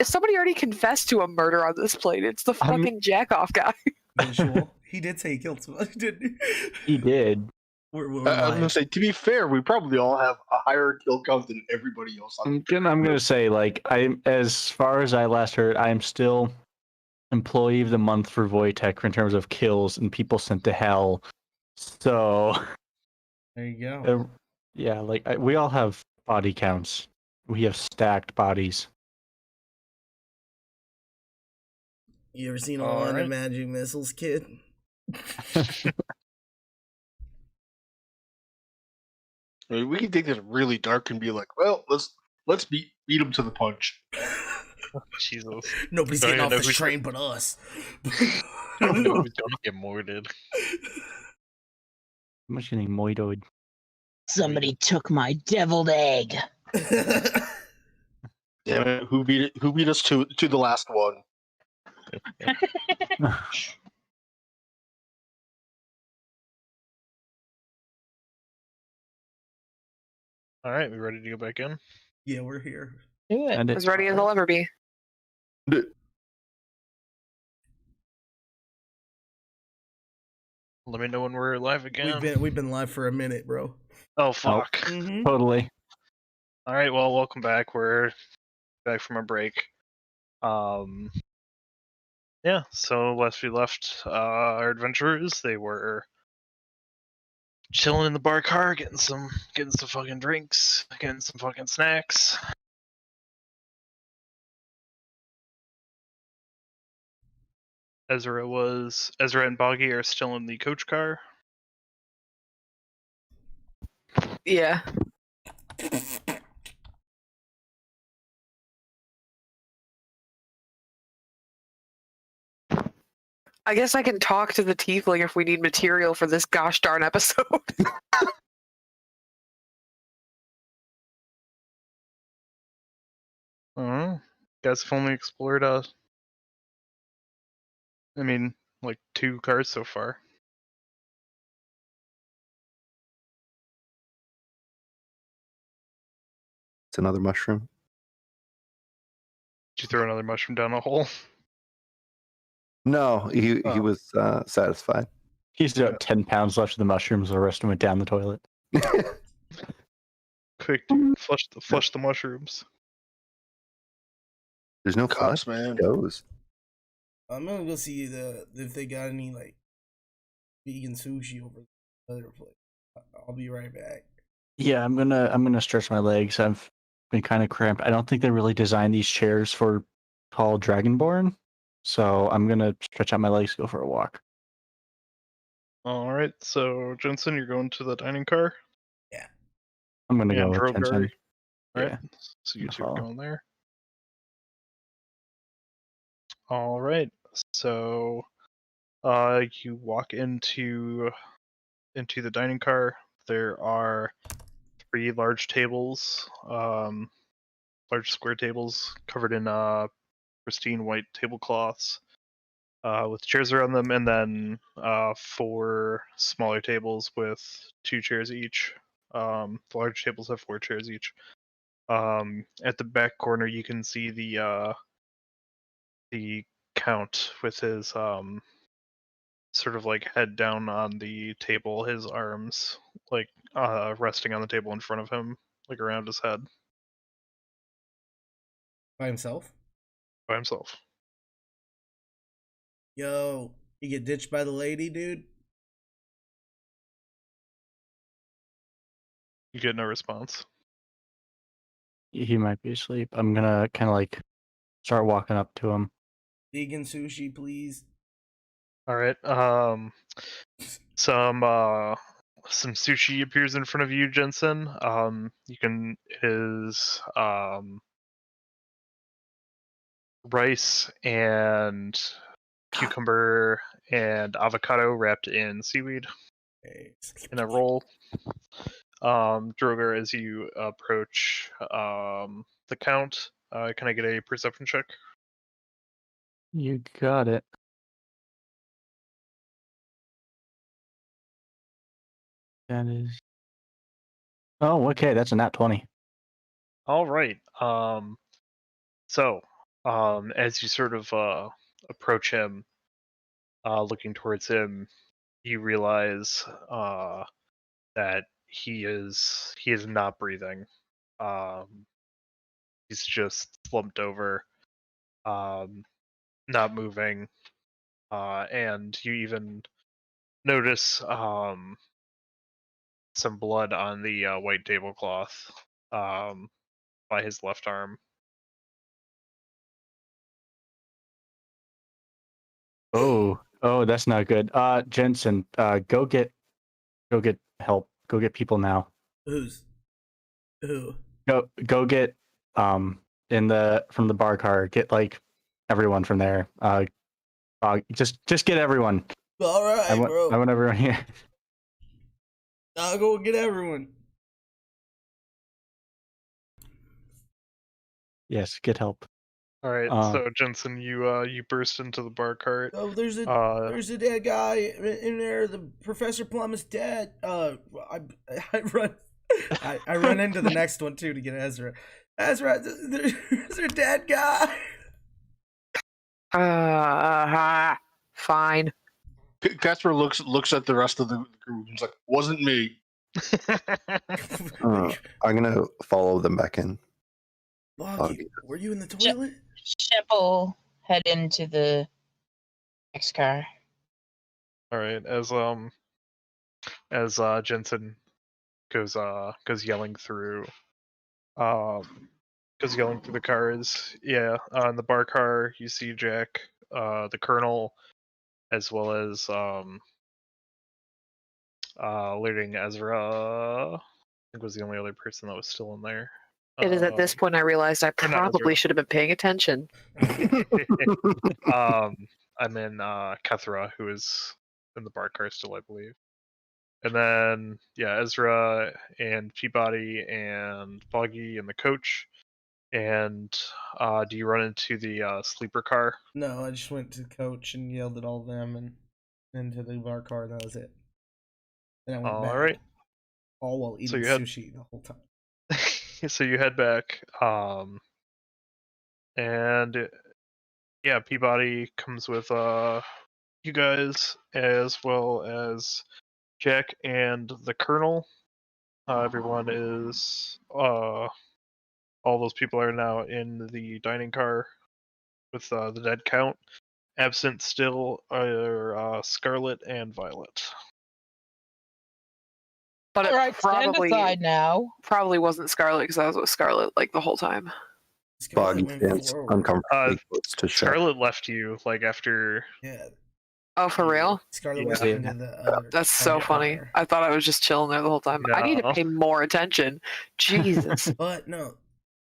somebody already confessed to a murder on this plane. It's the fucking jack-off guy. Visual. He did say he killed somebody, didn't He did. We're I was gonna lying. say, to be fair, we probably all have a higher kill count than everybody else. I'm gonna say, like, as far as I last heard, I am still employee of the month for Voitech in terms of kills and people sent to hell. So There you go. yeah, like we all have body counts. We have stacked bodies. You ever seen a All line right. of magic missiles, kid? I mean, we can take this really dark and be like, well, let's beat him to the punch. Jesus. Nobody's Don't getting even off know this who's- train but us. I don't know who's gonna get mortared. I'm just getting moitoed. Somebody took my deviled egg. Damn it! Who beat us to the last one? All right, we ready to go back in? Yeah, we're here. Do it. And As ready as I'll ever be. Let me know when we're live again. We've been live for a minute, bro. Oh fuck! Mm-hmm. Totally. All right, well, welcome back. We're back from a break. Yeah. So last we left our adventurers, they were chilling in the bar car, getting some fucking drinks, getting some fucking snacks. Ezra and Boggy are still in the coach car. Yeah. I guess I can talk to the tiefling if we need material for this gosh darn episode. Guys have only explored like 2 cars so far. It's another mushroom. Did you throw another mushroom down a hole? No, he Oh. was satisfied. He's got 10 pounds left of the mushrooms. The rest of them went down the toilet. Quick, dude, flush the mushrooms. There's no Cops, flush. man. Goes. I'm gonna go see if they got any like vegan sushi over the other place. I'll be right back. Yeah, I'm gonna stretch my legs. I've been kind of cramped. I don't think they really designed these chairs for tall Dragonborn, so I'm gonna stretch out my legs, go for a walk. All right, so Jensen, you're going to the dining car. I'm gonna And go with Drogar. Jensen. All right, Yeah. so you I'll two are follow. going there. All right, so you walk into the dining car. There are 3 large tables, large square tables covered in pristine white tablecloths, with chairs around them, and then 4 smaller tables with 2 chairs each. The large tables have 4 chairs each. At the back corner, you can see the count with his sort of like head down on the table, his arms like resting on the table in front of him, like around his head By himself? by himself. Yo, you get ditched by the lady, dude? You get no response. He might be asleep. I'm gonna kind of like start walking up to him. Vegan sushi, please. All right. Some sushi appears in front of you, Jensen. His rice and cucumber and avocado wrapped in seaweed Okay. in a roll. Drogar, as you approach the count, can I get a perception check? You got it. That is. Oh, okay. That's a nat 20. All right. So As you sort of approach him, looking towards him, you realize that he is not breathing. He's just slumped over, not moving, and you even notice some blood on the white tablecloth by his left arm. Oh, that's not good. Jensen, go get help. Go get people now. Who? Go get from the bar car. Get like everyone from there. Just get everyone. All right, bro. I want everyone here. I'll go get everyone. Yes, get help. All right, so Jensen, you burst into the bar cart. Oh, there's a dead guy in there. The Professor Plum is dead. I run. I run into the next one too to get Ezra. Ezra, there's a dead guy. Fine. Casper looks at the rest of the group and is like, "Wasn't me." I'm gonna follow them back in. Boggy, were you in the toilet? Shep will head into the next car. All right, as Jensen goes yelling through the cars. Yeah, on the bar car you see Jack, the Colonel, as well as leading Ezra. I think was the only other person that was still in there. It is at this point I realized I probably should have been paying attention. I'm in Kethra, who is in the bar car still, I believe. And then, yeah, Ezra and Peabody and Boggy and the coach. And do you run into the sleeper car? No, I just went to the coach and yelled at all of them and into the bar car, and that was it. And I went back. All right. All while eating sushi the whole time. So you head back. And yeah, Peabody comes with you guys as well as Jack and the Colonel. Everyone is all those people are now in the dining car with the dead count. Absent still are Scarlet and Violet. But it All right, stand aside now. Probably wasn't Scarlet because I was with Scarlet like the whole time. Boggy stands uncomfortably close to Shep. Scarlet left you like after. Yeah. Oh, for real? Scarlet was into the other. That's so funny. I thought I was just chilling there the whole time. No. I need to pay more attention. Jesus. But no,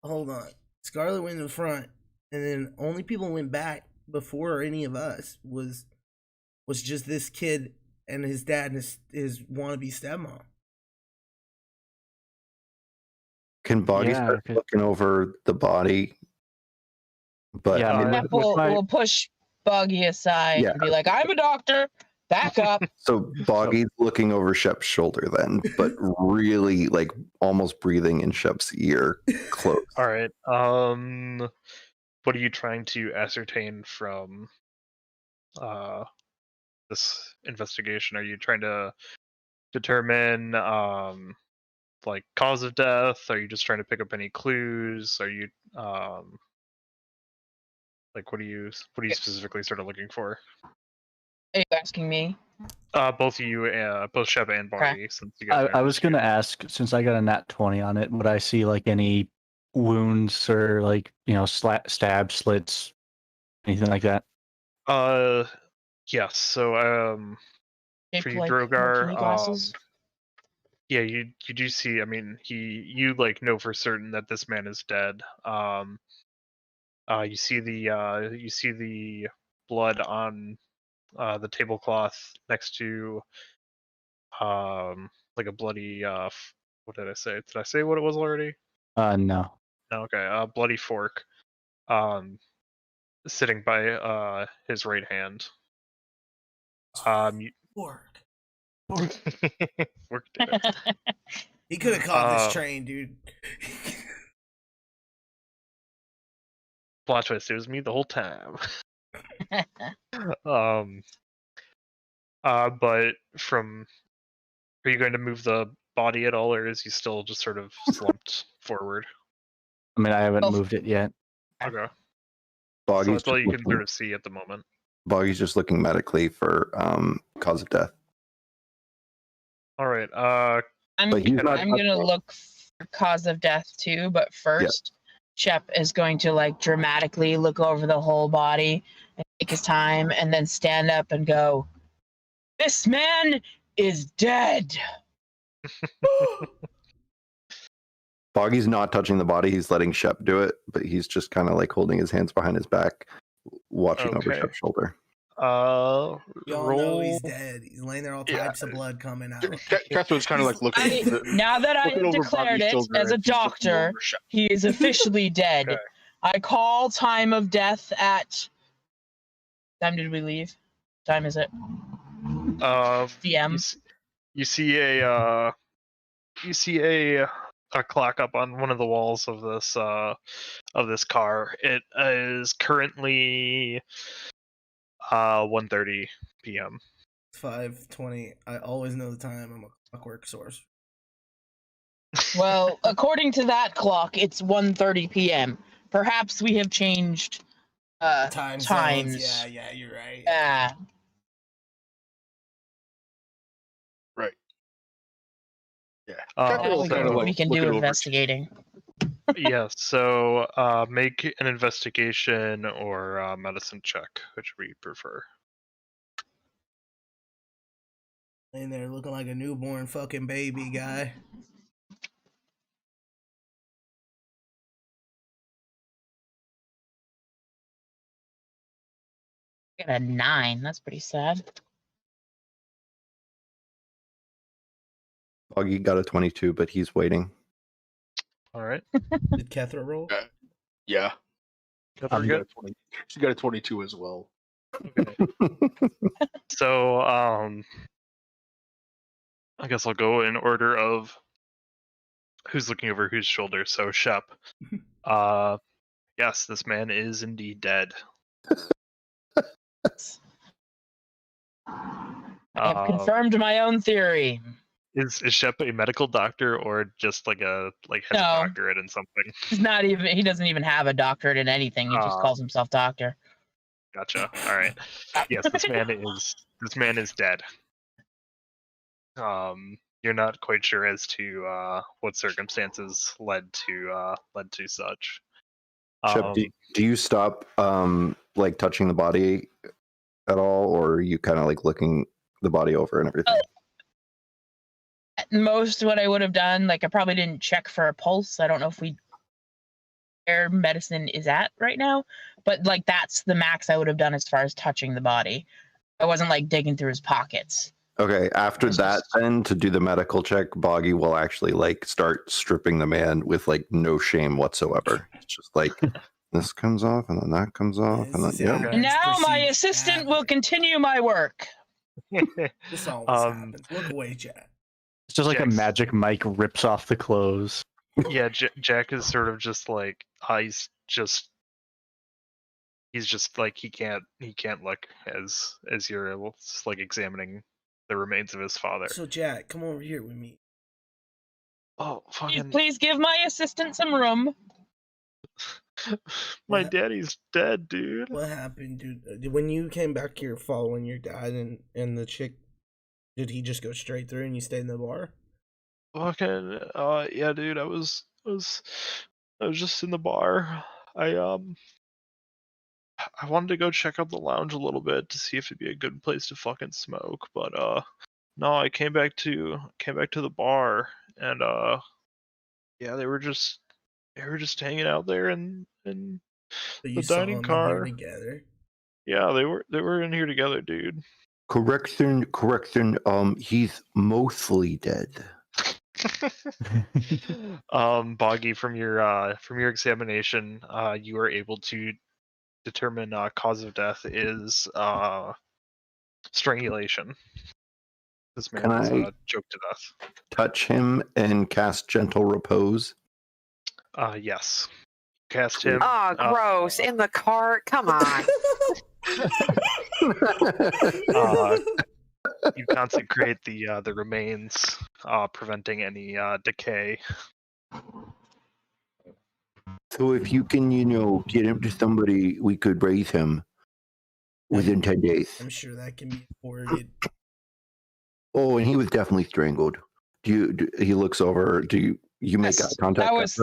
hold on. Scarlet went in the front, and then only people who went back before any of us was just this kid and his dad and his wannabe stepmom. Can Boggy start looking over the body? But Yeah, we'll push Boggy aside and be like, "I'm a doctor. Back up." So Boggy's looking over Shep's shoulder then, but really like almost breathing in Shep's ear close. All right. What are you trying to ascertain from this investigation? Are you trying to determine like cause of death? Are you just trying to pick up any clues? Are you like what are you specifically sort of looking for? Are you asking me? Both of you, both Shep and Boggy. Since you guys I was gonna ask, since I got a nat 20 on it, would I see like any wounds or like stab slits, anything like that? Yes. So for you, Drogar, yeah, you do see. I mean, you like know for certain that this man is dead. You see the blood on the tablecloth next to like a bloody what did I say? Did I say what it was already? No. Okay, bloody fork sitting by his right hand. Fork. Work did it. He could have caught this train, dude. plot twist, it was me the whole time. But are you going to move the body at all, or is he still just sort of slumped forward? I mean, I haven't moved it yet. Okay. So Boggy's that's all just you can looking, sort of see at the moment. Boggy's just looking medically for cause of death. All right. I'm But he's not- I'm gonna look for cause of death too, but first, Shep is going to like dramatically look over the whole body and take his time, and then stand up and go, "This man is dead." Boggy's not touching the body. He's letting Shep do it, but he's just kind of like holding his hands behind his back, watching over Okay. Shep's shoulder. Y'all Roll. know he's dead. He's laying there, all types of blood coming out. Catherine's kind of like looking. Now that I Looking have over declared Boggy's it shoulder as a and she's looking doctor, over Shep. he is officially dead. Okay. I call time of death at. Time did we leave? Time is it? PM. You see a clock up on one of the walls of this car. It is currently 1:30 p.m. 5:20. I always know the time. I'm a clockwork source. Well, according to that clock, it's 1:30 p.m. Perhaps we have changed Times. times. Yeah, you're right. Yeah. Right. Yeah. Catherine will kinda we can looking do over investigating. Yes. So make an investigation or medicine check, which we prefer. Laying there looking like a newborn fucking baby guy. I got a 9. That's pretty sad. Boggy got a 22, but he's waiting. All right. Did Kethra roll? Yeah. Catherine, She got good? a 20. She got a 22 as well. Okay. So I guess I'll go in order of who's looking over whose shoulder. So Shep. Yes, this man is indeed dead. I have confirmed my own theory. Is Shep a medical doctor or just like has a doctorate in something? He doesn't even have a doctorate in anything. He just calls himself doctor. Gotcha. All right. Yes, this man is dead. You're not quite sure as to what circumstances led to such. Shep, do you stop like touching the body at all, or are you kind of like looking the body over and everything? At most, what I would have done, like I probably didn't check for a pulse. I don't know if where medicine is at right now, but like that's the max I would have done as far as touching the body. I wasn't like digging through his pockets. Okay, after that, then to do the medical check, Boggy will actually like start stripping the man with like no shame whatsoever. It's just like this comes off and then that comes off and then Yeah, And now my assistant will continue my work. This always happens. Look away, Jack. It's just like Jack's- a magic mic rips off the clothes. Yeah, Jack is sort of just like he's just like he can't look as you're just like examining the remains of his father. So Jack, come over here with me. Oh, fucking Please give my assistant some room. my What? daddy's dead, dude. What happened, dude? When you came back here following your dad and the chick, did he just go straight through and you stayed in the bar? Fucking yeah, dude. I was just in the bar. I wanted to go check out the lounge a little bit to see if it'd be a good place to fucking smoke, but no, I came back to the bar and yeah, they were just hanging out there in So you the saw dining them car. in here together. Yeah, they were in here together, dude. correction. He's mostly dead. Boggy, from your examination, you were able to determine cause of death is strangulation. This man Can was I- choked to death. Touch him and cast gentle repose. Yes. cast him. Oh, gross! In the cart. Come on. You consecrate the remains, preventing any decay. So if you can, get him to somebody, we could raise him within 10 days. I'm sure that can be afforded. Oh, and he was definitely strangled. He looks over. Do you make Yes, eye contact? that was-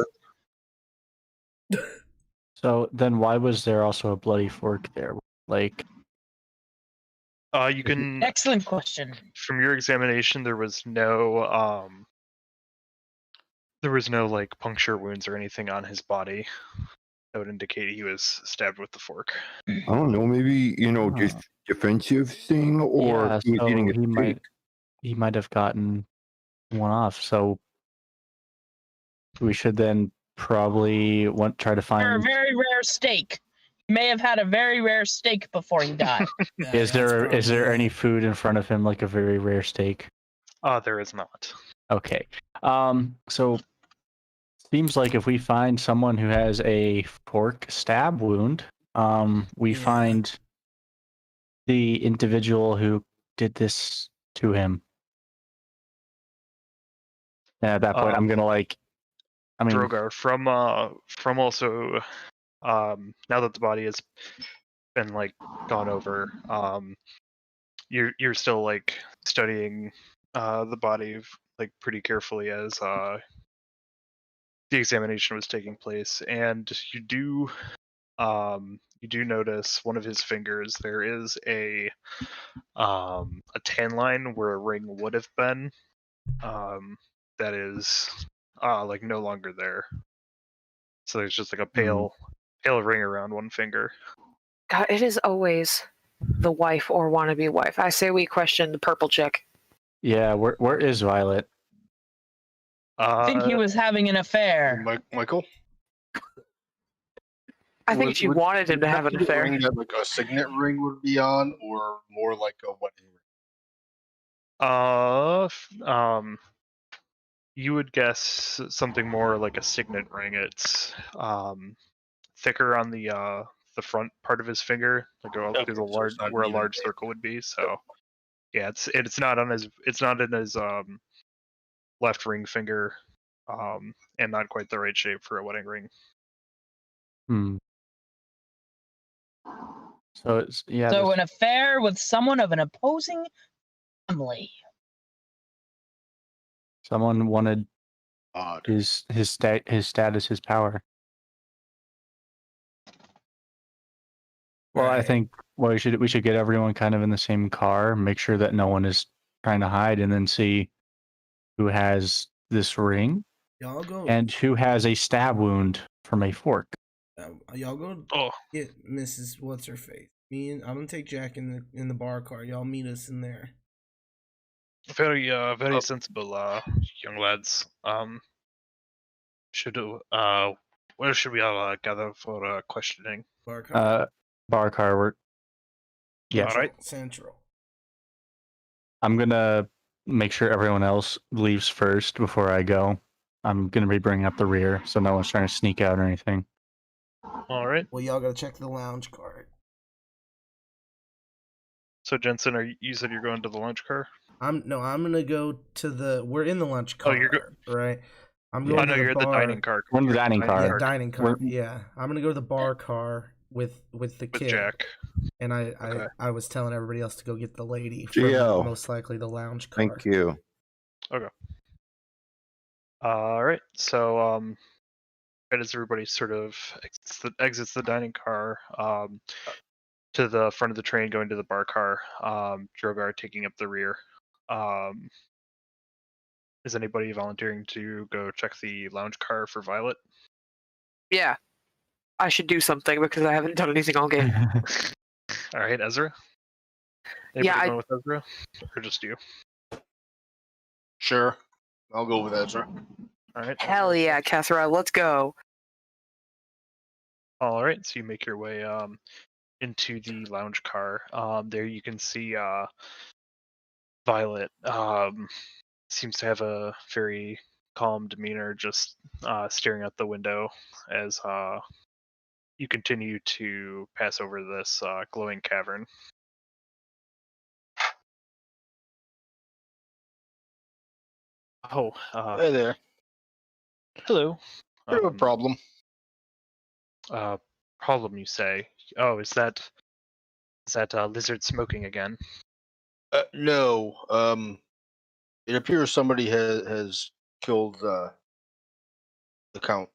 So then why was there also a bloody fork there? Like, You can, Excellent question. from your examination, there was no like puncture wounds or anything on his body that would indicate he was stabbed with the fork. I don't know. Maybe just defensive thing, or yeah, he was so eating a steak. he might have gotten one off. So we should then probably try to For a find. very rare steak. He may have had a very rare steak before he died. Yeah, Is there that's any probably- food in front of him, like a very rare steak? There is not. Okay. So seems like if we find someone who has a fork stab wound, we Yeah. find the individual who did this to him. And at that point, I'm gonna Drogar, from also now that the body has been like gone over, you're still like studying the body like pretty carefully as the examination was taking place, and you do notice one of his fingers. There is a tan line where a ring would have been, that is like no longer there. So there's just like a pale ring around one finger. God, it is always the wife or wannabe wife. I say we question the purple chick. Yeah, where is Violet? I think he was having an affair. Michael? I think she wanted him to have an Would that be the affair. ring that like a signet ring would be on, or more like a wedding ring? You would guess something more like a signet ring. It's thicker on the front part of his finger, like through the so large it's not where a even large there. circle would be. So yeah, it's not in his left ring finger, and not quite the right shape for a wedding ring. So it's So an affair with someone of an opposing family. someone wanted Odd. his status, his power. Well, I Right. think we should get everyone kind of in the same car, make sure that no one is trying to hide, and then see who has this ring Y'all go. and who has a stab wound from a fork. Y'all go get Mrs. What's her face. I'm gonna take Jack in the bar car. Y'all meet us in there. Very sensible, young lads. Where should we all gather for questioning? Bar car. Bar car work. Yeah. All right. Central. I'm gonna make sure everyone else leaves first before I go. I'm gonna be bringing up the rear, so no one's trying to sneak out or anything. All right. Well, y'all gotta check the lounge card. So Jensen, you said you're going to the lunch car? I'm gonna go to the. We're in the lunch car. Right. I'm going. Oh no, you're bar. in the dining car. We're in the dining car. Yeah, dining car. Yeah, I'm gonna go to the bar car with the kid. Jack. And I was telling everybody else to go get the lady from Gio. most likely the lounge car. Thank you. Okay. All right. So right as everybody sort of exits the dining car, to the front of the train, going to the bar car, Drogar taking up the rear. Is anybody volunteering to go check the lounge car for Violet? Yeah. I should do something because I haven't done anything all game. All right, Ezra? Anybody going with Ezra? Or just you? Sure. I'll go with Ezra. All right. Hell yeah, Kathra, let's go. All right, so you make your way into the lounge car. There you can see Violet seems to have a very calm demeanor, just staring out the window as you continue to pass over this glowing cavern. Oh, Hey there. hello. I have a problem. Problem, you say? Oh, is that lizard smoking again? No. It appears somebody has killed the count.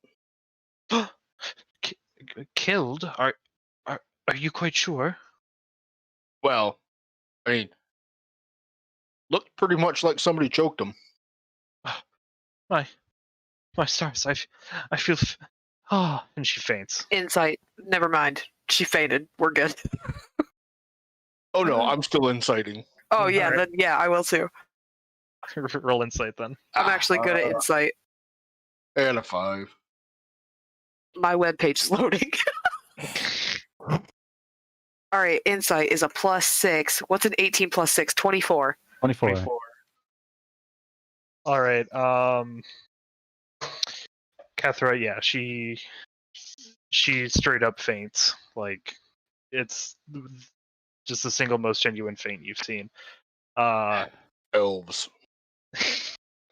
Killed? Are you quite sure? Well, I mean, looked pretty much like somebody choked him. My stars! I feel. And she faints. Insight. Never mind. She fainted. We're good. Oh no, I'm still inciting. Oh yeah, Alright. then yeah, I will too. Roll insight then. I'm actually good at insight. And a 5. My webpage is loading. All right, insight is a +6. What's an 18 + 6? 24. 24. All right. Cathra, yeah, she straight up faints. Like, it's just the single most genuine faint you've seen. Elves.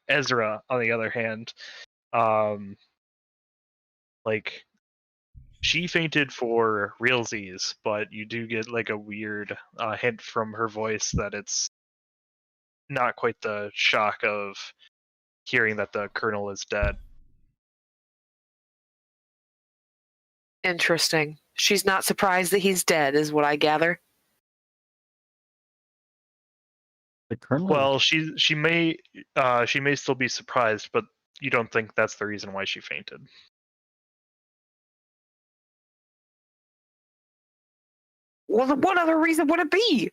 Ezra, on the other hand, like, she fainted for realsies, but you do get like a weird hint from her voice that it's not quite the shock of hearing that the colonel is dead. Interesting. She's not surprised that he's dead, is what I gather. The colonel. Well, she may still be surprised, but you don't think that's the reason why she fainted. Well, what other reason would it be?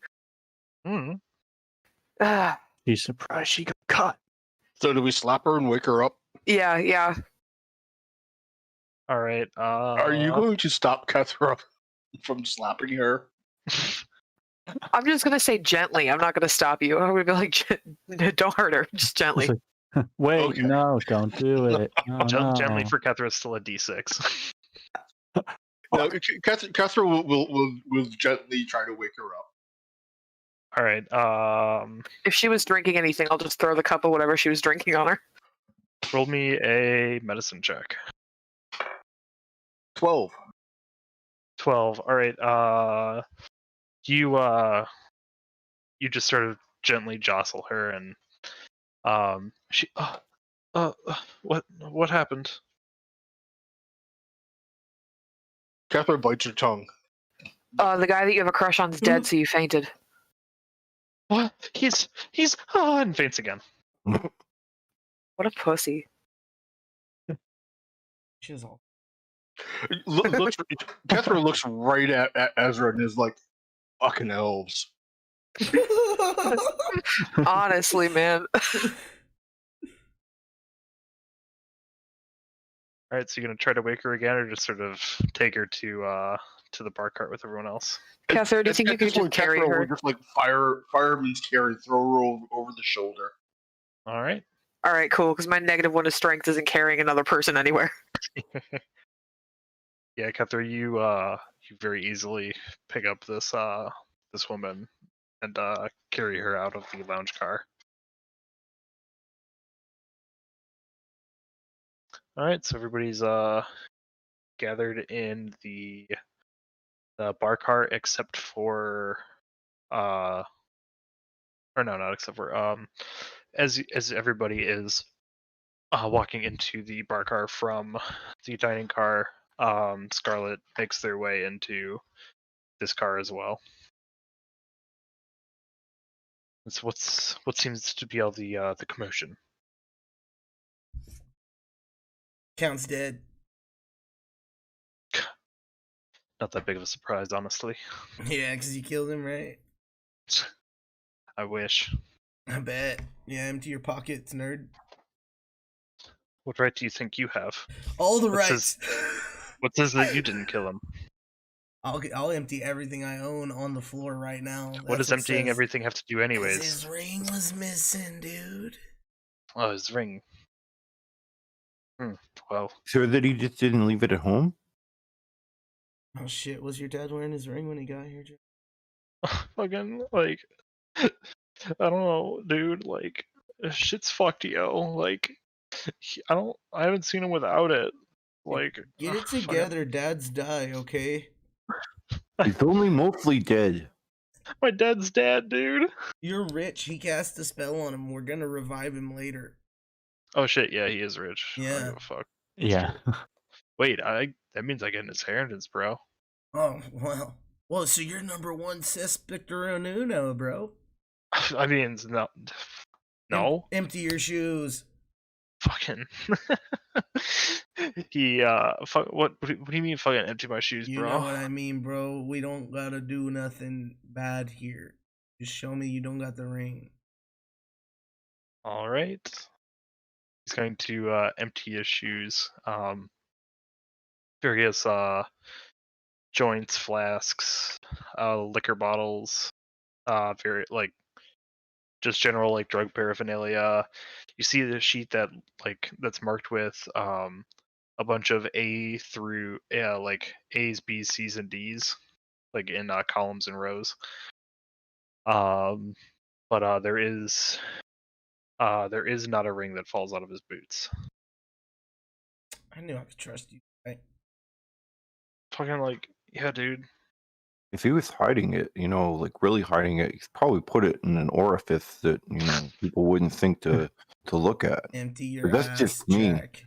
Mm. She's surprised she got caught. So do we slap her and wake her up? Yeah. All right. Are you going to stop Cathra from slapping her? I'm just gonna say gently. I'm not gonna stop you. I'm gonna be like, don't hurt her, just gently. Wait, Okay. no, don't do it. No, Gently no. for Kethra is still a D6. No, Cathra will gently try to wake her up. All right. If she was drinking anything, I'll just throw the cup of whatever she was drinking on her. Roll me a medicine check. 12. 12. All right. You just sort of gently jostle her, and she. What happened? Cathra bites her tongue. The guy that you have a crush on is dead, so you fainted. What? He's and faints again. What a pussy. She's all. Cathra looks right at Ezra and is like, fucking elves. Honestly, man. All right, so you're gonna try to wake her again, or just sort of take her to the bar cart with everyone else? Catherine, do you think you could just carry her? Just like fireman's carry, throw her over the shoulder. All right. All right, cool. Because my -1 of strength isn't carrying another person anywhere. Yeah, Kethra, you very easily pick up this woman and carry her out of the lounge car. All right, so everybody's gathered in the bar cart except for or no, not except for as everybody is walking into the bar car from the dining car. Scarlet makes their way into this car as well. It's what seems to be all the commotion. Count's dead. Not that big of a surprise, honestly. Yeah, because you killed him, right? I wish. I bet. Yeah, empty your pockets, nerd. What right do you think you have? All the What rights. What says that you didn't kill him? I'll empty everything I own on the floor right now. What does emptying everything have to do anyways? His ring was missing, dude. Oh, his ring. Well, So that he just didn't leave it at home? Oh shit! Was your dad wearing his ring when he got here, Joe? fucking like, I don't know, dude. Like, shit's fucked, yo. Like, I haven't seen him without it. Like, Get it fucking- together. Dads die, okay? He's only mostly dead. my dad's dad, dude. You're rich. He cast a spell on him. We're gonna revive him later. Oh shit, yeah, he is rich. I don't Yeah. give a fuck. Yeah. Wait, that means I get his inheritance, bro. Oh well. Well, so you're number one Spectre Uno, bro. I mean, it's no, Empty your shoes. fucking. He fuck. What do you mean, fucking empty my shoes, You bro? know what I mean, bro. We don't gotta do nothing bad here. Just show me you don't got the ring. All right. He's going to empty his shoes. Various joints, flasks, liquor bottles, very like just general like drug paraphernalia. You see the sheet that's marked with a bunch of A through like A's, B's, C's, and D's, like in columns and rows. But there is not a ring that falls out of his boots. I knew I could trust you. Right? Fucking like, yeah, dude. If he was hiding it, like really hiding it, he's probably put it in an orifice that, people wouldn't think to look at. Empty your That's ass, just me. Jack.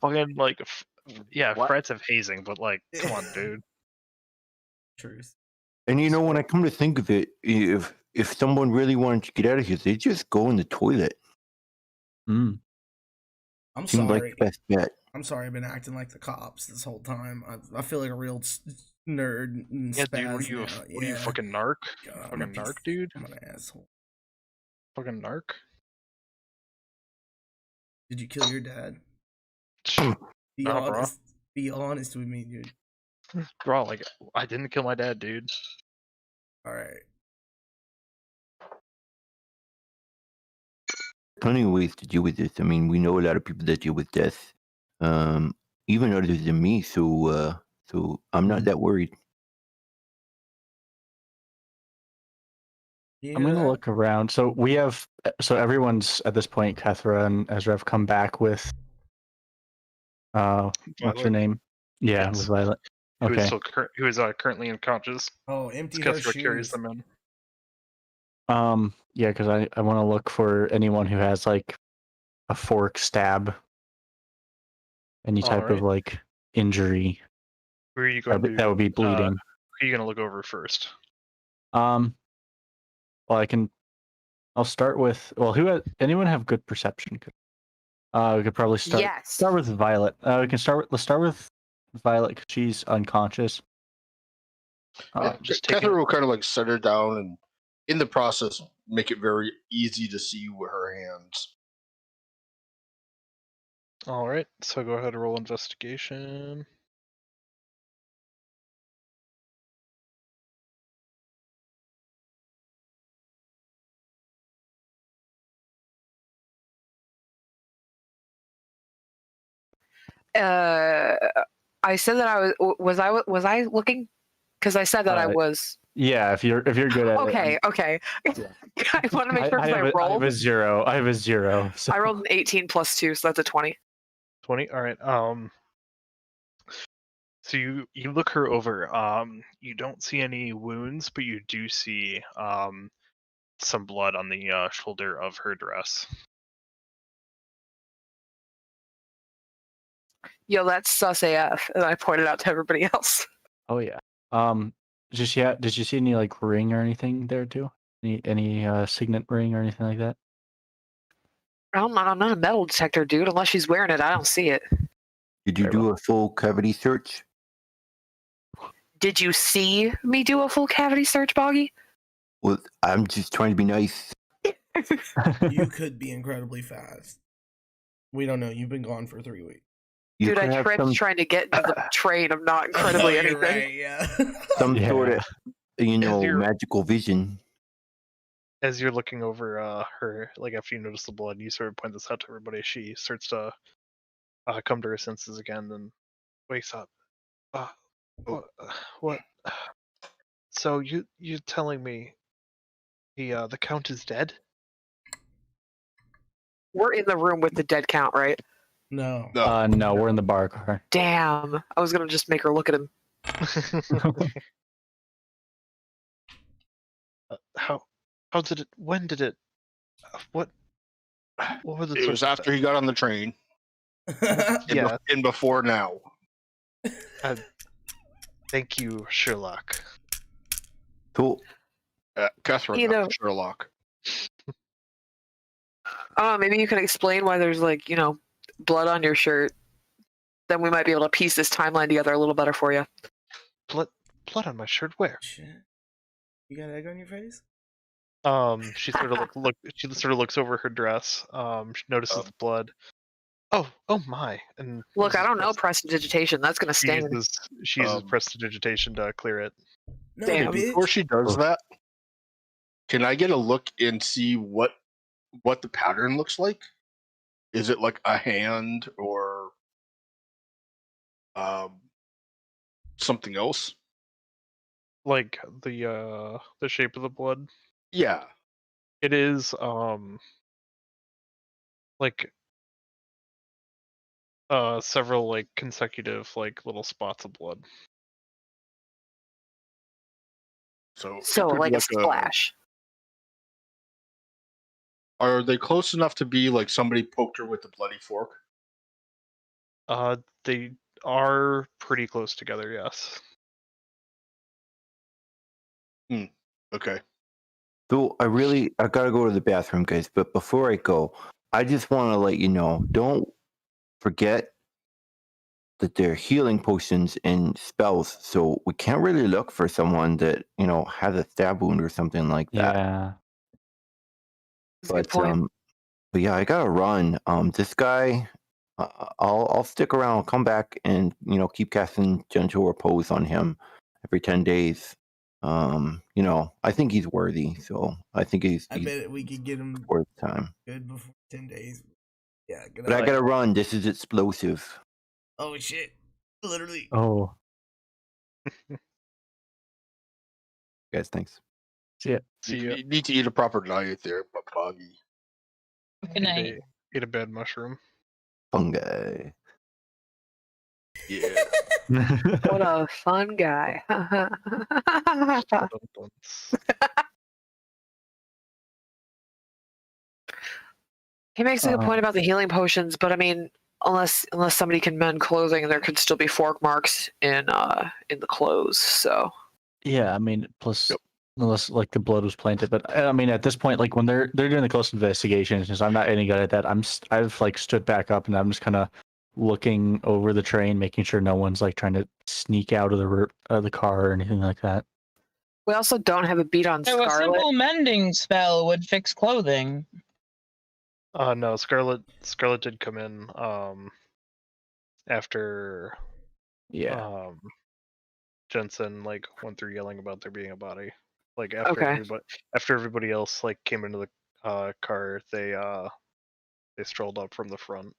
Fucking like, yeah, What? threats of hazing, but like, come on, dude. Truth. And when I come to think of it, if someone really wanted to get out of here, they just go in the toilet. Mm. I'm Seemed sorry. like the best bet. I'm sorry. I've been acting like the cops this whole time. I feel like a real nerd. And Yeah, dude, spaz what are you? now. What are you, fucking narc? God, I'm Fucking a piece- narc, dude. I'm an asshole. Fucking narc. Did you kill your dad? Be Nah, bro. honest. Be honest with me, dude. Bro, like, I didn't kill my dad, dude. All right. Plenty of ways to deal with this. I mean, we know a lot of people that deal with death, even other than me. So I'm not that worried. You I'm hear gonna that? look around. So everyone's at this point. Kethra and Ezra have come back with. What's her Violet, name? Yeah, Yes. with Violet. who is Okay. still who is currently unconscious. Oh, empty her Kethra carries shoes. them in. Yeah, because I want to look for anyone who has like a fork, stab, any type of Alright. like injury Who are you going to? that would be bleeding. Who are you gonna look over first? Well, I'll start with. Well, anyone have good perception? We could probably start. Yes. Start with Violet. Let's start with Violet because she's unconscious. Just Catherine will kind of like set her down and, in the process, make it very easy to see with her hands. All right, so go ahead and roll investigation. I said that I was I looking because I said that I was. Yeah, if you're good at Okay, it. okay. I want to make sure because I I rolled. have a zero. I have a zero. So. I rolled an 18 plus 2, so that's a 20. 20. All right. So you look her over. You don't see any wounds, but you do see some blood on the shoulder of her dress. Yo, that's sus AF, and I pointed out to everybody else. Oh yeah. Did you see any like ring or anything there too? Any signet ring or anything like that? I'm not a metal detector, dude. Unless she's wearing it, I don't see it. Did you Very do a full cavity search? Did you see me do a full cavity search, Boggy? Well, I'm just trying to be nice. You could be incredibly fast. We don't know. You've been gone for 3 weeks. You Dude, could I have tripped some, trying to get into the train of not incredibly Oh, you're anything. right, yeah. some Yeah. sort of, You're- magical vision. as you're looking over her, like after you notice the blood, you sort of point this out to everybody. She starts to come to her senses again and wakes up. What? So you're telling me the Count is dead? We're in the room with the dead Count, right? No. No, we're in the bar car. Damn. I was gonna just make her look at him. How did it? When did it? What were the? It was after he got on the train. Yeah. And before now. Thank you, Sherlock. Cool. Catherine, You know- not Sherlock. Maybe you can explain why there's blood on your shirt. Then we might be able to piece this timeline together a little better for you. Blood on my shirt. Where? Shit. You got egg on your face? She sort of She sort of looks over her dress. She notices the blood. Oh my! And Look, I don't know prestidigitation. That's gonna stain. She uses prestidigitation to clear it. No, Damn. bitch. Before she does that, can I get a look and see what the pattern looks like? Is it like a hand or something else? Like the shape of the blood. Yeah. It is like several like consecutive like little spots of blood. So So like a splash. Are they close enough to be like somebody poked her with a bloody fork? They are pretty close together, yes. Okay. So I gotta go to the bathroom, guys. But before I go, I just want to let you know, don't forget that there are healing potions and spells. So we can't really look for someone that has a stab wound or something like that. Yeah. That's a good point. But yeah, I gotta run. This guy, I'll stick around. I'll come back and keep casting gentle repose on him every 10 days. I think he's worthy, so I think he's bet we could get him worth time. good before 10 days. Yeah, good. But I gotta run. This is explosive. Oh shit! Literally. Oh. Guys, thanks. See ya. You need to eat a proper diet there, but Boggy. Good night. Eat a bad mushroom. Fungi. Yeah. What a fun guy. He makes a good point about the healing potions, but I mean, unless somebody can mend clothing, there could still be fork marks in the clothes. So Yeah, I mean, plus unless like the blood was planted, but I mean, at this point, like when they're doing the close investigations, since I'm not any good at that, I've like stood back up and I'm just kind of looking over the train, making sure no one's like trying to sneak out of the car or anything like that. we also don't have a beat on So a Scarlet. simple mending spell would fix clothing. No, Scarlet did come in after Jensen like went through yelling about there being a body. Like after everybody else like came into the car, they strolled up from the front.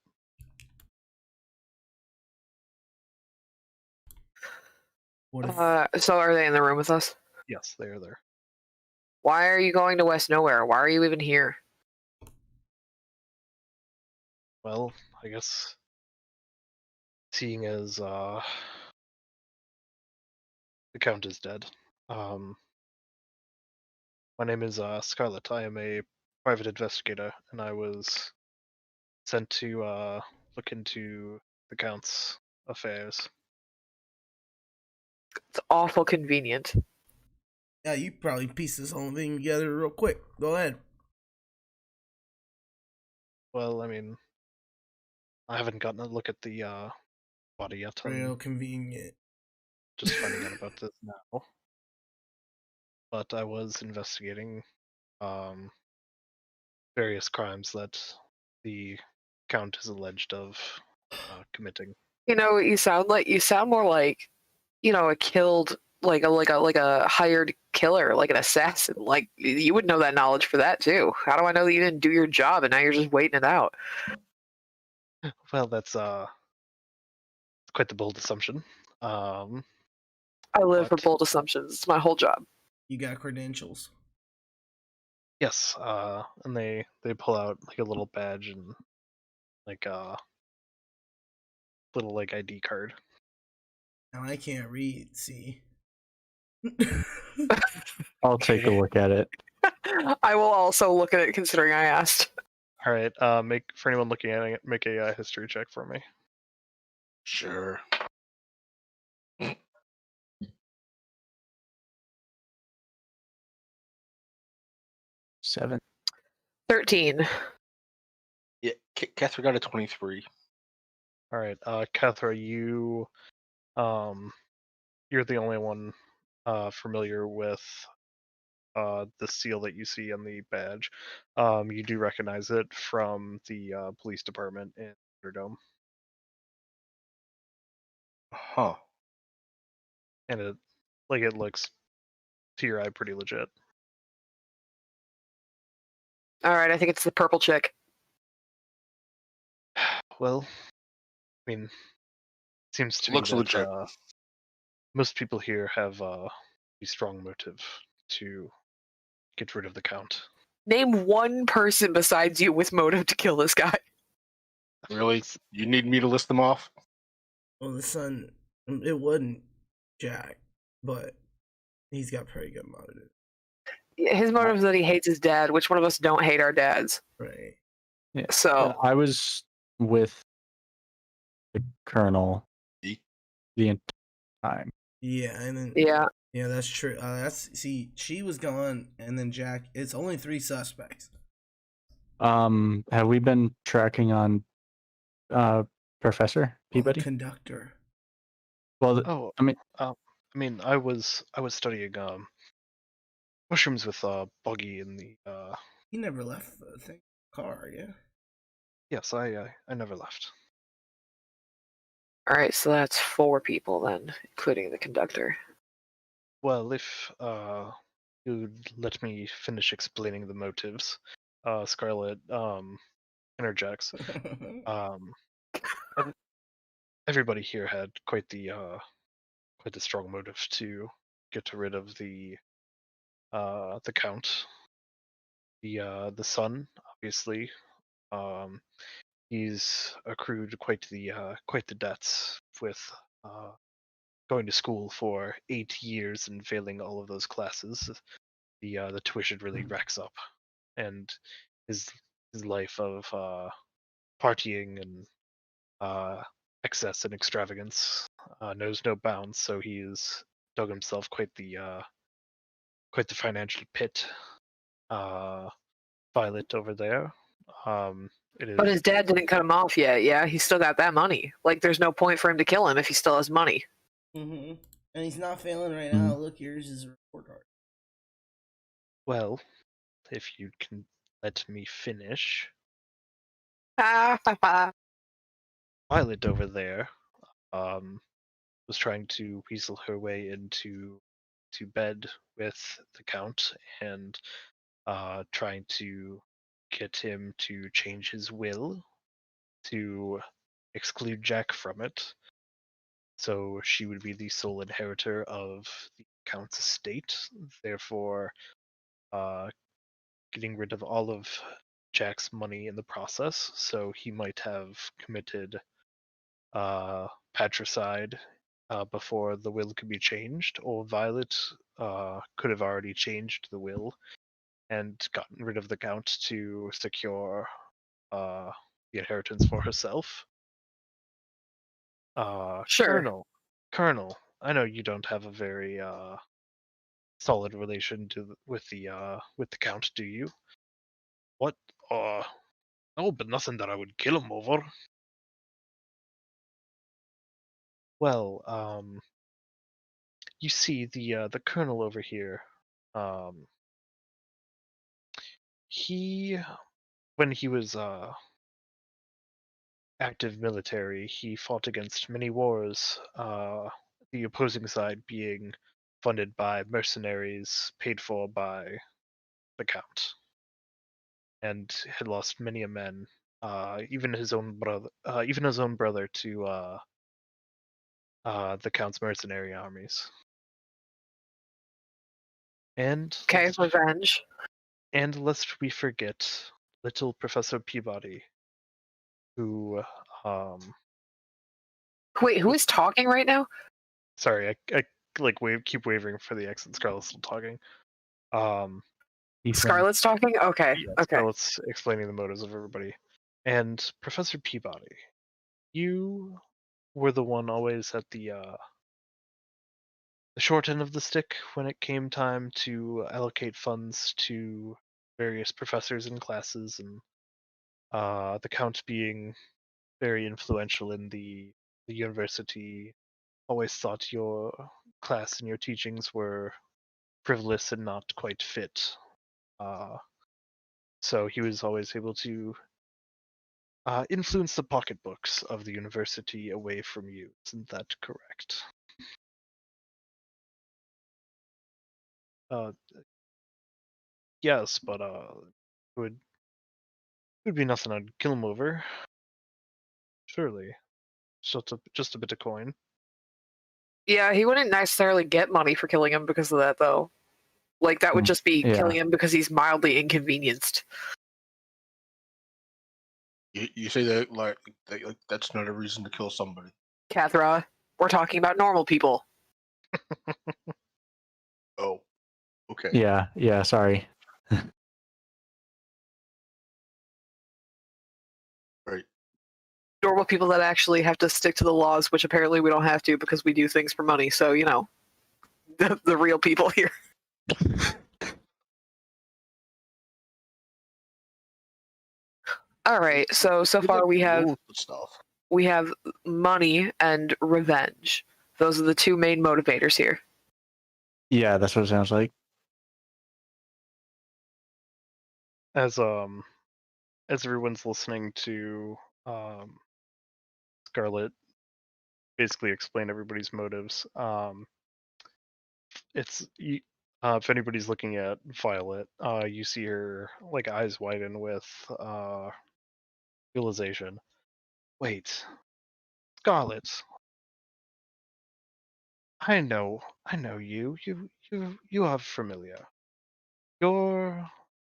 So are they in the room with us? Yes, they are there. Why are you going to West Nowhere? Why are you even here? Well, I guess seeing as the Count is dead. My name is Scarlet. I am a private investigator, and I was sent to look into the Count's affairs. It's awful convenient. Yeah, you probably piece this whole thing together real quick. Go ahead. Well, I mean, I haven't gotten a look at the body yet. Real convenient. Just finding out about this now. But I was investigating various crimes that the Count is alleged of committing. You know what you sound like? You sound more like, a killed, like a hired killer, like an assassin. Like, you would know that knowledge for that, too. How do I know that you didn't do your job and now you're just waiting it out? Well, that's quite the bold assumption. I live for But- bold assumptions. It's my whole job. You got credentials. Yes, and they pull out like a little badge and like a little like ID card. Now I can't read. See. I'll take a look at it. I will also look at it considering I asked. All right, make for anyone looking at it, make a history check for me. Sure. 7. 13. Yeah, Catherine got a 23. All right, Kethra, you're the only one familiar with the seal that you see on the badge. You do recognize it from the police department in Thunderdome, Huh. and it looks to your eye pretty legit. All right, I think it's the purple chick. Well, I mean, seems to Looks be that legit. most people here have a strong motive to get rid of the Count. Name one person besides you with motive to kill this guy. Really? You need me to list them off? Well, the son, it wasn't Jack, but he's got pretty good motive. His motive is that he hates his dad. Which one of us don't hate our dads? Right. Yeah. So I was with the Colonel E? the entire time. Yeah, and then yeah, that's true. She was gone, and then Jack. It's only 3 suspects. Have we been tracking on Professor Peabody? Conductor. Well, I was studying mushrooms with Buggy in the He never left the car. Yeah. yes, I never left. all right. So that's 4 people then, including the conductor. Well, if you'd let me finish explaining the motives, Scarlet interjects. Everybody here had quite the strong motive to get rid of the Count. The son, obviously, he's accrued quite the debts with going to school for 8 years and failing all of those classes. The tuition really racks up, and his life of partying and excess and extravagance knows no bounds. So he's dug himself quite the financial pit. Violet over there. It is. But his dad didn't cut him off yet. Yeah, he's still got that money. Like, there's no point for him to kill him if he still has money. And he's not failing right now. Look, here's his report card. Well, if you can let me finish. Violet over there was trying to weasel her way into bed with the Count and trying to get him to change his will to exclude Jack from it. So she would be the sole inheritor of the Count's estate, therefore getting rid of all of Jack's money in the process. So he might have committed patricide before the will could be changed, or Violet could have already changed the will and gotten rid of the Count to secure the inheritance for herself. Sure. Colonel, I know you don't have a very solid relation with the Count, do you? What? No, but nothing that I would kill him over. Well, you see the Colonel over here. He, when he was active military, he fought against many wars. The opposing side being funded by mercenaries, paid for by the Count, and had lost many a man, even his own brother to the Count's mercenary armies. And Okay, revenge. And lest we forget little Professor Peabody, who Wait, who is talking right now? sorry, I like keep wavering for the accent. Scarlett's still talking. Scarlett's talking? Okay, Yeah, okay. Scarlett's explaining the motives of everybody. And Professor Peabody, you were the one always at the short end of the stick when it came time to allocate funds to various professors and classes, and the Count being very influential in the university, always thought your class and your teachings were frivolous and not quite fit. So he was always able to influence the pocketbooks of the university away from you. Isn't that correct? Yes, but it would be nothing I'd kill him over. Surely, just a bit of coin. Yeah, he wouldn't necessarily get money for killing him because of that, though. Like, that would just be killing him because he's mildly inconvenienced. You say that like that's not a reason to kill somebody. Cathra, we're talking about normal people. Oh, okay. Yeah, sorry. Right. Normal people that actually have to stick to the laws, which apparently we don't have to because we do things for money. So, you know, the real people here. All right, so far we have money and revenge. Those are the two main motivators here. Yeah, that's what it sounds like. As everyone's listening to Scarlett basically explain everybody's motives, it's if anybody's looking at Violet, you see her like eyes widen with realization. Wait, Scarlett, I know you. You are familiar. Your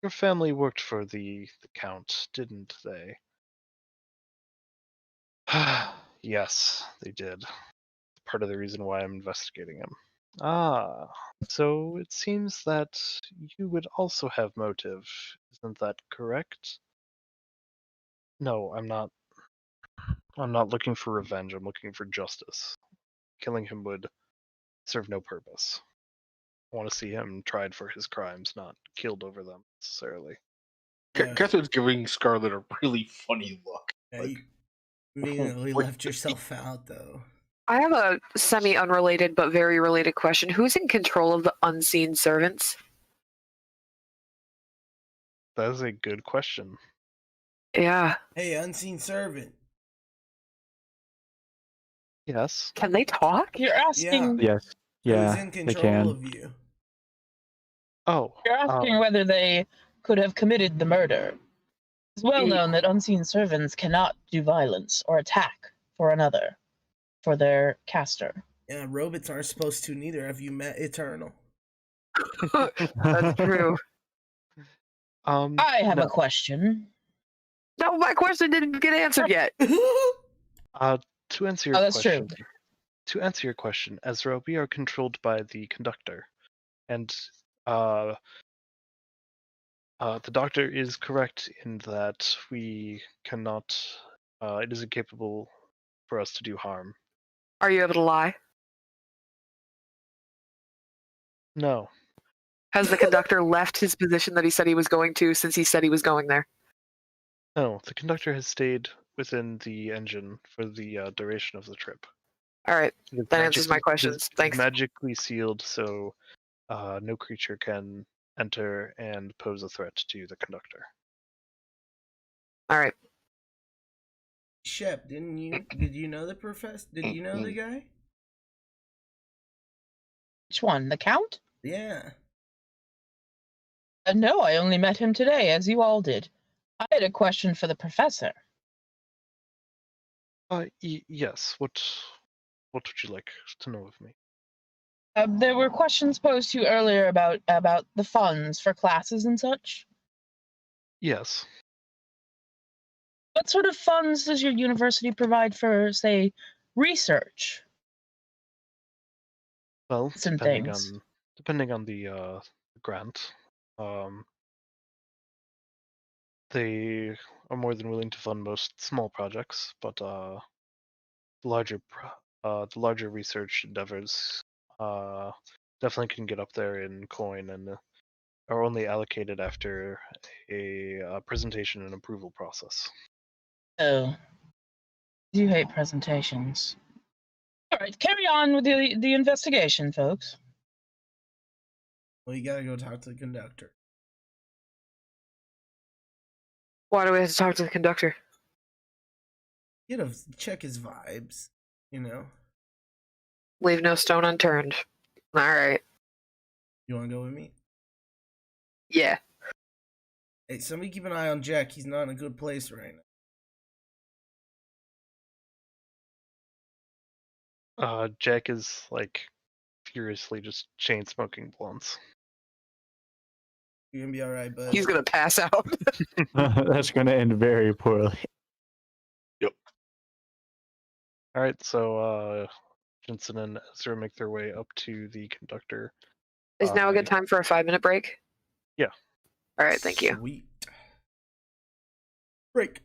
family worked for the Count, didn't they? Yes, they did. Part of the reason why I'm investigating him. Ah, so it seems that you would also have motive. Isn't that correct? No, I'm not. I'm not looking for revenge. I'm looking for justice. Killing him would serve no purpose. I want to see him tried for his crimes, not killed over them necessarily. Catherine's giving Scarlett a really funny look. Yeah, you immediately left yourself out, though. I have a semi-unrelated but very related question. Who's in control of the unseen servants? That is a good question. Yeah. Hey, unseen servant. Yes. Can they talk? You're asking. Yeah. Yes. Yeah. Who's in control of you? Oh. You're asking whether they could have committed the murder. It's well known that unseen servants cannot do violence or attack for another, for their caster. Yeah, robots aren't supposed to neither. Have you met Eternal? That's true. I have a question. No, my question didn't get answered yet. To answer your question, True. To answer your question, Ezra, we are controlled by the Conductor, and the Doctor is correct in that we cannot. It is incapable for us to do harm. Are you able to lie? No. Has the Conductor left his position that he said he was going to since he said he was going there? No, the Conductor has stayed within the engine for the duration of the trip. All right, that answers my questions. Thanks. Magically sealed, so no creature can enter and pose a threat to the Conductor. All right. Shep, did you know the professor? Did you know the guy? Which one? The Count? Yeah. No, I only met him today, as you all did. I had a question for the professor. Yes. What would you like to know of me? There were questions posed to you earlier about the funds for classes and such. Yes. What sort of funds does your university provide for, say, research? Well, Some depending things. on the grant, they are more than willing to fund most small projects, but the larger research endeavors definitely can get up there in coin and are only allocated after a presentation and approval process. Oh, you hate presentations. All right, carry on with the investigation, folks. Well, you gotta go talk to the conductor. Why do we have to talk to the conductor? You know, check his vibes. You know. Leave no stone unturned. All right. You wanna go with me? Yeah. Hey, somebody keep an eye on Jack. He's not in a good place right now. Jack is like furiously just chain smoking blunts. You're gonna be all right, bud. He's gonna pass out. That's going to end very poorly. All right, so Jensen and Ezra make their way up to the conductor. Is now a good time for a 5-minute break? Yeah. All right, thank you. Sweet. Break.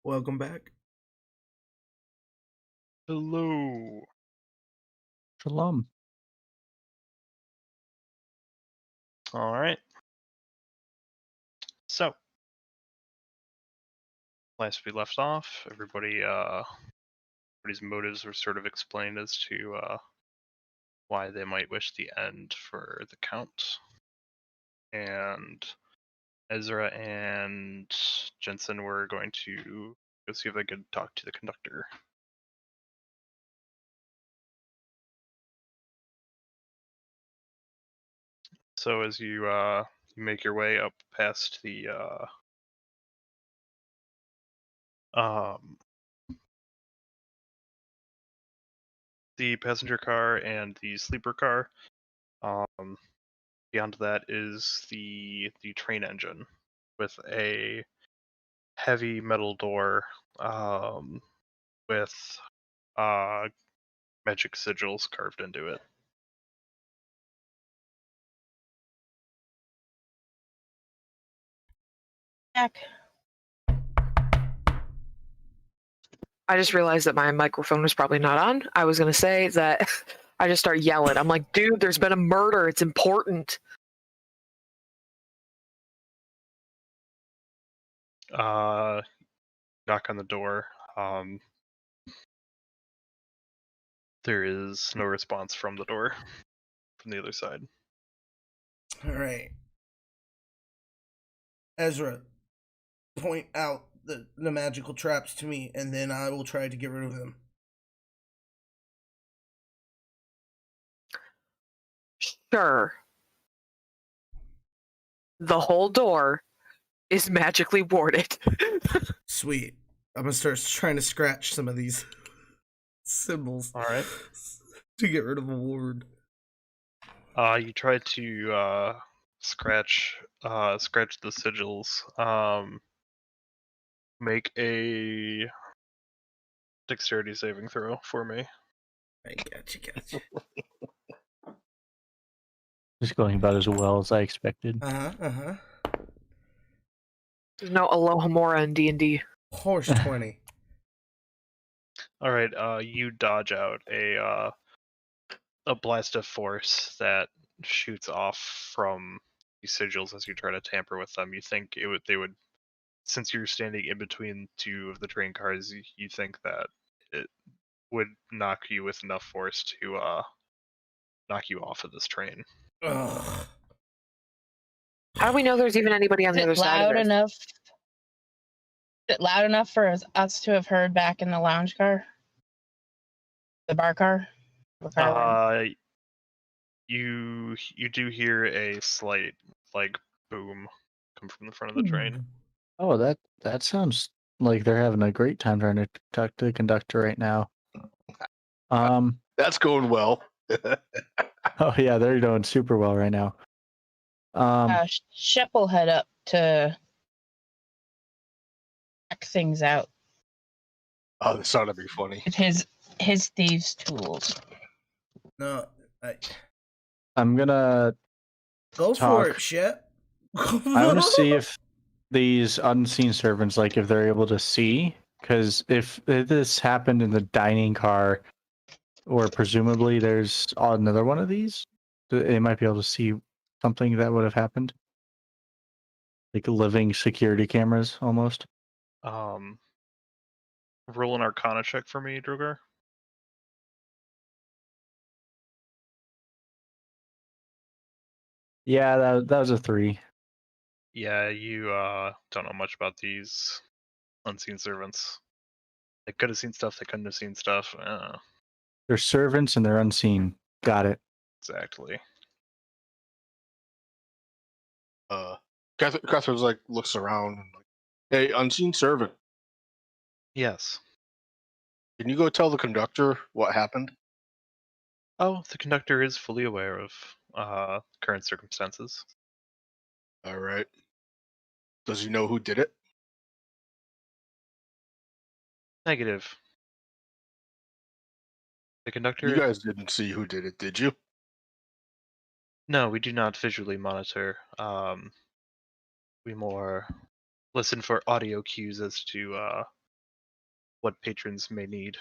Welcome back. Hello. Shalom. All right. So, last we left off, everybody's motives were sort of explained as to why they might wish the end for the Count. And Ezra and Jensen were going to go see if they could talk to the Conductor. So as you make your way up past the passenger car and the sleeper car, beyond that is the train engine with a heavy metal door with magic sigils carved into it. Back. I just realized that my microphone was probably not on. I was going to say that I just start yelling. I'm like, dude, there's been a murder. It's important. Knock on the door. There is no response from the door from the other side. All right. Ezra, point out the magical traps to me, and then I will try to get rid of them. Sure. The whole door is magically warded. Sweet. I'm gonna start trying to scratch some of these symbols. All right. To get rid of a ward. You try to scratch the sigils. Make a dexterity saving throw for me. I gotcha. Just going about as well as I expected. Uh-huh. There's no Alohomora in D&D. Horse 20. All right. You dodge out a blast of force that shoots off from these sigils as you try to tamper with them. You think they would, since you're standing in between two of the train cars, you think that it would knock you with enough force to knock you off of this train. Ugh. How do we know there's even anybody on Is the other it side of loud this? enough? Is it loud enough for us to have heard back in the lounge car? The bar car? The car one? You do hear a slight boom come from the front of the train. Oh, that sounds like they're having a great time trying to talk to the Conductor right now. That's going well. Oh yeah, they're doing super well right now. Shep will head up to check things out Oh, this ought to be funny. with his thieves' tools. No, I'm gonna go talk. for it, Shep. I want to see if these unseen servants, like, if they're able to see, because if this happened in the dining car, or presumably there's another one of these, they might be able to see something that would have happened, like living security cameras, almost. Roll an Arcana check for me, Drogar. Yeah, that was a 3. Yeah, you don't know much about these unseen servants. They could have seen stuff. They couldn't have seen stuff. They're servants and they're unseen. Got it. Exactly. Catherine's like looks around and like, hey, unseen servant, Yes. can you go tell the Conductor what happened? Oh, the Conductor is fully aware of current circumstances. All right. Does he know who did it? Negative. The Conductor. You guys didn't see who did it, did you? No, we do not visually monitor. We more listen for audio cues as to what patrons may need.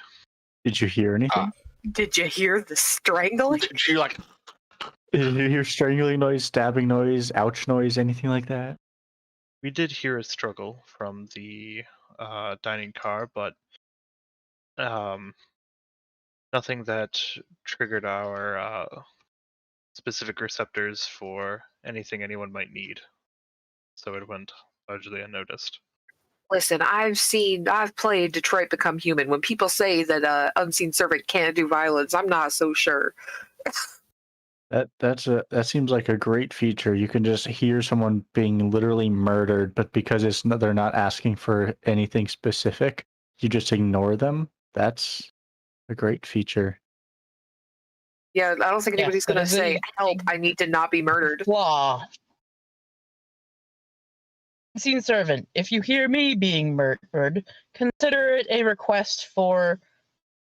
Did you hear anything? Did you hear the strangling? She like Did you hear strangling noise, stabbing noise, ouch noise, anything like that? We did hear a struggle from the dining car, but nothing that triggered our specific receptors for anything anyone might need. So it went largely unnoticed. Listen, I've played Detroit Become Human. When people say that Unseen Servant can't do violence, I'm not so sure. That seems like a great feature. You can just hear someone being literally murdered, but because they're not asking for anything specific, you just ignore them. That's a great feature. Yeah, I don't think anybody's going to say, help, I need to not be murdered. Flaw. Unseen Servant, if you hear me being murdered, consider it a request for,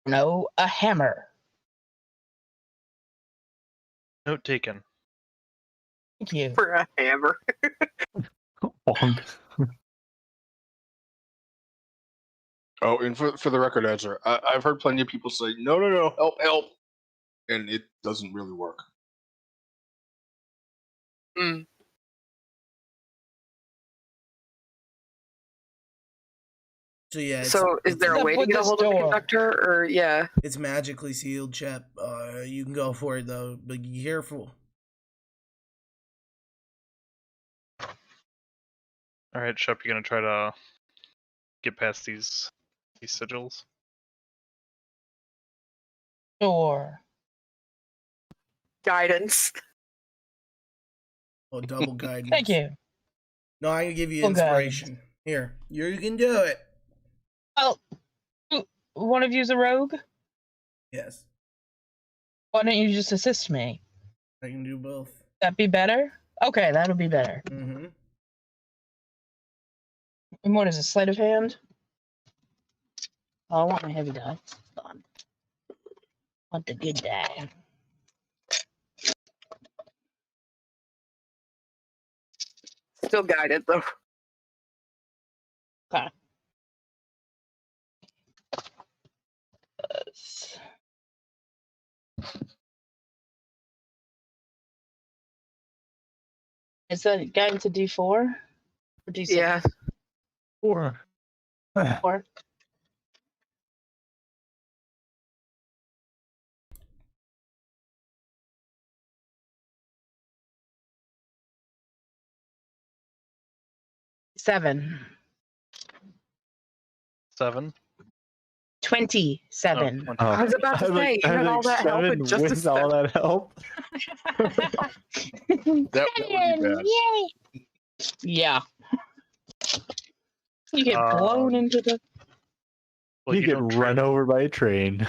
a hammer. Note taken. Thank you. For a hammer. Bonk. Oh, and for the record, Ezra, I've heard plenty of people say, no, help, and it doesn't really work. Mm. So yeah. So is there a way to get a hold of the conductor, or yeah? It's magically sealed, Chep. You can go for it though, but be careful. All right, Shep, you gonna try to get past these sigils? Sure. Guidance. Oh, double guidance. Thank you. No, I can give you Double inspiration. Here, you can do it. Oh, one of you's a rogue? Yes, Why don't you just assist me? I can do both. That be better? Okay, that'll be better. Mm-hmm. And what is a sleight of hand? Oh, I want my heavy die. Hold on. I want the good die. Still guided though. Okay. Is that guy into D4? Or D6? Yeah. 4. 4. Seven. 7. 27. Oh, I was about to say, you had all that help in just a with all that help. That would be bad. Yay! Yeah. You get blown into the. well, you get run over by a train.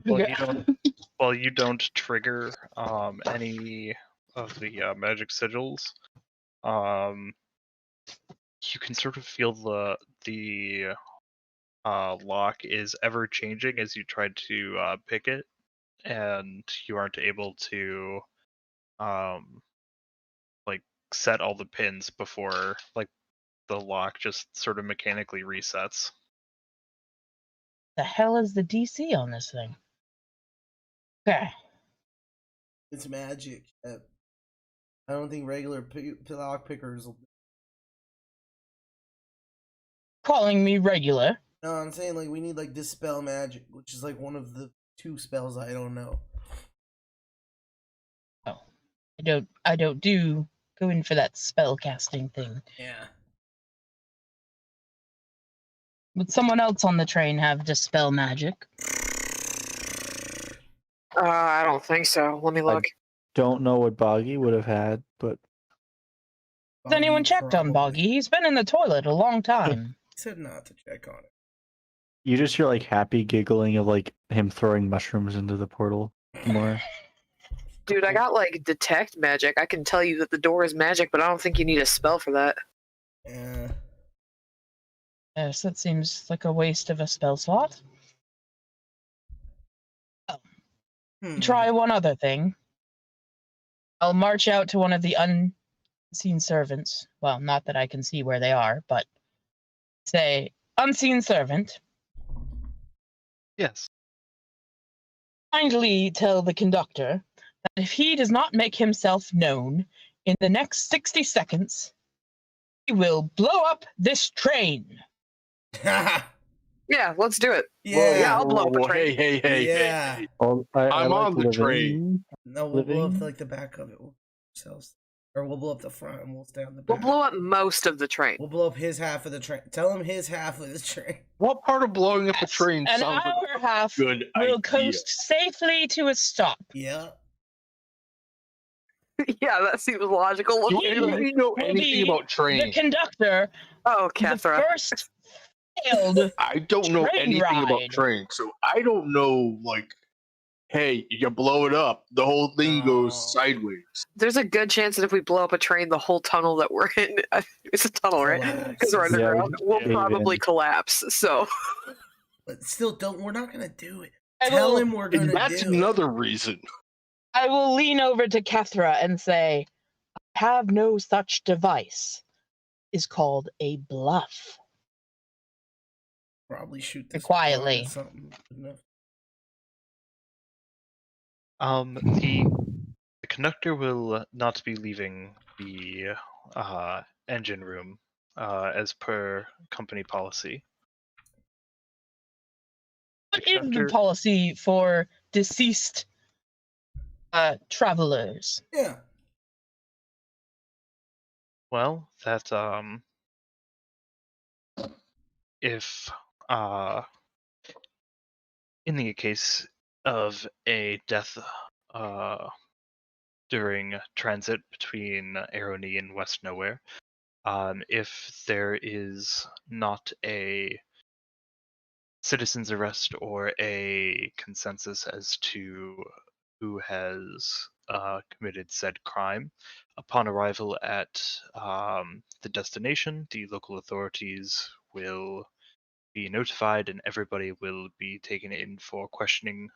Well, you don't trigger any of the magic sigils. You can sort of feel the lock is ever changing as you try to pick it, and you aren't able to like set all the pins before like the lock just sort of mechanically resets. The hell is the DC on this thing? Okay. It's magic. I don't think regular lock pickers will. Calling me regular. No, I'm saying like we need like dispel magic, which is like one of the 2 spells I don't know. Oh, I don't go in for that spell casting thing. Yeah. Would someone else on the train have dispel magic? I don't think so. Let me look. Don't know what Boggy would have had, but Has anyone checked on Boggy? He's been in the toilet a long time. He said not to check on it. you just hear like happy giggling of like him throwing mushrooms into the portal more. Dude, I got like detect magic. I can tell you that the door is magic, but I don't think you need a spell for that. Yeah. Yes, that seems like a waste of a spell slot. Try one other thing. I'll march out to one of the unseen servants. Well, not that I can see where they are, but say, unseen servant, Yes. Kindly tell the conductor that if he does not make himself known in the next 60 seconds, he will blow up this train. Yeah, let's do it. Yeah. I'll blow up a train. Yeah. Hey. Well, I I'm like on the train. No, we'll blow up Living? like the back of it ourselves, or we'll blow up the front and we'll stay on the We'll back. blow up most of the train. We'll blow up his half of the train. Tell him his half of the train. What part of blowing up a train And sounds like our half a good will idea? coast safely to a stop. Yeah. Yeah, that seems logical. Do we know Will anything be about The trains? conductor, Oh, the Cathra. first failed. I don't know train anything about ride. trains, so I don't know, like, hey, you blow it up, the whole thing Oh. goes sideways. There's a good chance that if we blow up a train, the whole tunnel that we're in, it's a tunnel, right? Because we're Collapses. Yeah, underground, will cave probably in. collapse. So, But still, we're not gonna do it. I Tell will- him we're And gonna that's do it. another reason. I will lean over to Cathra and say, I have no such device. Is called a bluff. Probably shoot this Quietly. bar or something. Enough. The conductor will not be leaving the engine room as per company policy. What is the conductor- policy for deceased travelers? Yeah. Well, that if in the case of a death during transit between Arrowknee and West Nowhere, if there is not a citizen's arrest or a consensus as to who has committed said crime, upon arrival at the destination, the local authorities will be notified and everybody will be taken in for questioning,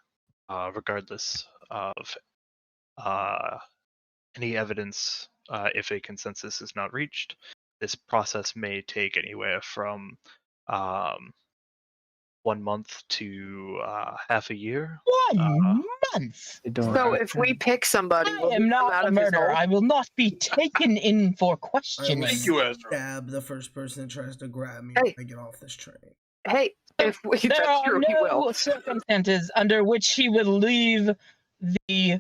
regardless of any evidence. If a consensus is not reached, this process may take anywhere from 1 month to half a year. 1 month. They don't. so if we pick somebody, I will he am come not out a of his murderer. hole? I will not be taken in for questioning. Thank you, Ezra. Stab the first person that tries to grab me Hey. when I get off this train. Hey, if we, There that's are true, he will. no circumstances under which he would leave the.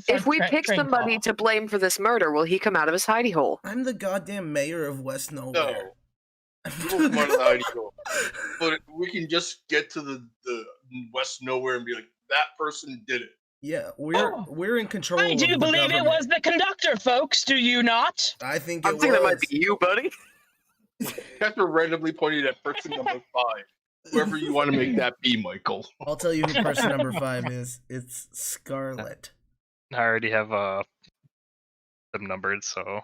If we pick train somebody car. to blame for this murder, will he come out of his hidey hole? I'm the goddamn mayor of West Nowhere. No. You won't come out of the hidey hole. But we can just get to the West Nowhere and be like, that person did it. Yeah, we're in control. I do of the believe it government. was the conductor, folks. Do you not? I think I'm it thinking was. that might be you, buddy. After randomly pointing at person number 5. Whoever you want to make that be, Michael. I'll tell you who person number 5 is. It's Scarlet. I already have them numbered, so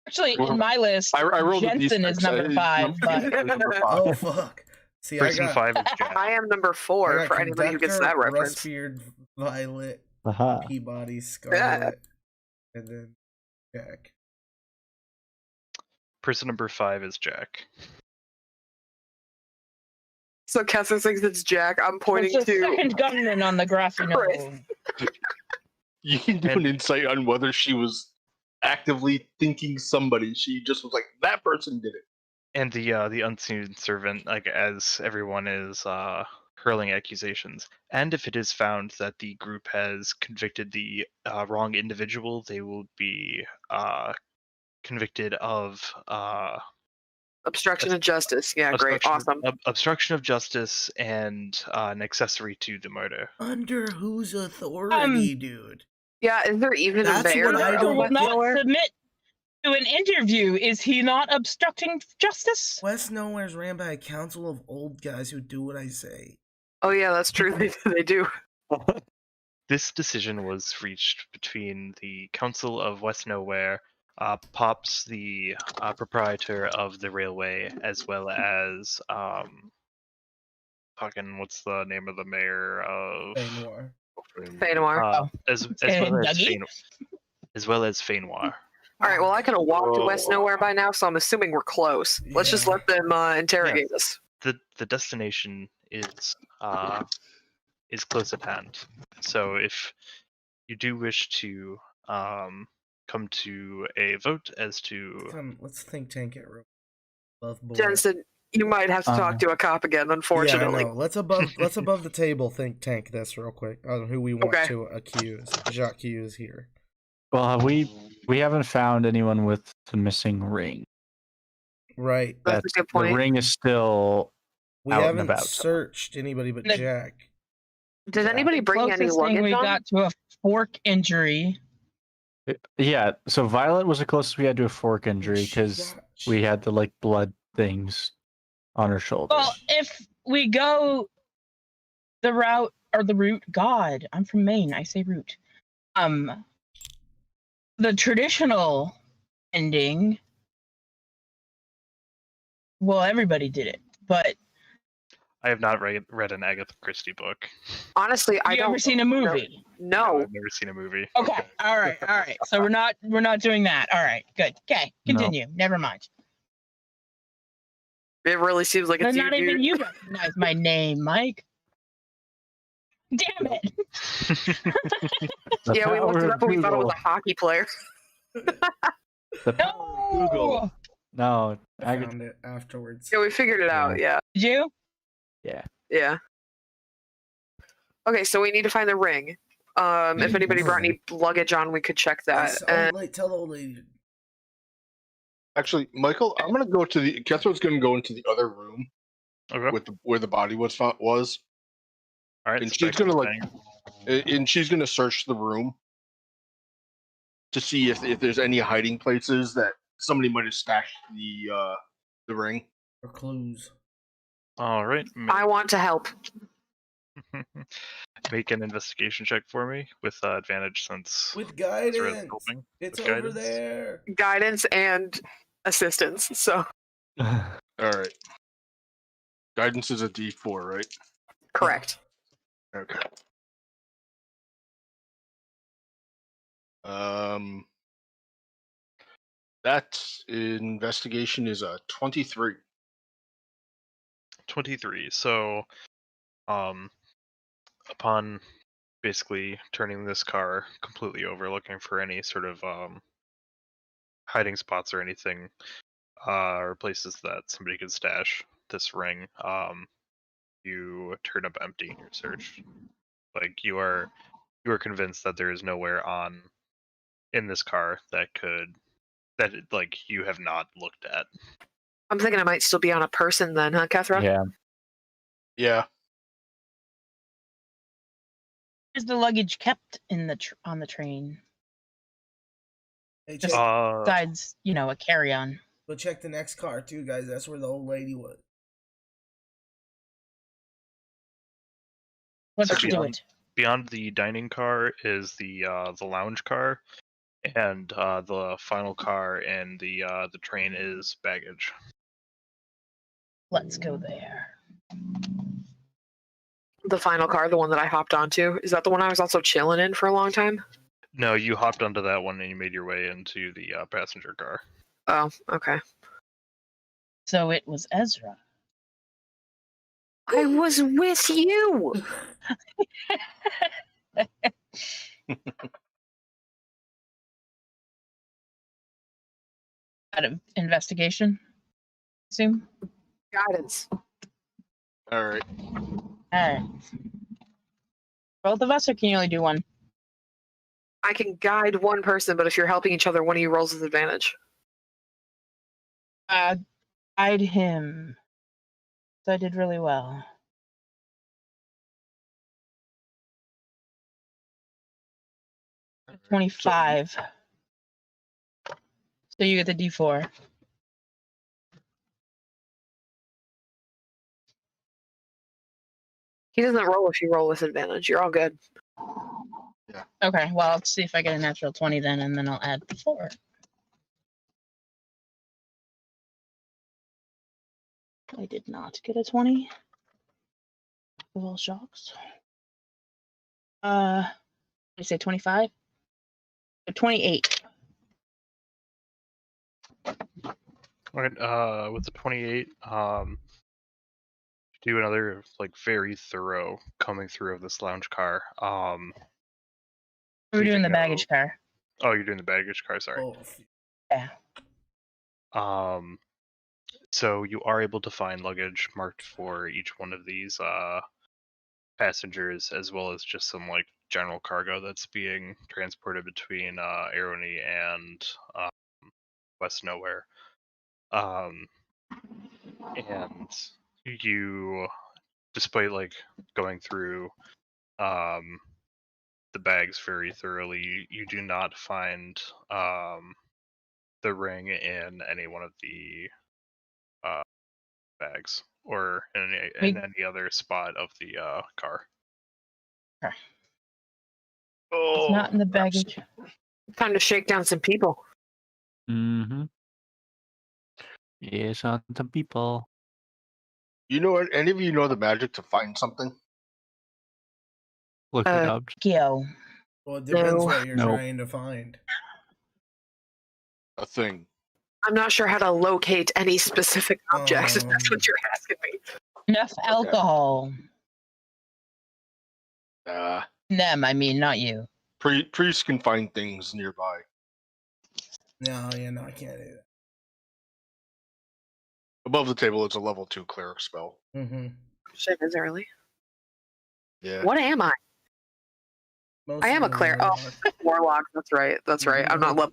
Actually, Well, in my list, I rolled a Jensen D6, is number 5, but number 5. Oh fuck! See, person I got 5 is Jack. I am number 4 I got for anybody who gets that Conductor, reference. Rustbeard, Violet, Aha. Peabody, Scarlet, and then Jack. Person number 5 is Jack. So Catherine thinks it's Jack. I'm pointing it's a to. second gunman on the grassy Chris. knoll. You can do an insight on whether she was actively thinking somebody. She just was like, that person did it. And the unseen servant, like as everyone is hurling accusations, and if it is found that the group has convicted the wrong individual, they will be convicted of Obstruction of justice. Yeah, great. Awesome. Obstruction of justice and an accessory to the murder. Under whose authority, dude? Yeah, is there even That's a mayor? what I Who don't will not Nowhere? submit to an interview. Is he not obstructing justice? West Nowhere's ran by a council of old guys who do what I say. Oh yeah, that's true. They do. This decision was reached between the Council of West Nowhere, Pops, the proprietor of the railway, as well as fucking what's the name of the mayor of Noir. Fainoir. as well as Fainoir. All right. Well, I could have walked to West Nowhere by now, so I'm assuming we're close. Let's just Yeah. let them interrogate us. The destination is close at hand. So if you do wish to come to a vote as to Let's think tank it real above board. Jensen, you might have to talk to a cop again, unfortunately. Yeah, I know. Let's above the table think tank this real quick on who we want to accuse. Jacques is here. Well, we haven't found anyone with the missing ring. Right. That's a good point. The ring is still We out and haven't about. searched anybody but Jack. Did anybody bring any Closest luggage thing we on? got to a fork injury. Yeah, so Violet was the closest we had to a fork injury because we had the like blood things on her shoulder. Well, if we go the route, God, I'm from Maine, I say route. The traditional ending, well, everybody did it, but I have not read an Agatha Christie book. Honestly, I don't. Ever seen a movie? No. I've never seen a movie. Okay, all right. So we're not doing that. All right, good. Okay, continue. No. Never mind. It really seems like it's not even you recognize my name, Mike. Damn it! Yeah, we looked it up and we thought it was a hockey player. No! Google. No, I found it afterwards. Yeah, we figured it out. Yeah. Did you? Yeah. Yeah. Okay, so we need to find the ring. If anybody brought any luggage on, we could check that. Tell the old lady. Actually, Michael, I'm gonna go to the. Catherine's gonna go into the other room, with where the body was found. All right, and she's gonna she's gonna search the room to see if there's any hiding places that somebody might have stashed the ring or clues. All right. I want to help. Make an investigation check for me with advantage since with guidance. It's with over guidance. there. Guidance and assistance. So. All right. Guidance is a D4, right? Correct. Okay. That investigation is a 23. 23. So, upon basically turning this car completely over, looking for any sort of hiding spots or anything, or places that somebody could stash this ring, you turn up empty in your search. Like you are convinced that there is nowhere in this car that like you have not looked at. I'm thinking it might still be on a person then, huh, Catherine? Yeah. Yeah. Is the luggage kept in on the train? Hey, besides, a carry-on. Go check the next car too, guys. That's where the old lady was. Let's do it. Beyond the dining car is the lounge car, and the final car in the train is baggage. Let's go there. The final car, the one that I hopped onto, is that the one I was also chilling in for a long time? No, you hopped onto that one and you made your way into the passenger car. Oh, okay. So it was Ezra. I was with you. Out of investigation, assume. Guidance. All right. Both of us, or can you only do one? I can guide one person, but if you're helping each other, one of you rolls with advantage. Guide him. So I did really well. So, 25. So you get the D4. He doesn't roll if you roll with advantage. You're all good. Yeah. Okay, well, let's see if I get a natural 20 then, and then I'll add the 4. I did not get a 20. A little shocks. I say 25? 28. All right, with the 28, do another like very thorough combing through of this lounge car. We're you doing the know- baggage car. Oh, you're doing the baggage car. Sorry. Oh, Yeah. So you are able to find luggage marked for each one of these passengers, as well as just some like general cargo that's being transported between Arrowknee and West Nowhere. And you, despite like going through the bags very thoroughly, you do not find the ring in any one of the bags or in any other spot of the car. Okay. Oh, It's not in the baggage. Time to shake down some people. Mm-hmm. Yes, on some people. You know what? Any of you know the magic to find something? Look it up. Yo. well, it depends No. what you're No. trying to find. A thing. I'm not sure how to locate any specific objects, if that's what you're asking me. Enough alcohol. Them, I mean, not you. Priests can find things nearby. No, I can't do that. Above the table, it's a level 2 cleric spell. Mm-hmm. Shit is early. Yeah. What am I? I am a cleric. Oh, warlock. That's right. That's right. I'm not level.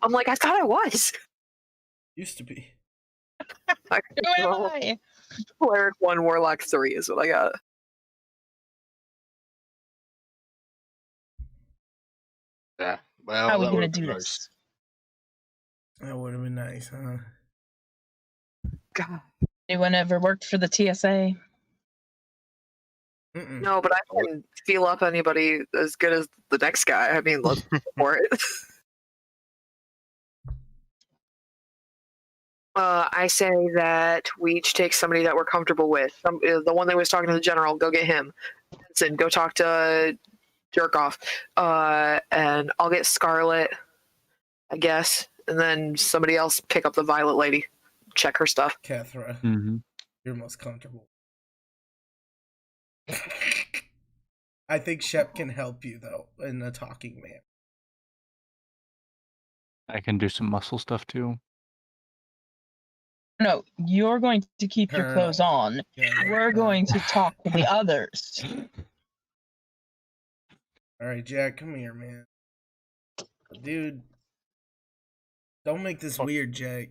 I'm like, I thought I was. Used to be. Who am I? Cleric 1, warlock 3 is what I got. Yeah. Well, How are we that gonna would've been do nice. this? That would have been nice, huh? God. Anyone ever worked for the TSA? Mm-mm. No, but I can feel up anybody as good as the next guy. I mean, let's go for it. I say that we each take somebody that we're comfortable with. The one that was talking to the general, go get him. Benson, go talk to Jerkoff. And I'll get Scarlet, I guess. And then somebody else pick up the Violet lady. Check her stuff. Kethra, Mm-hmm. you're most comfortable. I think Shep can help you, though, in the talking man. I can do some muscle stuff too. No, you're going to keep your clothes on. Yeah, We're going to talk to the others. All right, Jack, come here, man. Dude, don't make this weird, Jack.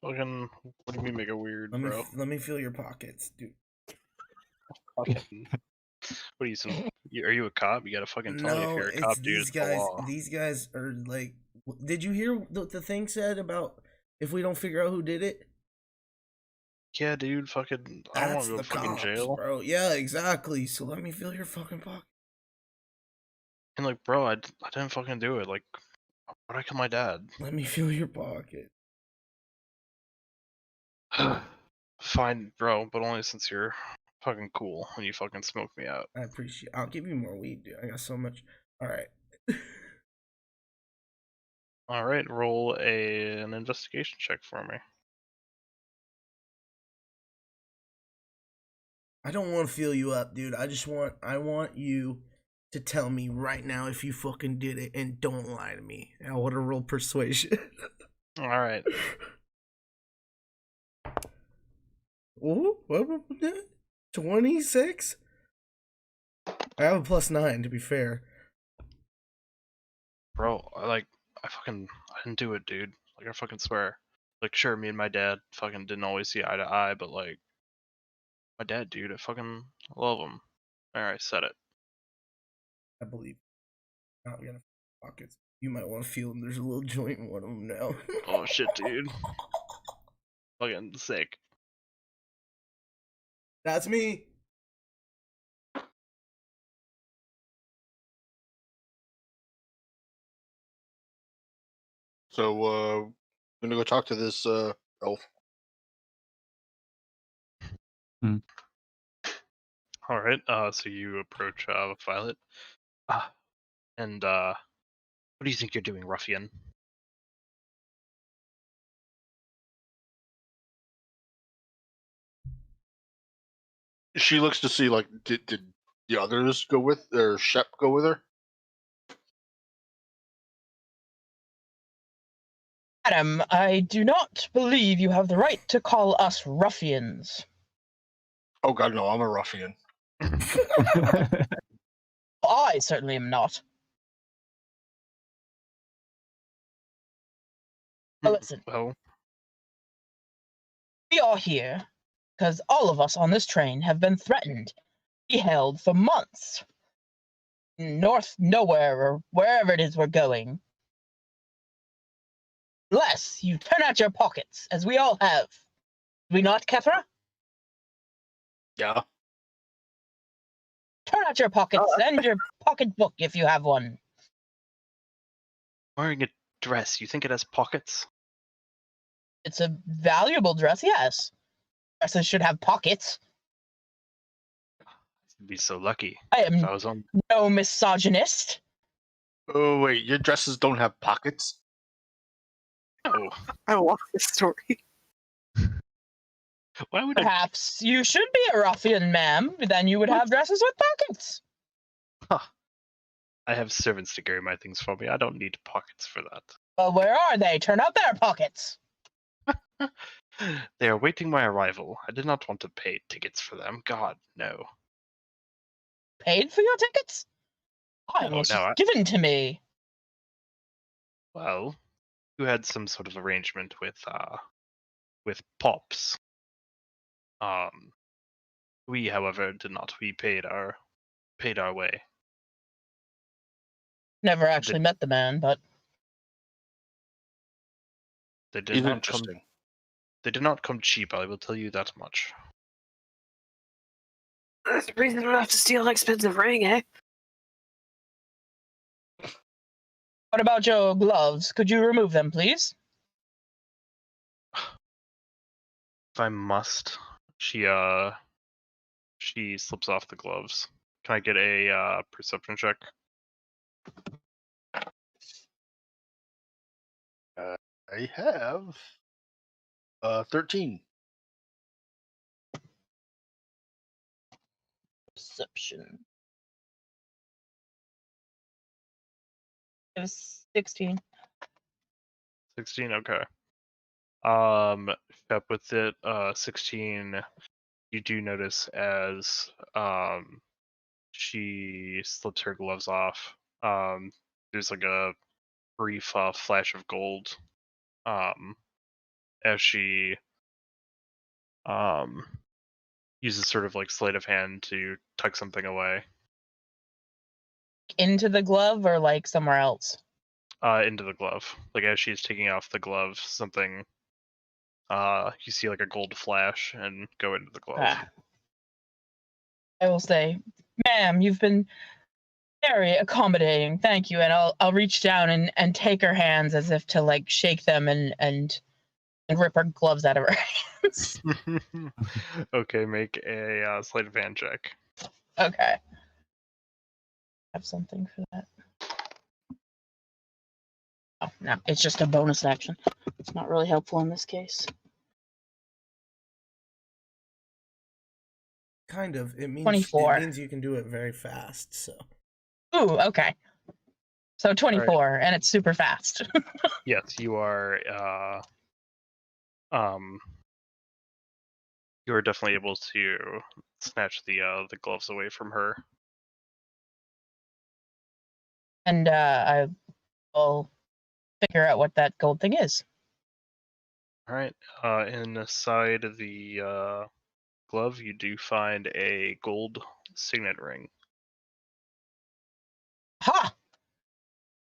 Fucking, what do you mean make it weird, Let me bro? let me feel your pockets, dude. Fucking, what are you, are you a cop? You gotta fucking tell me if No, you're a it's cop, dude. these It's the guys. law. These guys are like. Did you hear what the thing said about if we don't figure out who did it? Yeah, dude, fucking, I don't want That's to go the to fucking cops, jail. bro. Yeah, exactly. So let me feel your fucking pocket. And like, bro, I didn't fucking do it. Like, why'd I kill my dad? Let me feel your pocket. Fine, bro, but only since you're fucking cool and you fucking smoke me out. I appreciate. I'll give you more weed, dude. I got so much. All right. All right, roll an investigation check for me. I don't want to feel you up, dude. I want you to tell me right now if you fucking did it and don't lie to me. I want to roll persuasion. All right. Oh, what was that? 26? I have a +9 to be fair. Bro, I didn't do it, dude. Like, I fucking swear. Like, sure, me and my dad fucking didn't always see eye to eye, but like, my dad, dude, I fucking love him. Alright, I said it. I believe. Not gonna pockets. You might want to feel them. There's a little joint in one of them now. Oh shit, dude. Fucking sick. That's me. So, I'm gonna go talk to this elf. Alright, so you approach Violet. And what do you think you're doing, ruffian? She looks to see, like, did the others go with, or Shep go with her? Madam, I do not believe you have the right to call us ruffians. Oh god, no, I'm a ruffian. I certainly am not. Now listen, Well, we are here because all of us on this train have been threatened, held for months. North nowhere or wherever it is we're going. Unless you turn out your pockets, as we all have. Do we not, Kethra? Yeah. Turn out your pockets and your pocketbook if you have one. wearing a dress, you think it has pockets? It's a valuable dress, yes. Dresses should have pockets. I'd be so lucky I if am I was on. no misogynist. Oh wait, your dresses don't have pockets? Oh, I love this story. why would I? Perhaps you should be a ruffian, ma'am. Then you would have dresses with pockets. I have servants to carry my things for me. I don't need pockets for that. Well, where are they? Turn out their pockets. They are waiting my arrival. I did not want to pay tickets for them. God, no. Paid for your tickets? No, Was no, given to me. Well, you had some sort of arrangement with Pops. We, however, did not. We paid our way. Never actually met the man, but They did He's not come. interesting. They did not come cheap. I will tell you that much. That's the reason I don't have to steal an expensive ring, eh? what about your gloves? Could you remove them, please? If I must, she slips off the gloves. Can I get a perception check? I have 13. Perception. It was 16. 16. Okay. Step with it. 16. You do notice as she slips her gloves off. There's like a brief flash of gold. As she uses sort of like sleight of hand to tuck something away. Into the glove or like somewhere else? Into the glove. Like as she's taking off the glove, something you see like a gold flash and go into the glove. I will say, ma'am, you've been very accommodating. Thank you. And I'll reach down and take her hands as if to like shake them and rip her gloves out of her hands. Okay, make a sleight of hand check. Okay. Have something for that. Oh, no, it's just a bonus action. It's not really helpful in this case. Kind of. It means 24. It means you can do it very fast. So. Ooh, okay. So 24, and it's super fast. Yes, you are. You are definitely able to snatch the gloves away from her. And I will figure out what that gold thing is. All right. Inside the glove, you do find a gold signet ring. Ha!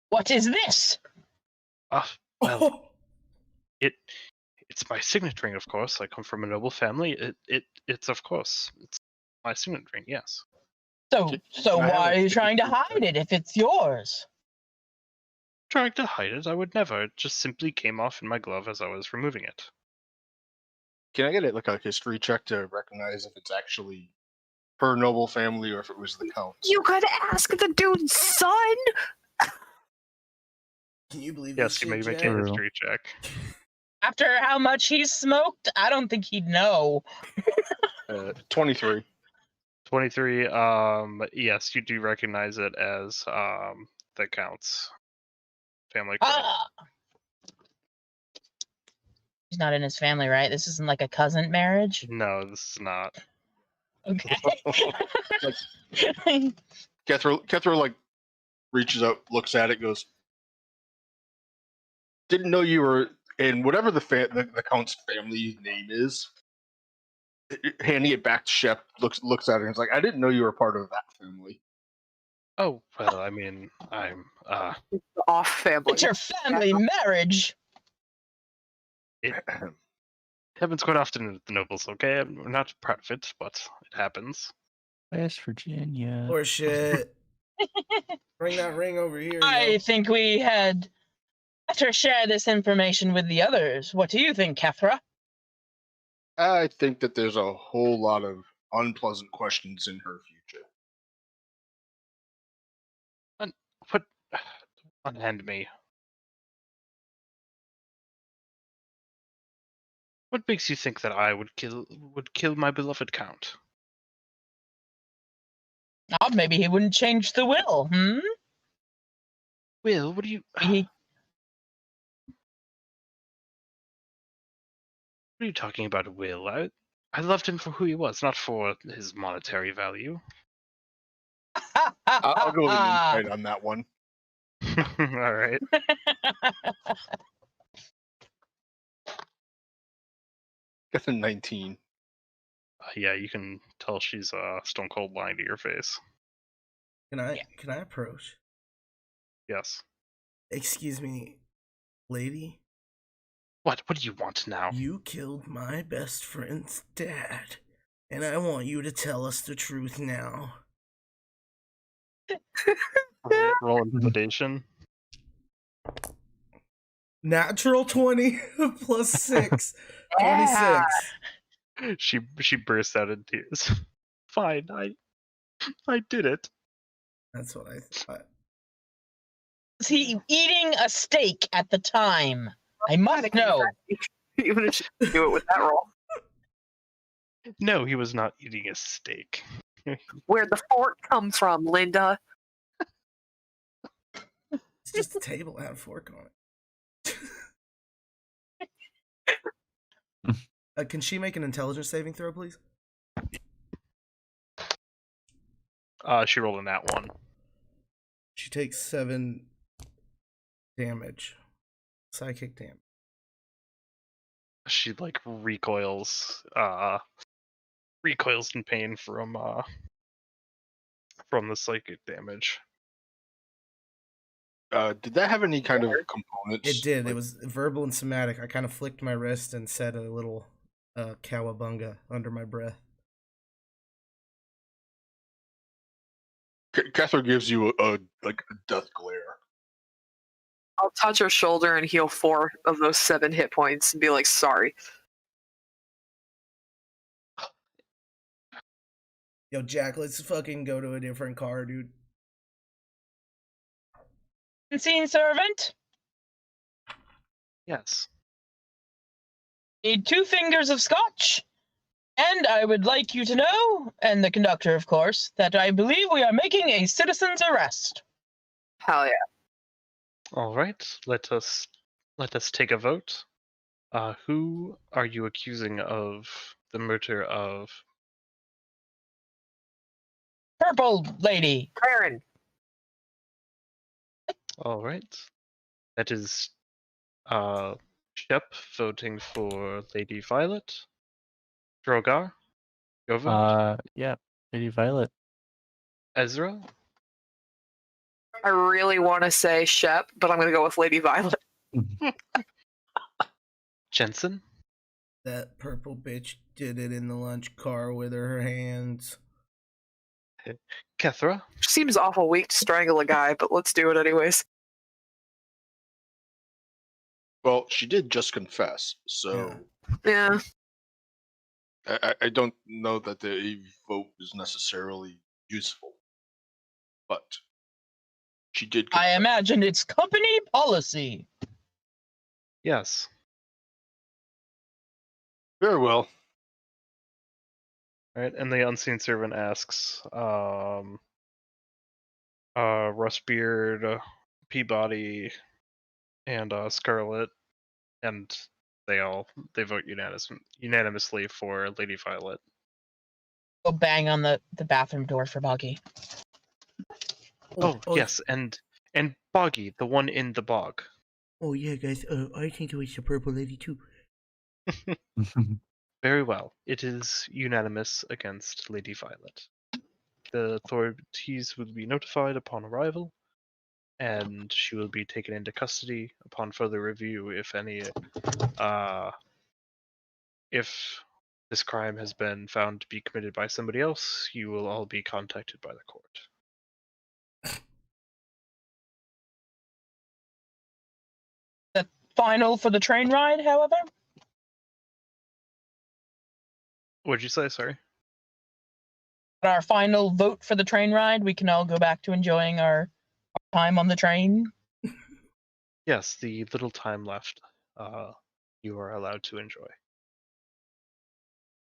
What is this? Well, it's my signet ring, of course. I come from a noble family. It's of course it's my signet ring. Yes. So why are you trying to hide it if it's yours? Trying to hide it? I would never. It just simply came off in my glove as I was removing it. Can I get it like a history check to recognize if it's actually her noble family or if it was the Count's? You could ask the dude's son! Can you believe Yes, this you may shit, make Jay? a history check. After how much he's smoked, I don't think he'd know. 23. 23. Yes, you do recognize it as the Count's family. Ah! He's not in his family, right? This isn't like a cousin marriage? No, this is not. Okay. Kethra like reaches out, looks at it, goes, "Didn't know you were in whatever the Count's family name is." Handing it back to Shep, looks at it and is like, "I didn't know you were part of that family." Oh, well, I mean, I'm The off family. It's your family marriage. it happens quite often in the nobles, okay? I'm not proud of it, but it happens. West Virginia. Or shit. Bring that ring over here. I think we had better share this information with the others. What do you think, Kethra? I think that there's a whole lot of unpleasant questions in her future. What? Unhand me. What makes you think that I would kill my beloved Count? Oh, maybe he wouldn't change the will, Will, what do you? He... What are you talking about, Will? I loved him for who he was, not for his monetary value. I'll go with an insight on that one. All right. Guess a 19. Yeah, you can tell she's stone cold lying to your face. Can I approach? Yes. Excuse me, lady. What? What do you want now? You killed my best friend's dad, and I want you to tell us the truth now. Roll intimidation. Natural 20 plus 6. 26. She bursts out in tears. Fine, I did it. That's what I thought. Was he eating a steak at the time? I must know. Even if you do it with that roll. No, he was not eating a steak. Where'd the fork come from, Linda? It's just a table that had a fork on it. Can she make an intelligence saving throw, please? She rolled a nat 1. She takes 7 damage. Psychic damage. She like recoils in pain from the psychic damage. Did that have any kind of components? It did. It was verbal and somatic. I kind of flicked my wrist and said a little cowabunga under my breath. Kethra gives you a death glare. I'll touch her shoulder and heal 4 of those 7 hit points and be like, sorry. Yo, Jack, let's fucking go to a different car, dude. Unseen servant? Yes. Need 2 fingers of scotch. And I would like you to know, and the conductor, of course, that I believe we are making a citizen's arrest. Hell yeah. All right. Let us take a vote. Who are you accusing of the murder of? Purple lady. Karen. All right. That is Shep voting for Lady Violet. Drogar, your vote. Yeah, Lady Violet. Ezra. I really want to say Shep, but I'm going to go with Lady Violet. Jensen. That purple bitch did it in the lunch car with her hands. Kethra. Seems awful weak to strangle a guy, but let's do it anyways. Well, she did just confess, so Yeah. I don't know that the vote is necessarily useful. But she did confess. I imagine it's company policy. Yes. Very well. Right, and the unseen servant asks, Rustbeard, Peabody, and Scarlet, and they vote unanimously for Lady Violet. Go bang on the bathroom door for Boggy. Oh yes, and Boggy, the one in the bog. Oh yeah, guys. I think it was the purple lady too. Very well. It is unanimous against Lady Violet. The authorities will be notified upon arrival, and she will be taken into custody upon further review. If this crime has been found to be committed by somebody else, you will all be contacted by the court. The final for the train ride, however, What'd you say? Sorry. our final vote for the train ride, we can all go back to enjoying our time on the train. Yes, the little time left, you are allowed to enjoy.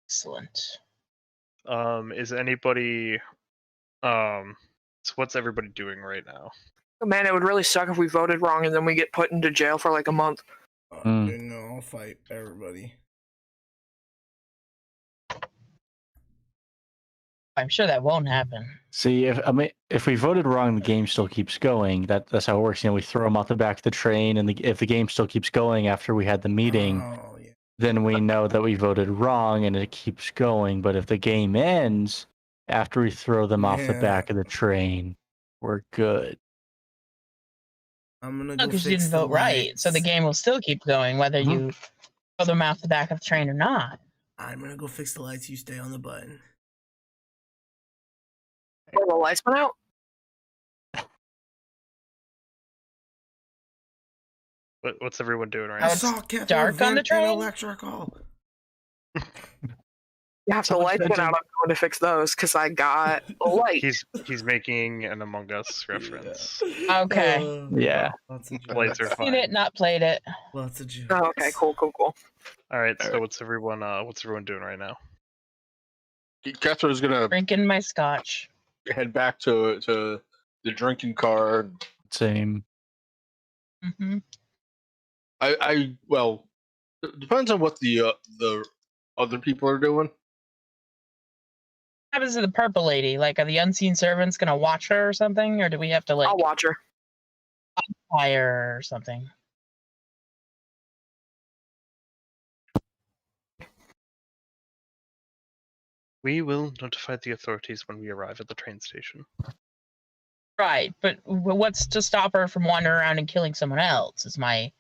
Excellent. Is anybody? So what's everybody doing right now? Oh, man, it would really suck if we voted wrong and then we get put into jail for like a month. No, I'll fight everybody. I'm sure that won't happen. See, if we voted wrong, the game still keeps going. That's how it works. We throw them off the back of the train, and if the game still keeps going after we had the meeting, then we know that we voted wrong, and it keeps going. But if the game ends after we throw them off the back of the train, we're good. I'm gonna go Because you fix didn't the vote right, so the lights. game will still keep going whether you throw them off the back of the train or not. I'm gonna go fix the lights. You stay on the button. Oh, the lights went out? What's everyone doing right Now now? it's saw Catherine dark on the vent train? and electrical. Yeah, if the lights went out, I'm going to fix those because I got a light. He's making an Among Us reference. Okay. Yeah. Lots of Lights are jokes. Seen fine. it, not played it. Lots of jokes. Oh, okay, cool. All right, so what's everyone doing right now? Catherine's gonna Drinking my scotch. head back to the drinking car. Same. Mm-hmm. Well, it depends on what the other people are doing. What happens to the purple lady? Like, are the unseen servants gonna watch her or something, or do we have to like I'll watch her. fire or something? We will notify the authorities when we arrive at the train station. Right, but what's to stop her from wandering around and killing someone else? Is my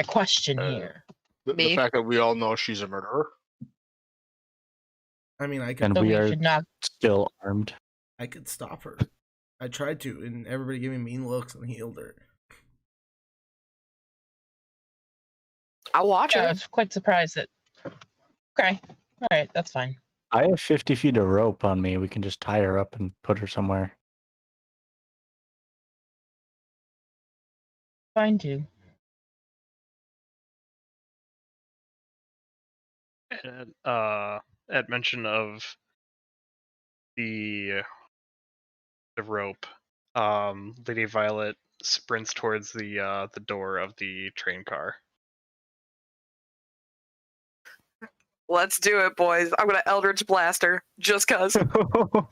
question here. The fact that we all know she's a murderer. I mean, I could. And So we we are should not. still armed. I could stop her. I tried to, and everybody gave me mean looks and healed her. I'll watch Yeah, I her. was quite surprised that. Okay, all right, that's fine. I have 50 feet of rope on me. We can just tie her up and put her somewhere. Fine too. And, at mention of the rope, Lady Violet sprints towards the door of the train car. Let's do it, boys. I'm gonna Eldritch Blast her just cause. All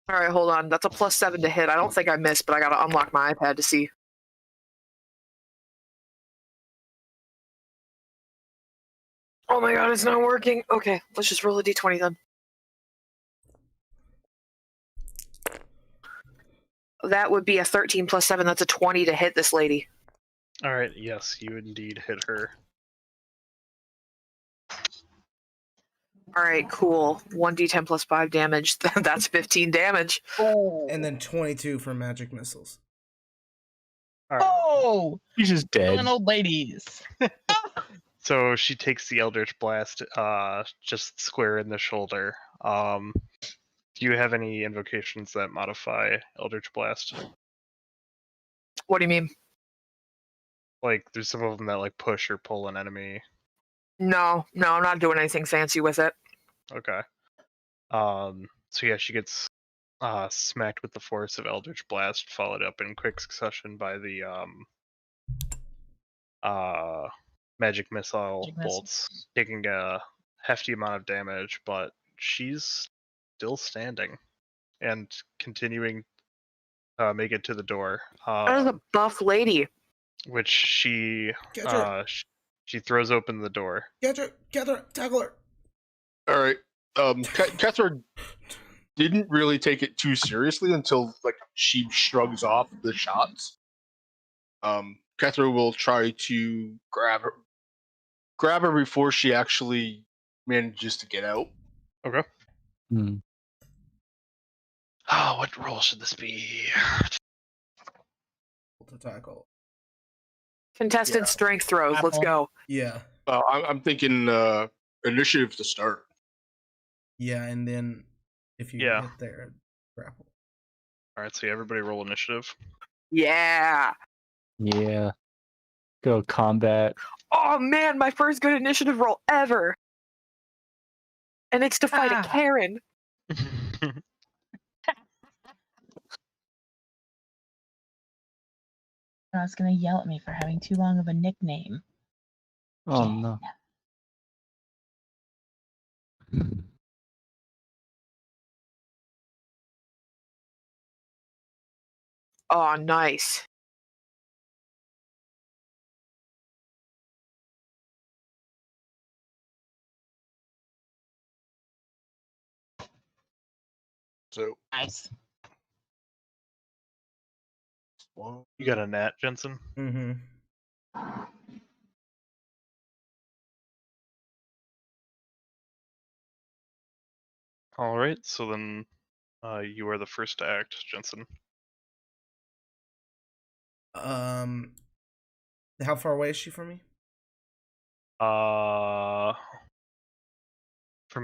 right, hold on. That's a +7 to hit. I don't think I missed, but I gotta unlock my iPad to see. Oh my god, it's not working. Okay, let's just roll a d20 then. That would be a 13 + 7. That's a 20 to hit this lady. All right, yes, you indeed hit her. All right, cool. 1d10 + 5 damage. That's 15 damage. Oh, And then 22 for magic missiles. All right. oh, She's just dead. killing old ladies. So she takes the Eldritch Blast, just square in the shoulder. Do you have any invocations that modify Eldritch Blast? What do you mean? Like, there's some of them that like push or pull an enemy. No, I'm not doing anything fancy with it. Okay. So yeah, she gets smacked with the force of Eldritch Blast, followed up in quick succession by the magic missile bolts, taking a hefty amount of damage, but she's still standing and continuing to make it to the door. That is a buff lady. Which she throws open the door. Get her, tackle her. All right. Kethra didn't really take it too seriously until like she shrugs off the shots. Kethra will try to grab her before she actually manages to get out. Okay. Hmm. Oh, what role should this be? To tackle. Contested strength throws. Let's go. Yeah. I'm thinking initiative to start. Yeah, and then if you get there, grapple. All right, so everybody roll initiative. Yeah. Yeah. Go combat. Oh man, my first good initiative roll ever. And it's to fight a Karen. It's gonna yell at me for having too long of a nickname. Oh no. Oh, nice. So nice. You got a nat, Jensen? Mm-hmm. All right, so then you are the first to act, Jensen. How far away is she from me? From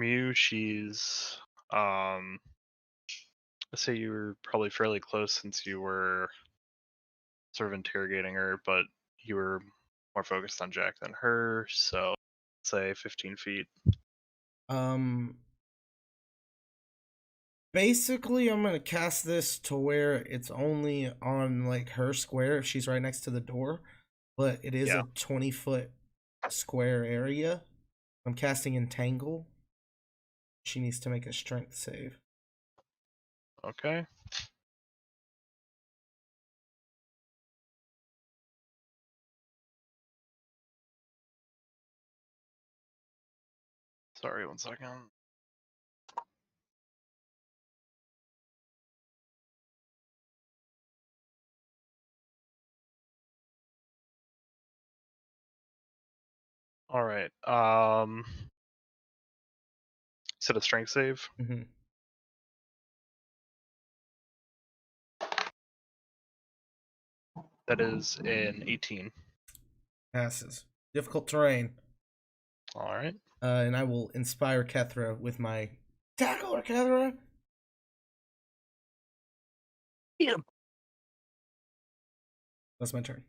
you, she's let's say you were probably fairly close since you were sort of interrogating her, but you were more focused on Jack than her, so say 15 feet. Basically, I'm gonna cast this to where it's only on like her square if she's right next to the door, but it is a 20-foot square area. I'm casting Entangle. She needs to make a strength save. Okay. Sorry, 1 second. All right. Set a strength save. Mm-hmm. That is an 18. Passes. Difficult terrain. All right. And I will inspire Kethra with my tackle her, Kethra. Get him. That's my turn.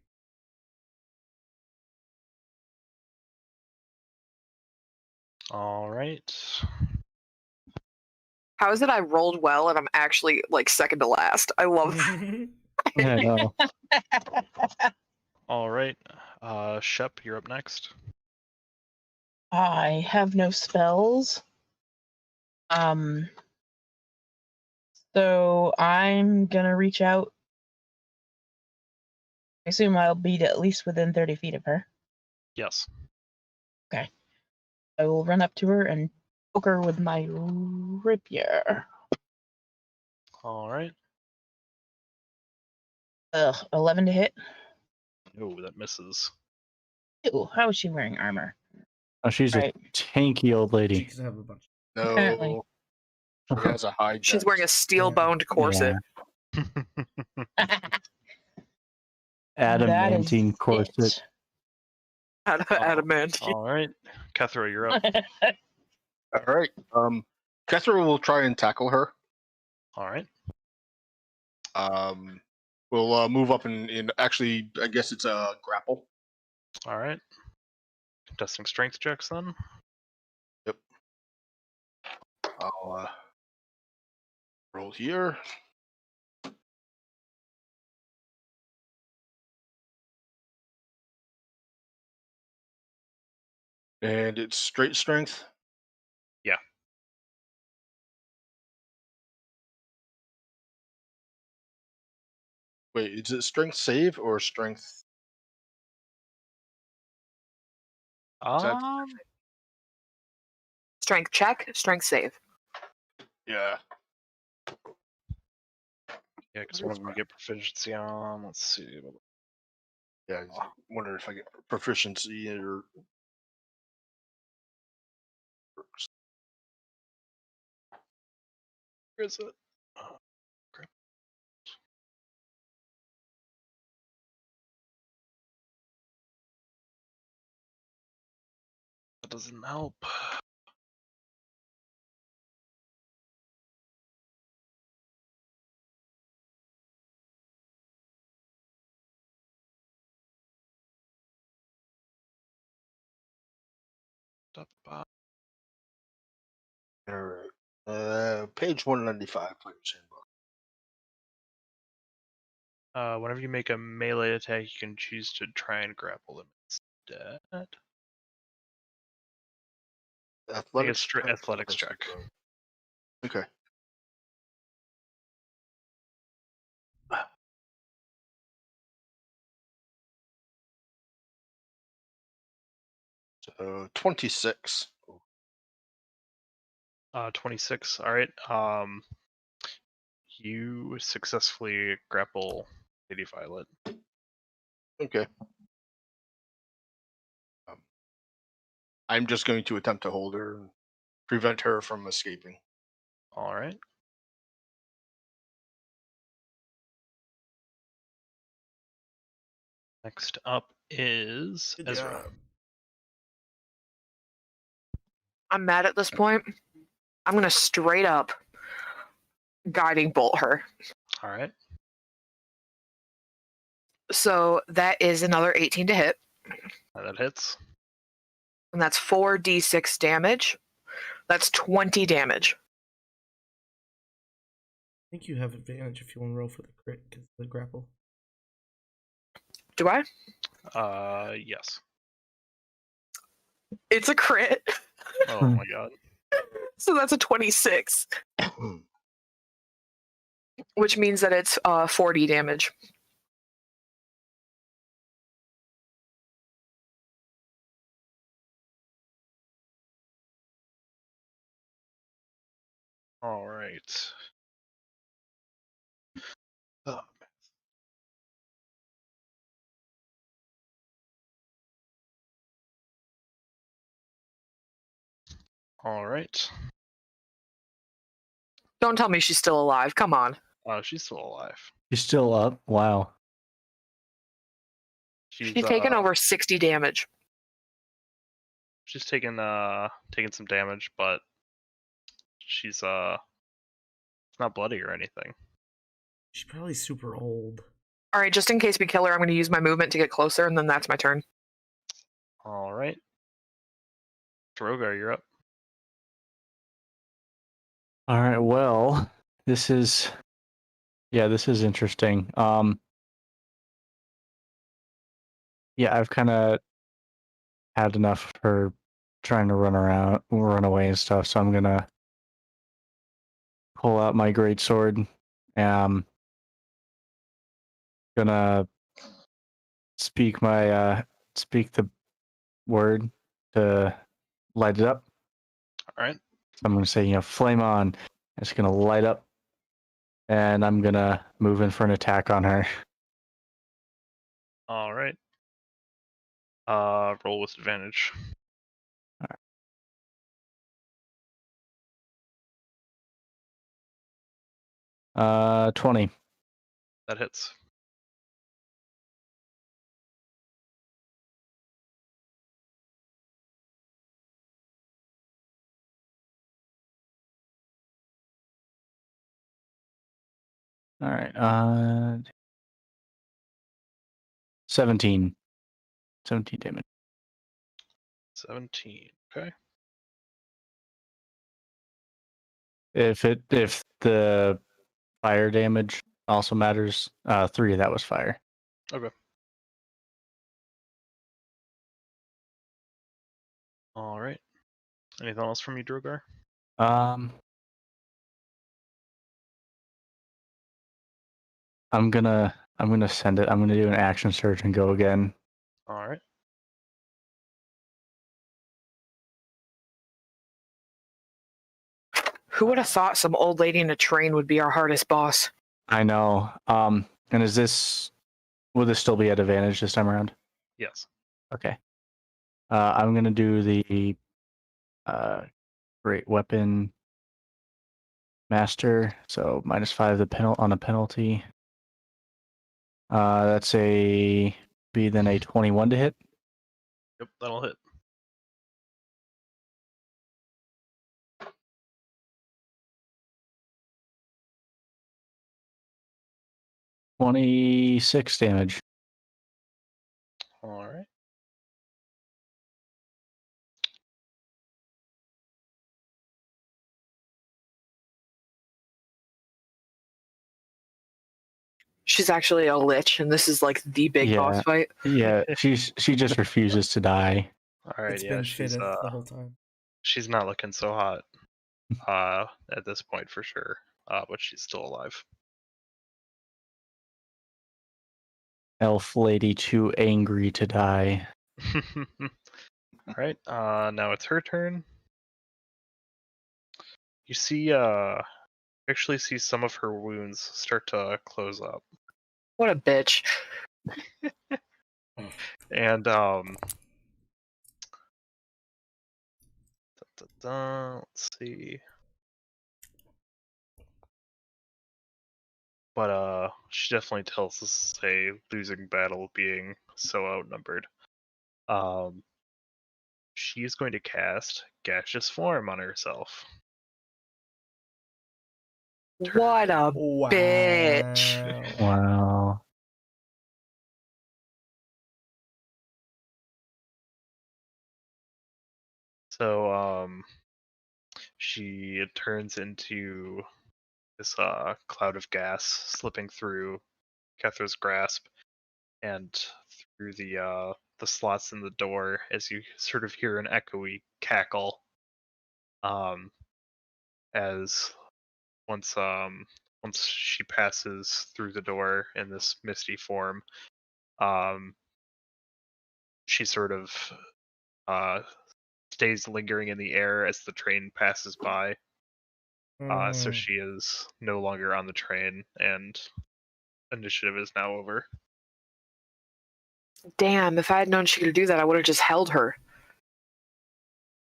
All right. How is it I rolled well and I'm actually like second to last? I love that. I know. All right. Shep, you're up next. I have no spells. So I'm gonna reach out. I assume I'll be at least within 30 feet of her. Yes. Okay. I will run up to her and poke her with my rapier. All right. 11 to hit. Oh, that misses. Ew, how is she wearing armor? Oh, she's Right. a tanky old She lady. could have a bunch. Apparently. No, she has a high. She's dex. wearing a steel-boned corset. Adamantine corset. it. Adamantine. All right. Kethra, you're up. All right. Kethra will try and tackle her. All right. We'll move up and actually, I guess it's a grapple. All right. Contesting strength checks then. Yep. I'll roll here. And it's straight strength. Yeah. Wait, is it strength save or strength? Um. Strength check, strength save. Yeah. Yeah, because one of them you get proficiency on. Let's see. Yeah. I wonder if I get proficiency or. Where is it? Oh, crap. That doesn't help. All right. Page 195, player's handbook. Whenever you make a melee attack, you can choose to try and grapple them instead. Athletics. Athletics check. Okay. So 26. 26. All right. You successfully grapple Lady Violet. Okay. I'm just going to attempt to hold her and prevent her from escaping. All right. Next up is Good Ezra. job. I'm mad at this point. I'm gonna straight up guiding bolt her. All right. So that is another 18 to hit, That hits. and that's 4d6 damage. That's 20 damage. I think you have advantage if you want to roll for the crit because the grapple. Do I? Yes. It's a crit. Oh my god. So that's a 26, which means that it's 40 damage. All right. Oh, all right. Don't tell me she's still alive. Come on. She's still alive. She's still up. Wow. She's taken over 60 damage. She's taken some damage, but she's it's not bloody or anything. She's probably super old. All right, just in case we kill her, I'm going to use my movement to get closer, and then that's my turn. All right. Drogar, you're up. All right. Well, this is interesting. Yeah, I've kind of had enough of her trying to run away and stuff. So I'm gonna pull out my great sword. Gonna speak the word to light it up. All right. So I'm gonna say, flame on. It's gonna light up, and I'm gonna move in for an attack on her. All right. Roll with advantage. All right. 20. That hits. All right. 17. 17 damage. 17. Okay. If the fire damage also matters, 3 of that was fire. Okay. All right. Anything else from you, Drogar? I'm gonna send it. I'm gonna do an action surge and go again. All right. Who would have thought some old lady in a train would be our hardest boss? I know. And will this still be at advantage this time around? Yes. Okay. I'm gonna do the great weapon master. So -5 on a penalty. That's then a 21 to hit. Yep, that'll hit. $26 damage. All right. She's actually a lich, and this is like the big boss fight. Yeah, she just refuses to die. All right. It's Yeah, been she's Fidith the whole time. she's not looking so hot. At this point for sure. But she's still alive. Elf lady too angry to die. All right. Now it's her turn. You see, actually see some of her wounds start to close up, What a bitch. and let's see. But she definitely tells us a losing battle being so outnumbered. She is going to cast Gaseous Form on herself. What a bitch. Wow. So she turns into this cloud of gas slipping through Kethra's grasp and through the slots in the door as you sort of hear an echoey cackle. As once she passes through the door in this misty form, she sort of stays lingering in the air as the train passes by. So she is no longer on the train, and initiative is now over. Damn, if I had known she could do that, I would have just held her.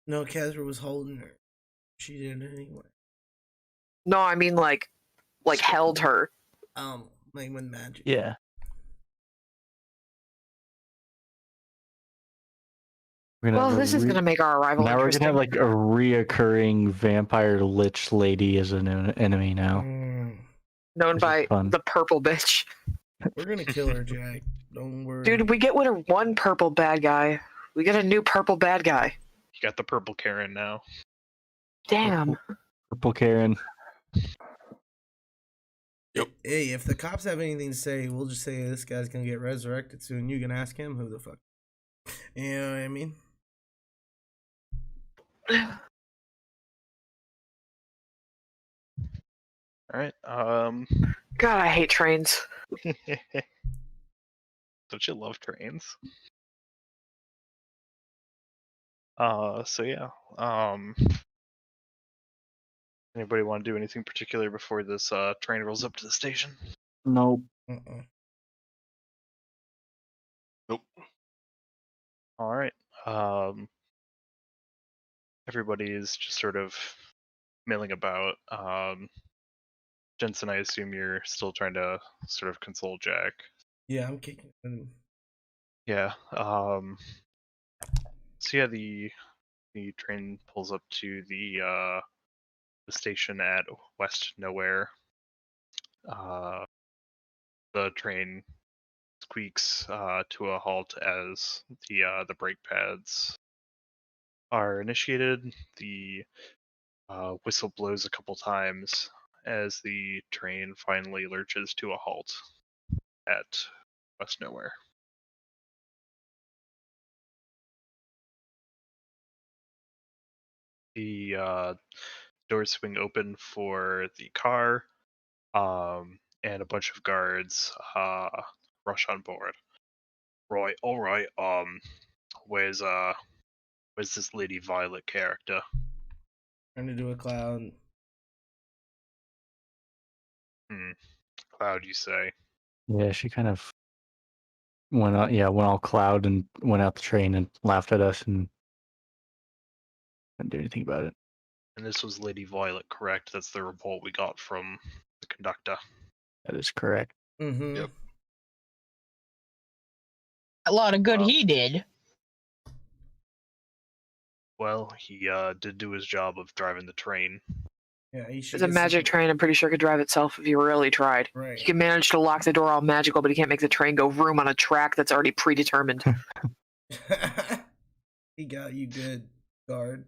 No, Kethra was holding her. She did it anyway. No, I mean like held her. Like with magic. Yeah. Well, this is gonna make our arrival now interesting. we're gonna have like a reoccurring vampire lich lady as an enemy now. Known by fun. the purple bitch. We're gonna kill her, Jack. Don't worry. Dude, we get one purple bad guy. We get a new purple bad guy. You got the purple Karen now. Damn. Purple Karen. Yep. Hey, if the cops have anything to say, we'll just say this guy's gonna get resurrected soon. You can ask him who the fuck. You know what I mean? All right. God, I hate trains. Don't you love trains? So yeah. Anybody want to do anything particular before this train rolls up to the station? Nope. Nope. All right. Everybody is just sort of milling about. Jensen, I assume you're still trying to sort of console Jack. Yeah, I'm kicking him. Yeah. So yeah, the train pulls up to the station at West Nowhere. The train squeaks to a halt as the brake pads are initiated. The whistle blows a couple times as the train finally lurches to a halt at West Nowhere. The doors swing open for the car, and a bunch of guards rush on board. Right, all right. Where's this Lady Violet character? Turn into a cloud. Cloud, you say? Yeah, she kind of went out, went all cloud and went out the train and laughed at us and didn't do anything about it. And this was Lady Violet, correct? That's the report we got from the conductor. That is correct. Mm-hmm. Yep. A lot of good he did. Well, he did do his job of driving the train. Yeah, he should. It's a get magic some- train. I'm pretty sure it could drive itself if you really tried. Right. He can manage to lock the door all magical, but he can't make the train go vroom on a track that's already predetermined. He got you good, guard.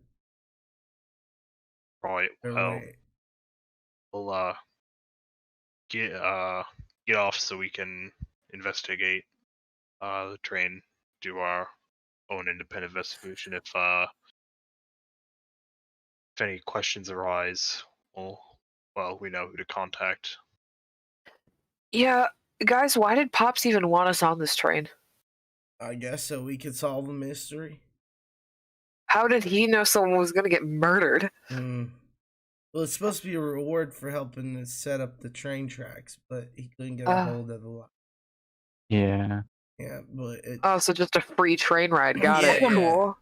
Right. All Well, right. we'll get off so we can investigate the train, do our own independent investigation. If any questions arise, we know who to contact. Yeah, guys, why did Pops even want us on this train? I guess so we could solve a mystery. How did he know someone was going to get murdered? Well, it's supposed to be a reward for helping us set up the train tracks, but he couldn't get a hold of the lot. Yeah. Yeah, but it... Oh, so just a free train ride. Got Yeah. it. Cool.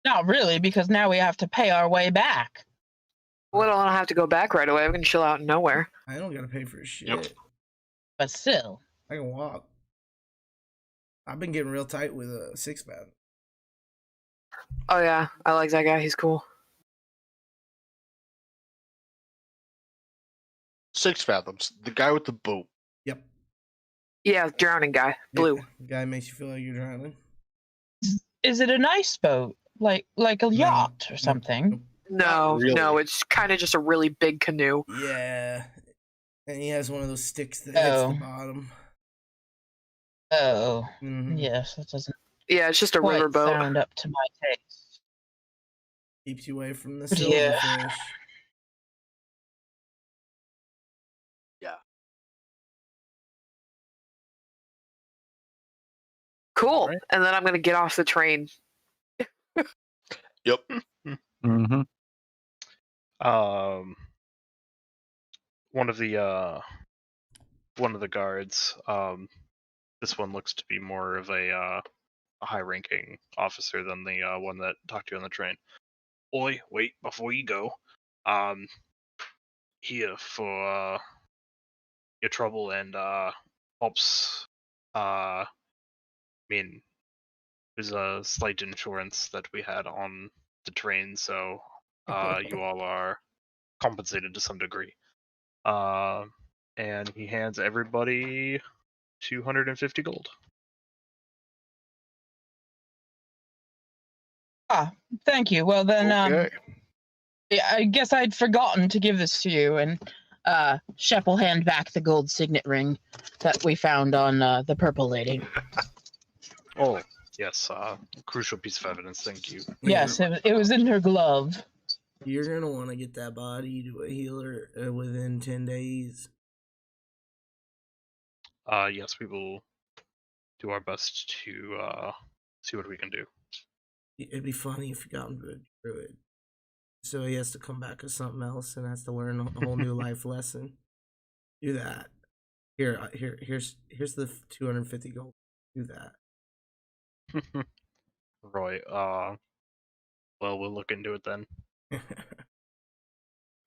Not really, because now we have to pay our way back. Well, I don't have to go back right away. We can chill out in nowhere. I don't gotta pay for shit. Yep. But still. I can walk. I've been getting real tight with a six-man. Oh, yeah. I like that guy. He's cool. 6 fathoms. The guy with the boat. Yep. Yeah, drowning guy. Blue. Yeah, the guy makes you feel like you're drowning. Is it a nice boat? Like a yacht or something? No, really. no, it's kind of just a really big canoe. Yeah. And he has one of those sticks that hits the bottom. Oh, Mhm. yes, that doesn't Yeah, it's just a quite riverboat. sound up to my taste. Keeps you away from the Yeah. silverfish. Cool. Right. And then I'm going to get off the train. Yep. Mm-hmm. One of the guards. This one looks to be more of a high-ranking officer than the one that talked to you on the train. Oi, wait! Before you go, here for your trouble and Pops. There's a slight insurance that we had on the train, so you all are compensated to some degree. And he hands everybody 250 gold. Ah, thank you. Well then, Okay. yeah, I guess I'd forgotten to give this to you, and Shep will hand back the gold signet ring that we found on the purple lady. Oh, yes, crucial piece of evidence. Thank you. Yes, it was in her glove. You're gonna want to get that body to a healer within 10 days. Yes, we will do our best to see what we can do. It'd be funny if you got him to a druid. So he has to come back with something else and has to learn a whole new life lesson. Do that. Here's the 250 gold. Do that. Right. Well, we'll look into it then. All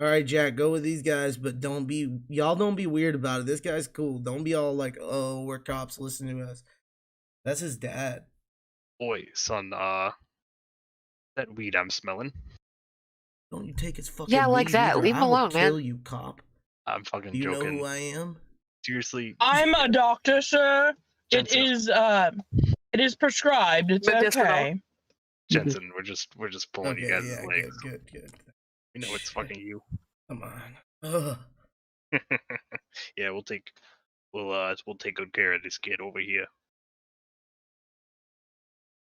right, Jack, go with these guys, but don't be weird about it. This guy's cool. Don't be all like, oh, we're cops, listen to us. That's his dad. Boy, son, that weed I'm smelling. Don't you take his fucking Yeah, like weed that. either. Leave him I will alone, man. kill you, cop. I'm fucking Do you know joking. who I am? Seriously. I'm a doctor, sir. Jensen. It is prescribed. It's Medicinal. okay. Jensen, we're just pulling you guys' yeah, legs. good. We know it's fucking you. Come on. Ugh. Yeah, we'll take good care of this kid over here.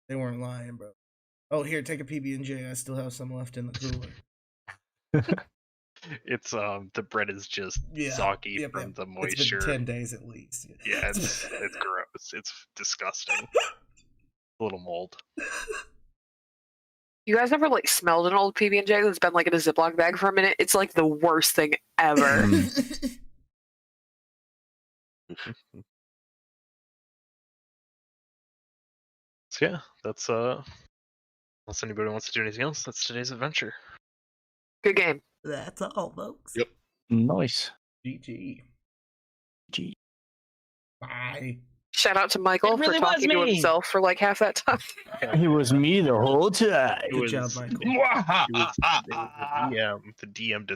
They weren't lying, bro. Oh, here, take a PB&J. I still have some left in the cooler. It's the bread is just soggy from the moisture. It's been 10 days at least. Yeah, it's gross. It's disgusting. A little mold. You guys ever like smelled an old PB&J that's been like in a Ziploc bag for a minute? It's like the worst thing ever. So yeah, that's unless anybody wants to do anything else, that's today's adventure. Good game. That's all, folks. Yep. Nice. GG. G. Bye. Shout out to Michael It really for talking was to me. himself for like half that time. It was me the whole time. Good job, Michael. It was the DM. The DM did